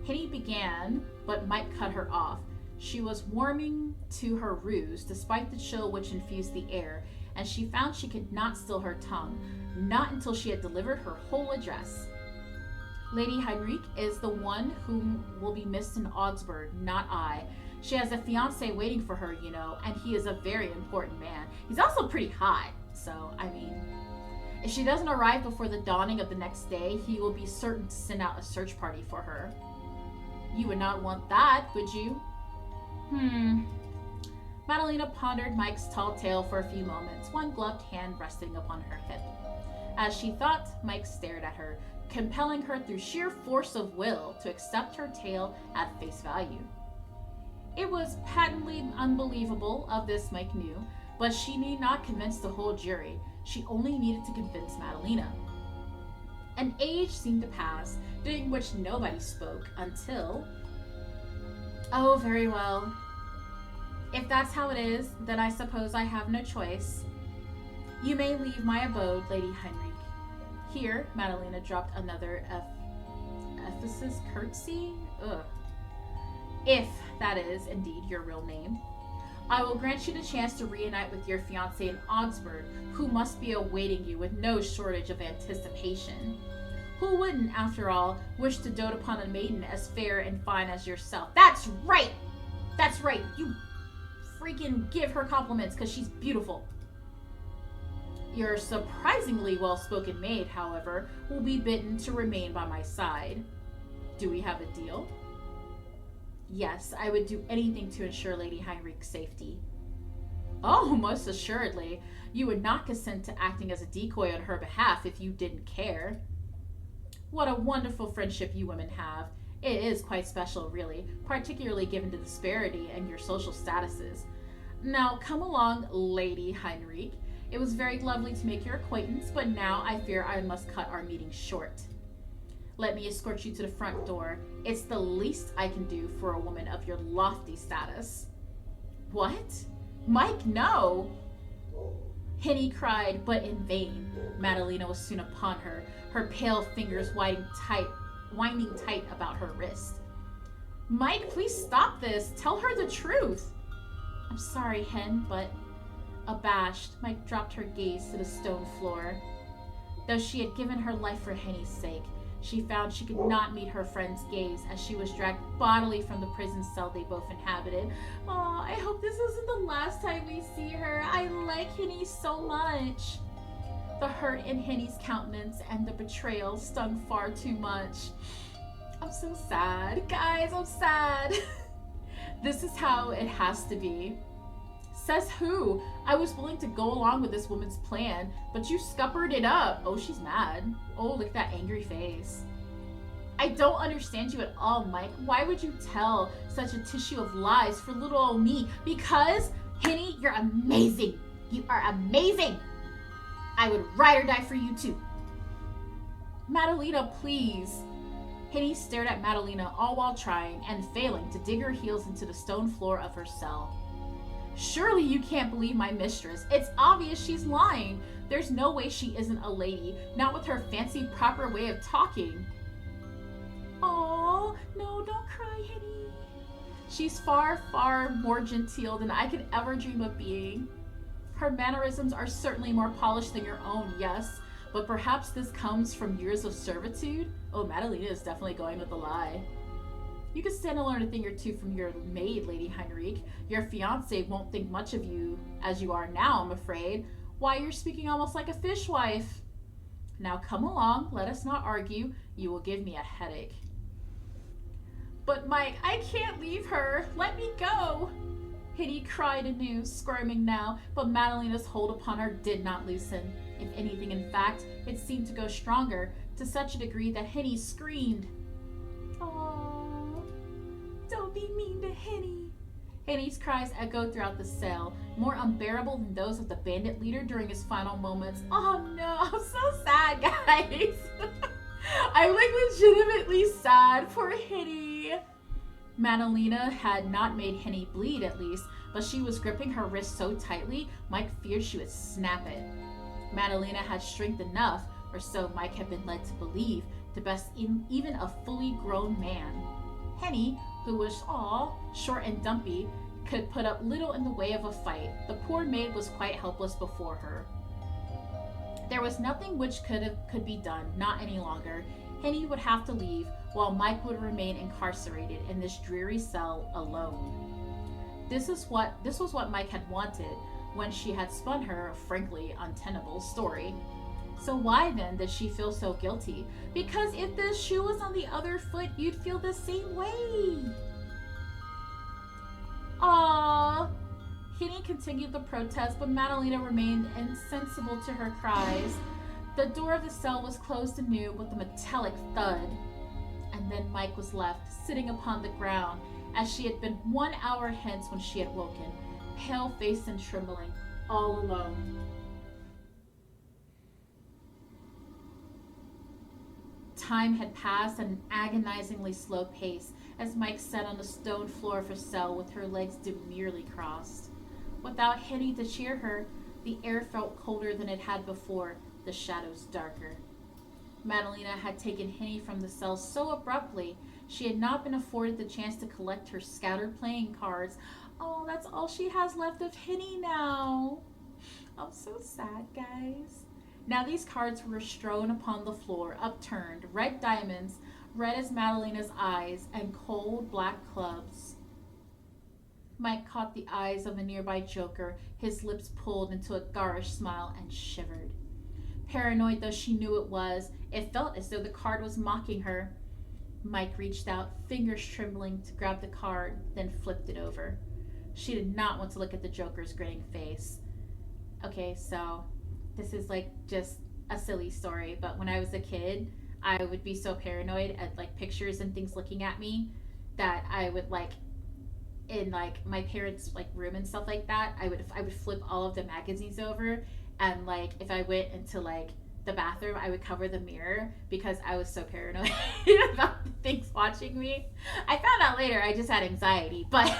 Henny began, but Mike cut her off. She was warming to her ruse, despite the chill which infused the air, and she found she could not still her tongue, not until she had delivered her whole address. Lady Henrique is the one whom will be missed in Augsburg, not I. She has a fiancé waiting for her, you know, and he is a very important man. He's also pretty hot, so, I mean... If she doesn't arrive before the dawning of the next day, he will be certain to send out a search party for her. You would not want that, would you? Madalena pondered Mike's tall tale for a few moments, one gloved hand resting upon her hip. As she thought, Mike stared at her, compelling her through sheer force of will to accept her tale at face value. It was patently unbelievable of this, Mike knew, but she need not convince the whole jury. She only needed to convince Madalena. An age seemed to pass, during which nobody spoke until... Oh, very well. If that's how it is, then I suppose I have no choice. You may leave my abode, Lady Heinrich. Here, Madalena dropped another Ephesus curtsy? Ugh. If that is indeed your real name. I will grant you the chance to reunite with your fiancé in Augsburg, who must be awaiting you with no shortage of anticipation. Who wouldn't, after all, wish to dote upon a maiden as fair and fine as yourself? That's right! That's right! You freaking give her compliments because she's beautiful. Your surprisingly well-spoken maid, however, will be bidden to remain by my side. Do we have a deal? Yes, I would do anything to ensure Lady Heinrich's safety. Oh, most assuredly. You would not consent to acting as a decoy on her behalf if you didn't care. What a wonderful friendship you women have. It is quite special, really, particularly given the disparity in your social statuses. Now, come along, Lady Heinrich. It was very lovely to make your acquaintance, but now I fear I must cut our meeting short. Let me escort you to the front door. It's the least I can do for a woman of your lofty status. What? Mike, no! Henny cried, but in vain. Madalena was soon upon her, her pale fingers winding tight about her wrist. Mike, please stop this. Tell her the truth. I'm sorry, Hen, but... Abashed, Mike dropped her gaze to the stone floor. Though she had given her life for Henny's sake, she found she could not meet her friend's gaze as she was dragged bodily from the prison cell they both inhabited. Oh, I hope this isn't the last time we see her. I like Henny so much. The hurt in Henny's countenance and the betrayal stung far too much. I'm so sad. Guys, I'm sad. This is how it has to be. Says who? I was willing to go along with this woman's plan, but you scuppered it up. Oh, she's mad. Oh, look at that angry face. I don't understand you at all, Mike. Why would you tell such a tissue of lies for little old me? Because, Henny, you're amazing. You are amazing. I would ride or die for you too. Madalena, please. Henny stared at Madalena all while trying and failing to dig her heels into the stone floor of her cell. Surely you can't believe my mistress. It's obvious she's lying. There's no way she isn't a lady, not with her fancy proper way of talking. Oh, no, don't cry, Henny. She's far, far more genteel than I could ever dream of being. Her mannerisms are certainly more polished than your own, yes, but perhaps this comes from years of servitude? Oh, Madalena is definitely going with the lie. You could stand to learn a thing or two from your maid, Lady Heinrich. Your fiancé won't think much of you as you are now, I'm afraid. Why, you're speaking almost like a fishwife. Now come along, let us not argue. You will give me a headache. But Mike, I can't leave her. Let me go. Henny cried anew, squirming now, but Madalena's hold upon her did not loosen. If anything, in fact, it seemed to go stronger, to such a degree that Henny screamed. Don't be mean to Henny. Henny's cries echoed throughout the cell, more unbearable than those of the bandit leader during his final moments. Oh no, I'm so sad, guys. I'm like legitimately sad for Henny. Madalena had not made Henny bleed, at least, but she was gripping her wrist so tightly, Mike feared she would snap it. Madalena had strength enough, or so Mike had been led to believe, to best even a fully grown man. Henny, who was short and dumpy, could put up little in the way of a fight. The poor maid was quite helpless before her. There was nothing which could be done, not any longer. Henny would have to leave, while Mike would remain incarcerated in this dreary cell alone. This was what Mike had wanted when she had spun her, frankly, untenable story. So why then did she feel so guilty? Because if the shoe was on the other foot, you'd feel the same way. Aww. Henny continued the protest, but Madalena remained insensible to her cries. The door of the cell was closed anew with a metallic thud, and then Mike was left sitting upon the ground as she had been 1 hour hence when she had woken, pale-faced and trembling, all alone. Time had passed at an agonizingly slow pace as Mike sat on the stone floor of her cell with her legs demurely crossed. Without Henny to cheer her, the air felt colder than it had before, the shadows darker. Madalena had taken Henny from the cell so abruptly, she had not been afforded the chance to collect her scattered playing cards. Oh, that's all she has left of Henny now. I'm so sad, guys. Now these cards were strewn upon the floor, upturned, red diamonds, red as Madalena's eyes, and cold black clubs. Mike caught the eyes of a nearby joker, his lips pulled into a garish smile, and shivered. Paranoid though she knew it was, it felt as though the card was mocking her. Mike reached out, fingers trembling, to grab the card, then flipped it over. She did not want to look at the joker's grinning face. Okay, so this is like just a silly story, but when I was a kid, I would be so paranoid at like pictures and things looking at me that I would like in like my parents' like room and stuff like that, I would flip all of the magazines over, and like if I went into like the bathroom, I would cover the mirror because I was so paranoid about the things watching me. I found out later I just had anxiety, but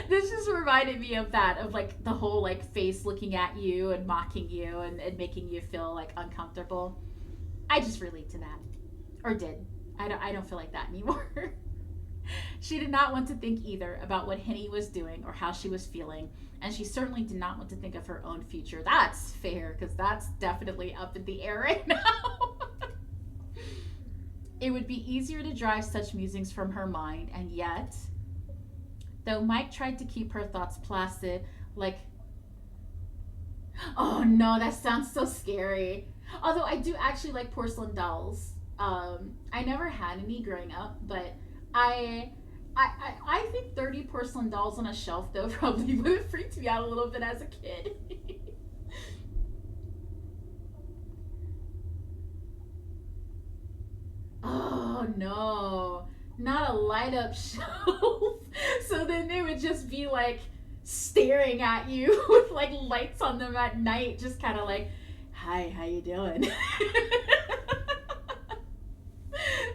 this just reminded me of that, of like the whole like face looking at you and mocking you and making you feel like uncomfortable. I just relate to that, or did. I don't feel like that anymore. She did not want to think either about what Henny was doing or how she was feeling, and she certainly did not want to think of her own future. That's fair, because that's definitely up in the air right now. It would be easier to drive such musings from her mind, and yet, though Mike tried to keep her thoughts placid, like, oh no, that sounds so scary. Although I do actually like porcelain dolls. I never had any growing up, but I think 30 porcelain dolls on a shelf though probably would have freaked me out a little bit as a kid. Oh no, not a light up shelf. So then they would just be like staring at you with like lights on them at night, just kind of like, hi, how you doing?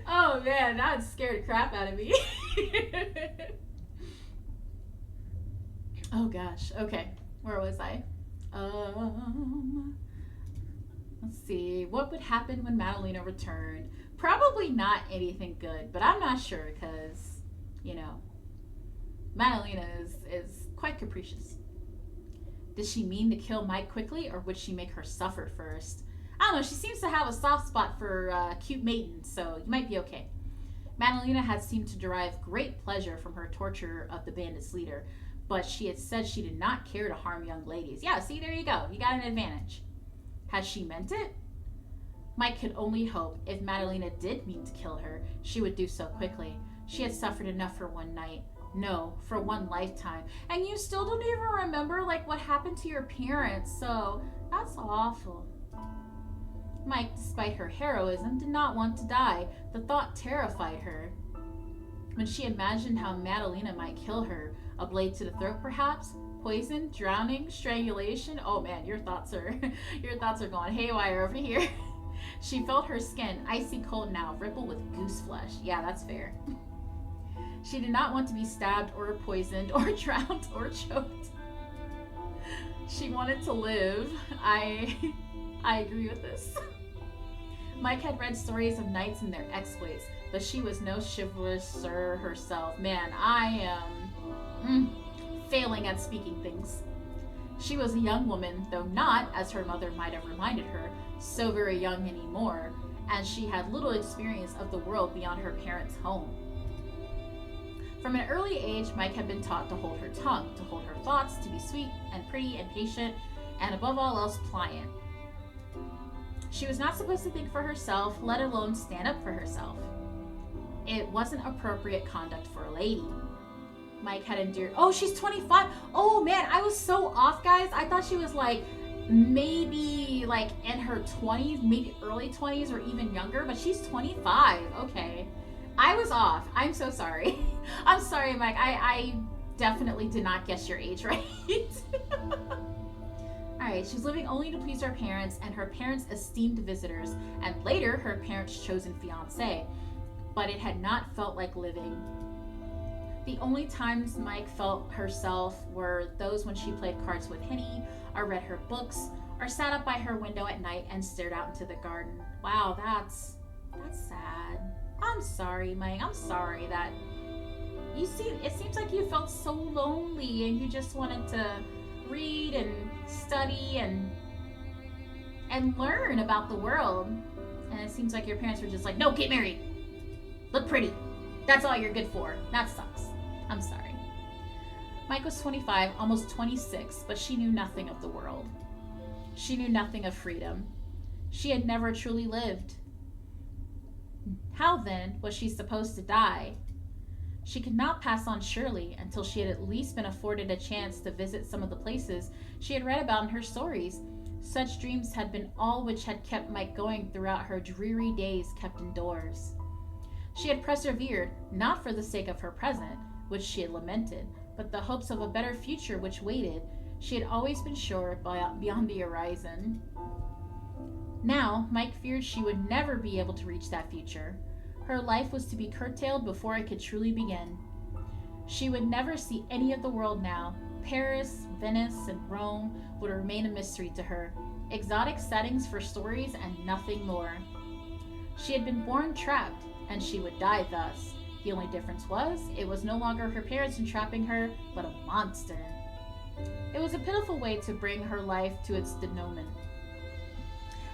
Oh man, that scared the crap out of me. Oh gosh, okay, where was I? Let's see, what would happen when Madalena returned? Probably not anything good, but I'm not sure because, you know, Madalena is quite capricious. Did she mean to kill Mike quickly, or would she make her suffer first? I don't know, she seems to have a soft spot for cute maidens, so you might be okay. Madalena had seemed to derive great pleasure from her torture of the bandits' leader, but she had said she did not care to harm young ladies. Yeah, see, there you go. You got an advantage. Has she meant it? Mike could only hope if Madalena did mean to kill her, she would do so quickly. She had suffered enough for one night. No, for one lifetime. And you still don't even remember, like, what happened to your parents, so that's awful. Mike, despite her heroism, did not want to die. The thought terrified her. When she imagined how Madalena might kill her, a blade to the throat perhaps, poison, drowning, strangulation, oh man, your thoughts are going haywire over here. She felt her skin, icy cold now, ripple with goose flesh. Yeah, that's fair. She did not want to be stabbed or poisoned or drowned or choked. She wanted to live. I agree with this. Mike had read stories of knights and their exploits, but she was no chivalrous sir herself. Man, I am failing at speaking things. She was a young woman, though not, as her mother might have reminded her, so very young anymore, and she had little experience of the world beyond her parents' home. From an early age, Mike had been taught to hold her tongue, to hold her thoughts, to be sweet and pretty and patient, and above all else, pliant. She was not supposed to think for herself, let alone stand up for herself. It wasn't appropriate conduct for a lady. Mike had endured. Oh, she's 25. Oh man, I was so off, guys. I thought she was like maybe like in her 20s, maybe early 20s or even younger, but she's 25. Okay. I was off. I'm so sorry. I'm sorry, Mike. I definitely did not guess your age right. Alright, she's living only to please her parents and her parents' esteemed visitors, and later her parents' chosen fiance. But it had not felt like living. The only times Mike felt herself were those when she played cards with Henny, or read her books, or sat up by her window at night and stared out into the garden. Wow, that's sad. I'm sorry, Mike. I'm sorry that it seems like you felt so lonely and you just wanted to read and study and learn about the world. And it seems like your parents were just like, no, get married. Look pretty. That's all you're good for. That sucks. I'm sorry. Mike was 25, almost 26, but she knew nothing of the world. She knew nothing of freedom. She had never truly lived. How then was she supposed to die? She could not pass on Shirley until she had at least been afforded a chance to visit some of the places she had read about in her stories. Such dreams had been all which had kept Mike going throughout her dreary days kept indoors. She had persevered, not for the sake of her present, which she had lamented, but the hopes of a better future which waited. She had always been sure beyond the horizon. Now, Mike feared she would never be able to reach that future. Her life was to be curtailed before it could truly begin. She would never see any of the world now. Paris, Venice, and Rome would remain a mystery to her. Exotic settings for stories and nothing more. She had been born trapped, and she would die thus. The only difference was, it was no longer her parents entrapping her, but a monster. It was a pitiful way to bring her life to its denouement.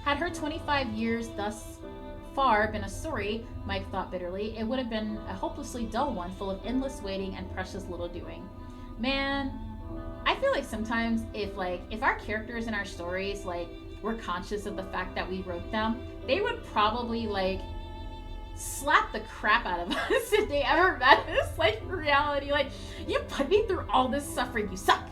Had her 25 years thus far been a story, Mike thought bitterly, it would have been a hopelessly dull one, full of endless waiting and precious little doing. Man, I feel like sometimes if our characters in our stories were conscious of the fact that we wrote them, they would probably slap the crap out of us if they ever met us. Reality, you put me through all this suffering, you suck.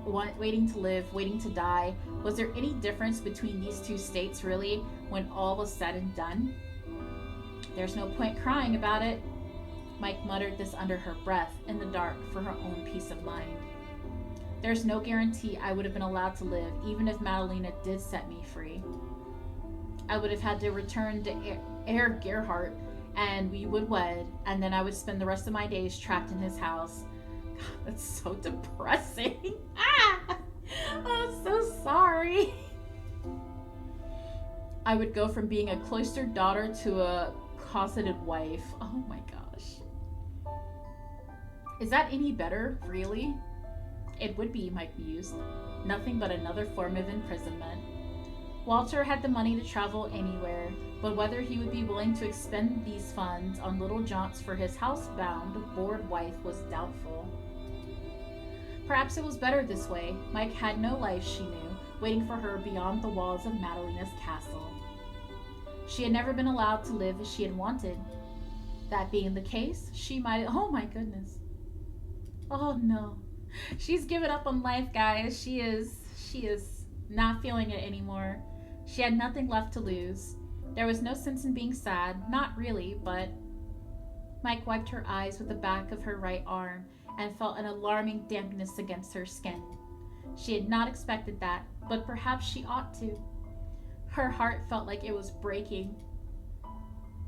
Waiting to live, waiting to die. Was there any difference between these two states, really, when all was said and done? There's no point crying about it. Mike muttered this under her breath, in the dark, for her own peace of mind. There's no guarantee I would have been allowed to live, even if Madalena did set me free. I would have had to return to Herr Gerhardt, and we would wed, and then I would spend the rest of my days trapped in his house. God, that's so depressing. I'm so sorry. I would go from being a cloistered daughter to a closeted wife. Oh my gosh. Is that any better, really? It would be, Mike mused. Nothing but another form of imprisonment. Walter had the money to travel anywhere, but whether he would be willing to expend these funds on little jaunts for his housebound, bored wife was doubtful. Perhaps it was better this way. Mike had no life, she knew, waiting for her beyond the walls of Madalena's castle. She had never been allowed to live as she had wanted. That being the case, she might... Oh my goodness. Oh no. She's given up on life, guys. She is not feeling it anymore. She had nothing left to lose. There was no sense in being sad. Not really, but... Mike wiped her eyes with the back of her right arm and felt an alarming dampness against her skin. She had not expected that, but perhaps she ought to. Her heart felt like it was breaking.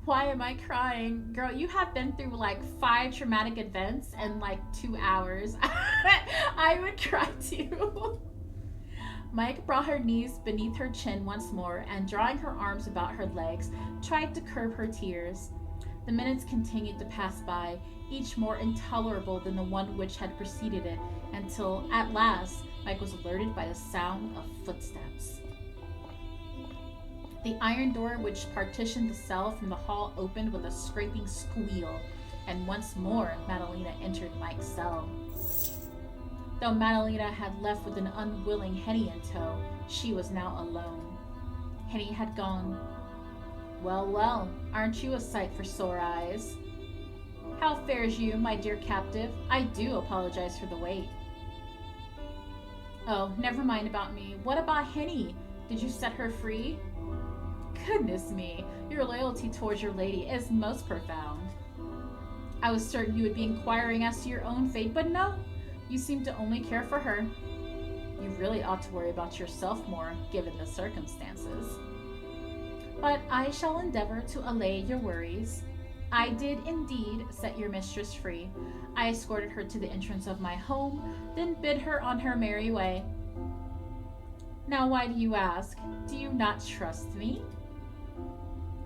Why am I crying? Girl, you have been through 5 traumatic events in 2 hours. I would cry too. Mike brought her knees beneath her chin once more and, drawing her arms about her legs, tried to curb her tears. The minutes continued to pass by, each more intolerable than the one which had preceded it, until, at last, Mike was alerted by the sound of footsteps. The iron door which partitioned the cell from the hall opened with a scraping squeal, and once more Madalena entered Mike's cell. Though Madalena had left with an unwilling Henny in tow, she was now alone. Henny had gone. Well, well, aren't you a sight for sore eyes? How fares you, my dear captive? I do apologize for the wait. Oh, never mind about me. What about Henny? Did you set her free? Goodness me, your loyalty towards your lady is most profound. I was certain you would be inquiring as to your own fate, but no. You seem to only care for her. You really ought to worry about yourself more, given the circumstances. But I shall endeavor to allay your worries. I did indeed set your mistress free. I escorted her to the entrance of my home, then bid her on her merry way. Now why do you ask? Do you not trust me?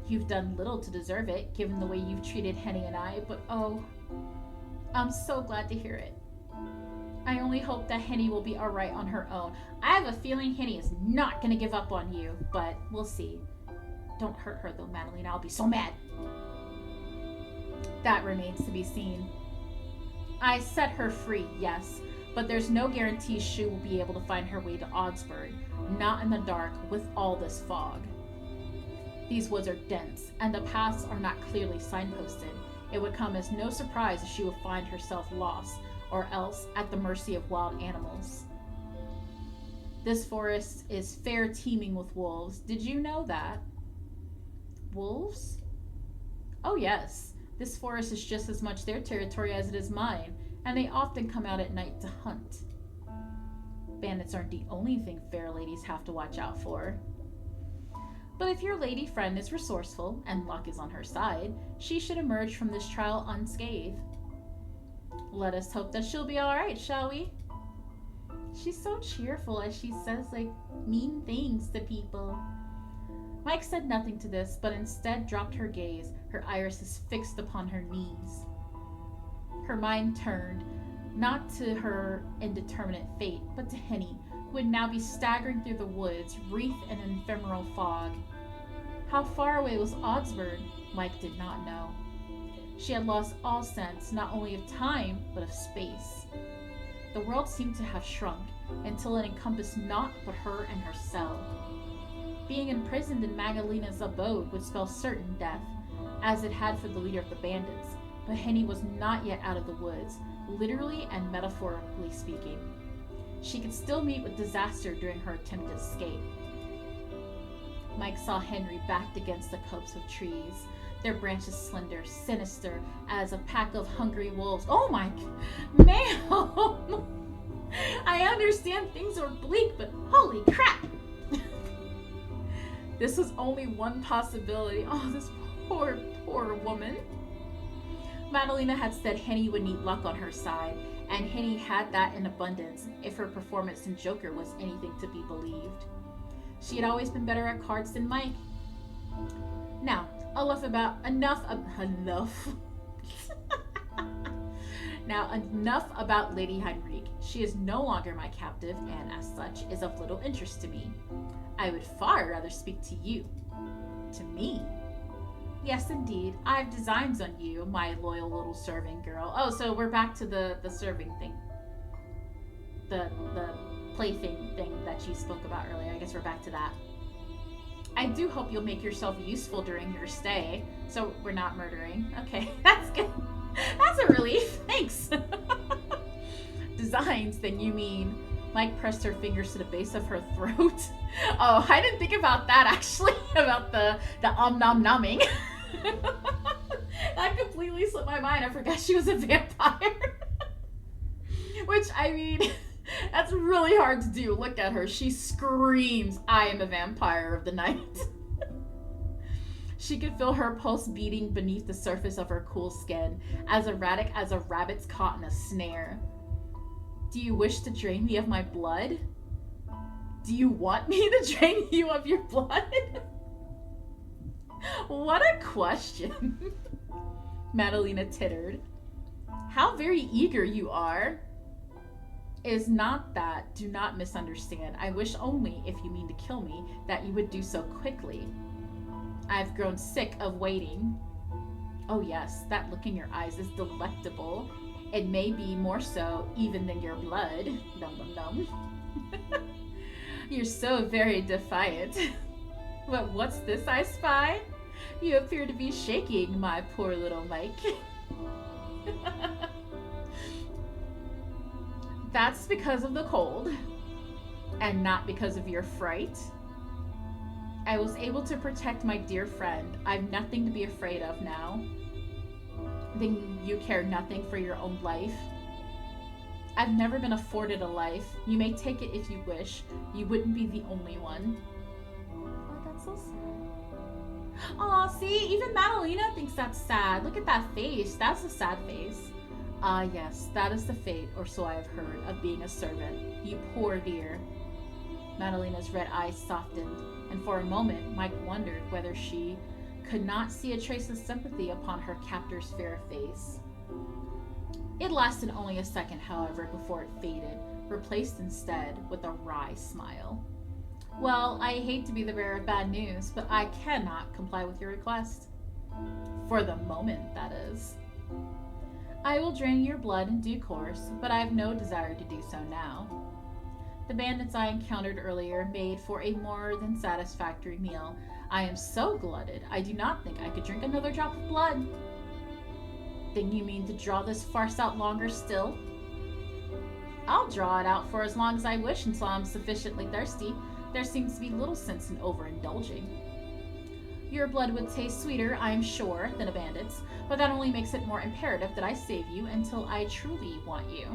You've done little to deserve it, given the way you've treated Henny and I, but oh, I'm so glad to hear it. I only hope that Henny will be alright on her own. I have a feeling Henny is not gonna give up on you, but we'll see. Don't hurt her though, Madalena. I'll be so mad. That remains to be seen. I set her free, yes, but there's no guarantee she will be able to find her way to Augsburg, not in the dark with all this fog. These woods are dense, and the paths are not clearly signposted. It would come as no surprise if she would find herself lost, or else at the mercy of wild animals. This forest is fair teeming with wolves. Did you know that? Wolves? Oh yes, this forest is just as much their territory as it is mine, and they often come out at night to hunt. Bandits aren't the only thing fair ladies have to watch out for. But if your lady friend is resourceful, and luck is on her side, she should emerge from this trial unscathed. Let us hope that she'll be alright, shall we? She's so cheerful as she says, mean things to people. Mike said nothing to this, but instead dropped her gaze, her irises fixed upon her knees. Her mind turned, not to her indeterminate fate, but to Henny, who would now be staggering through the woods, wreathed in an ephemeral fog. How far away was Augsburg? Mike did not know. She had lost all sense, not only of time, but of space. The world seemed to have shrunk, until it encompassed naught but her and her cell. Being imprisoned in Magdalena's abode would spell certain death, as it had for the leader of the bandits, but Henny was not yet out of the woods, literally and metaphorically speaking. She could still meet with disaster during her attempted escape. Mike saw Henry backed against the copse of trees, their branches slender, sinister as a pack of hungry wolves. Oh my, ma'am! I understand things are bleak, but holy crap! This was only one possibility. Oh, this poor, poor woman. Madalena had said Henny would need luck on her side, and Henny had that in abundance if her performance in Joker was anything to be believed. She had always been better at cards than Mike. Now, enough about Lady Heinrich. She is no longer my captive, and as such, is of little interest to me. I would far rather speak to you. To me? Yes, indeed. I have designs on you, my loyal little serving girl. Oh, so we're back to the serving thing. The plaything thing that you spoke about earlier. I guess we're back to that. I do hope you'll make yourself useful during your stay. So we're not murdering. Okay, that's good. That's a relief. Thanks. Designs, then you mean... Mike pressed her fingers to the base of her throat. Oh, I didn't think about that actually. About the nom nomming. That completely slipped my mind. I forgot she was a vampire. Which, I mean, that's really hard to do. Look at her. She screams, I am a vampire of the night. She could feel her pulse beating beneath the surface of her cool skin, as erratic as a rabbit's caught in a snare. Do you wish to drain me of my blood? Do you want me to drain you of your blood? What a question. Madalena tittered. How very eager you are. It is not that. Do not misunderstand. I wish only, if you mean to kill me, that you would do so quickly. I have grown sick of waiting. Oh yes, that look in your eyes is delectable. It may be more so even than your blood. Num num num. You're so very defiant. But what's this I spy? You appear to be shaking, my poor little Mike. That's because of the cold. and not because of your fright. I was able to protect my dear friend. I've nothing to be afraid of now. Then you care nothing for your own life. I've never been afforded a life. You may take it if you wish. You wouldn't be the only one. Oh, that's so sad. Aw, see? Even Madalena thinks that's sad. Look at that face. That's a sad face. Ah, yes, that is the fate, or so I have heard, of being a servant. You poor dear. Madalena's red eyes softened, and for a moment Mike wondered whether she could not see a trace of sympathy upon her captor's fair face. It lasted only a second, however, before it faded, replaced instead with a wry smile. Well, I hate to be the bearer of bad news, but I cannot comply with your request. For the moment, that is. I will drain your blood in due course, but I have no desire to do so now. The bandits I encountered earlier made for a more than satisfactory meal. I am so glutted, I do not think I could drink another drop of blood. Then you mean to draw this farce out longer still? I'll draw it out for as long as I wish until I'm sufficiently thirsty. There seems to be little sense in overindulging. Your blood would taste sweeter, I am sure, than a bandit's, but that only makes it more imperative that I save you until I truly want you.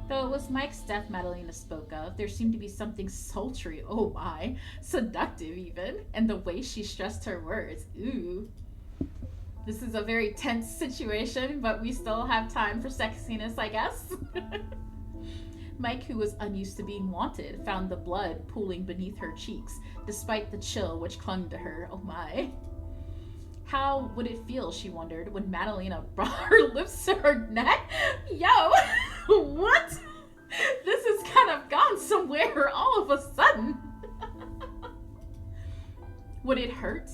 Though it was Mike's death Madalena spoke of, there seemed to be something sultry, oh my, seductive even, in the way she stressed her words. Ooh. This is a very tense situation, but we still have time for sexiness, I guess. Mike, who was unused to being wanted, found the blood pooling beneath her cheeks, despite the chill which clung to her. Oh my. How would it feel, she wondered, when Madalena brought her lips to her neck? Yo, what? This has kind of gone somewhere all of a sudden. Would it hurt?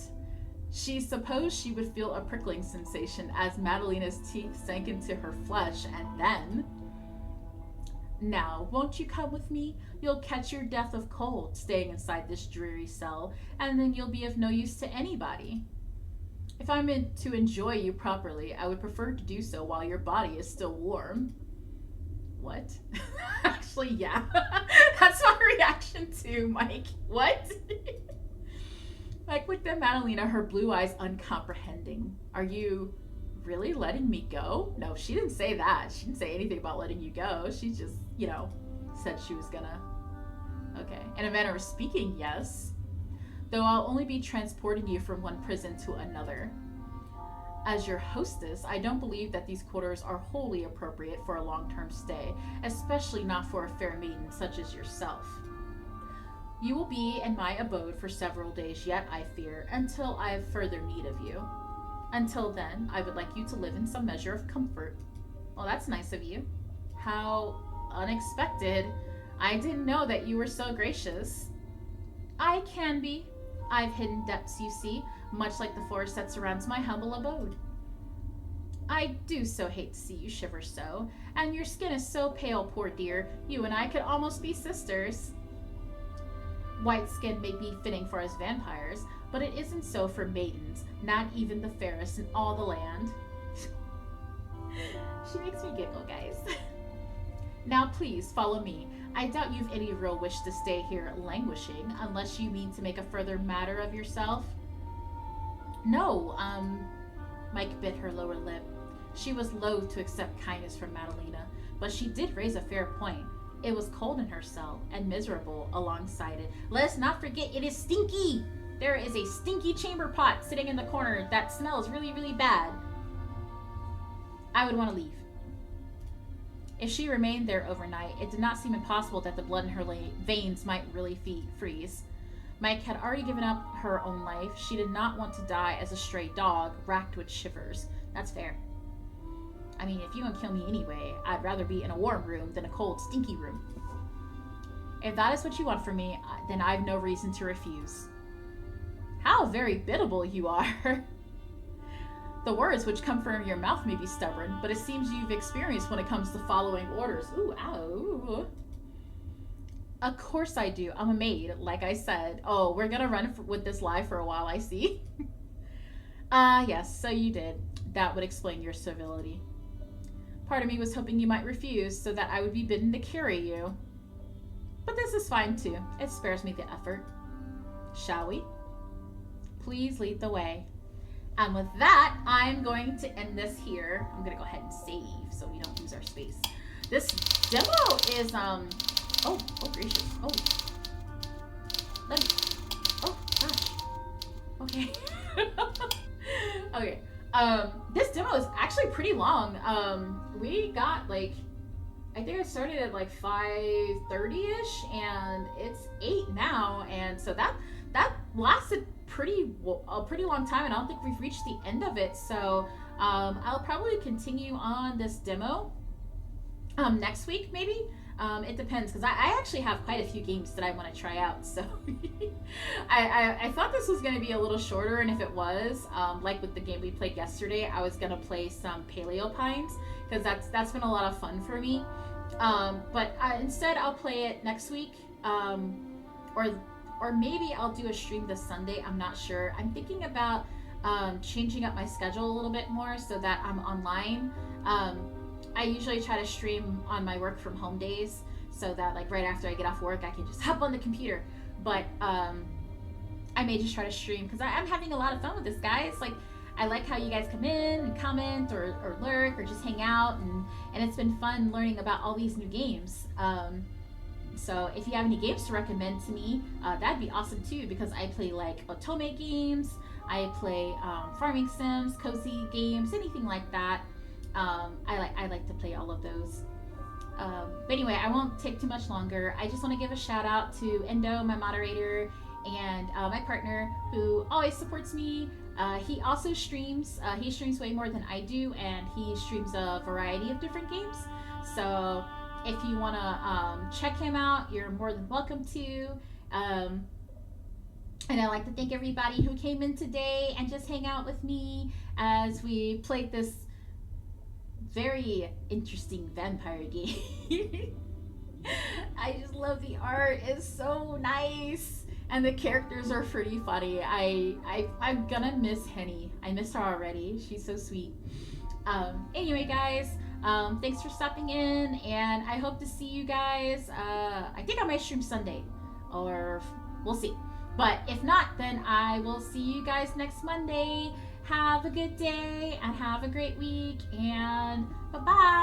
She supposed she would feel a prickling sensation as Madalena's teeth sank into her flesh, and then... Now, won't you come with me? You'll catch your death of cold staying inside this dreary cell, and then you'll be of no use to anybody. If I'm to enjoy you properly, I would prefer to do so while your body is still warm. What? Actually, yeah. That's my reaction too, Mike. What? Mike looked at Madalena, her blue eyes uncomprehending. Are you really letting me go? No, she didn't say that. She didn't say anything about letting you go. She just, said she was gonna. Okay. In a manner of speaking, yes. Though I'll only be transporting you from one prison to another. As your hostess, I don't believe that these quarters are wholly appropriate for a long-term stay, especially not for a fair maiden such as yourself. You will be in my abode for several days yet, I fear, until I have further need of you. Until then, I would like you to live in some measure of comfort. Well, that's nice of you. How unexpected. I didn't know that you were so gracious. I can be. I've hidden depths, you see, much like the forest that surrounds my humble abode. I do so hate to see you shiver so, and your skin is so pale, poor dear, you and I could almost be sisters. White skin may be fitting for us vampires, but it isn't so for maidens, not even the fairest in all the land. She makes me giggle, guys. Now please, follow me. I doubt you've any real wish to stay here languishing, unless you mean to make a further matter of yourself. No, Mike bit her lower lip. She was loath to accept kindness from Madalena, but she did raise a fair point. It was cold in her cell, and miserable alongside it. Let's not forget it is stinky! There is a stinky chamber pot sitting in the corner that smells really, really bad. I would want to leave. If she remained there overnight, it did not seem impossible that the blood in her veins might really freeze. Mike had already given up her own life. She did not want to die as a stray dog, racked with shivers. That's fair. I mean, if you won't kill me anyway, I'd rather be in a warm room than a cold, stinky room. If that is what you want from me, then I've no reason to refuse. How very biddable you are. The words which come from your mouth may be stubborn, but it seems you've experienced when it comes to following orders. Ooh, ow. Ooh. Of course I do. I'm a maid, like I said. Oh, we're gonna run with this lie for a while, I see. Yes, so you did. That would explain your civility. Part of me was hoping you might refuse, so that I would be bidden to carry you. But this is fine too. It spares me the effort. Shall we? Please lead the way. And with that, I'm going to end this here. I'm going to go ahead and save so we don't lose our space. This demo is, oh gracious. Oh. Let me, oh gosh. Okay. Okay. This demo is actually pretty long. We got like, I think I started at like 5:30ish, and it's 8 now, and so that lasted a pretty long time, and I don't think we've reached the end of it. So I'll probably continue on this demo next week, maybe. It depends, because I actually have quite a few games that I want to try out. So I thought this was going to be a little shorter, and if it was, like with the game we played yesterday, I was going to play some Paleo Pines, because that's been a lot of fun for me. But instead, I'll play it next week, or maybe I'll do a stream this Sunday. I'm not sure. I'm thinking about changing up my schedule a little bit more so that I'm online. I usually try to stream on my work from home days, so that like right after I get off work, I can just hop on the computer. But I may just try to stream, because I'm having a lot of fun with this, guys. Like, I like how you guys come in and comment or lurk or just hang out, and it's been fun learning about all these new games. So if you have any games to recommend to me, that'd be awesome too, because I play like otome games, I play farming sims, cozy games, anything like that. I like to play all of those. But anyway, I won't take too much longer. I just want to give a shout out to Endo, my moderator, and my partner, who always supports me. He also streams. He streams way more than I do, and he streams a variety of different games. So if you want to check him out, you're more than welcome to. And I'd like to thank everybody who came in today and just hang out with me as we played this very interesting vampire game. I just love the art. It's so nice, and the characters are pretty funny. I'm gonna miss Henny. I miss her already. She's so sweet. Anyway, guys, thanks for stopping in, and I hope to see you guys. I think I might stream Sunday, or we'll see. But if not, then I will see you guys next Monday. Have a good day and have a great week, and bye-bye.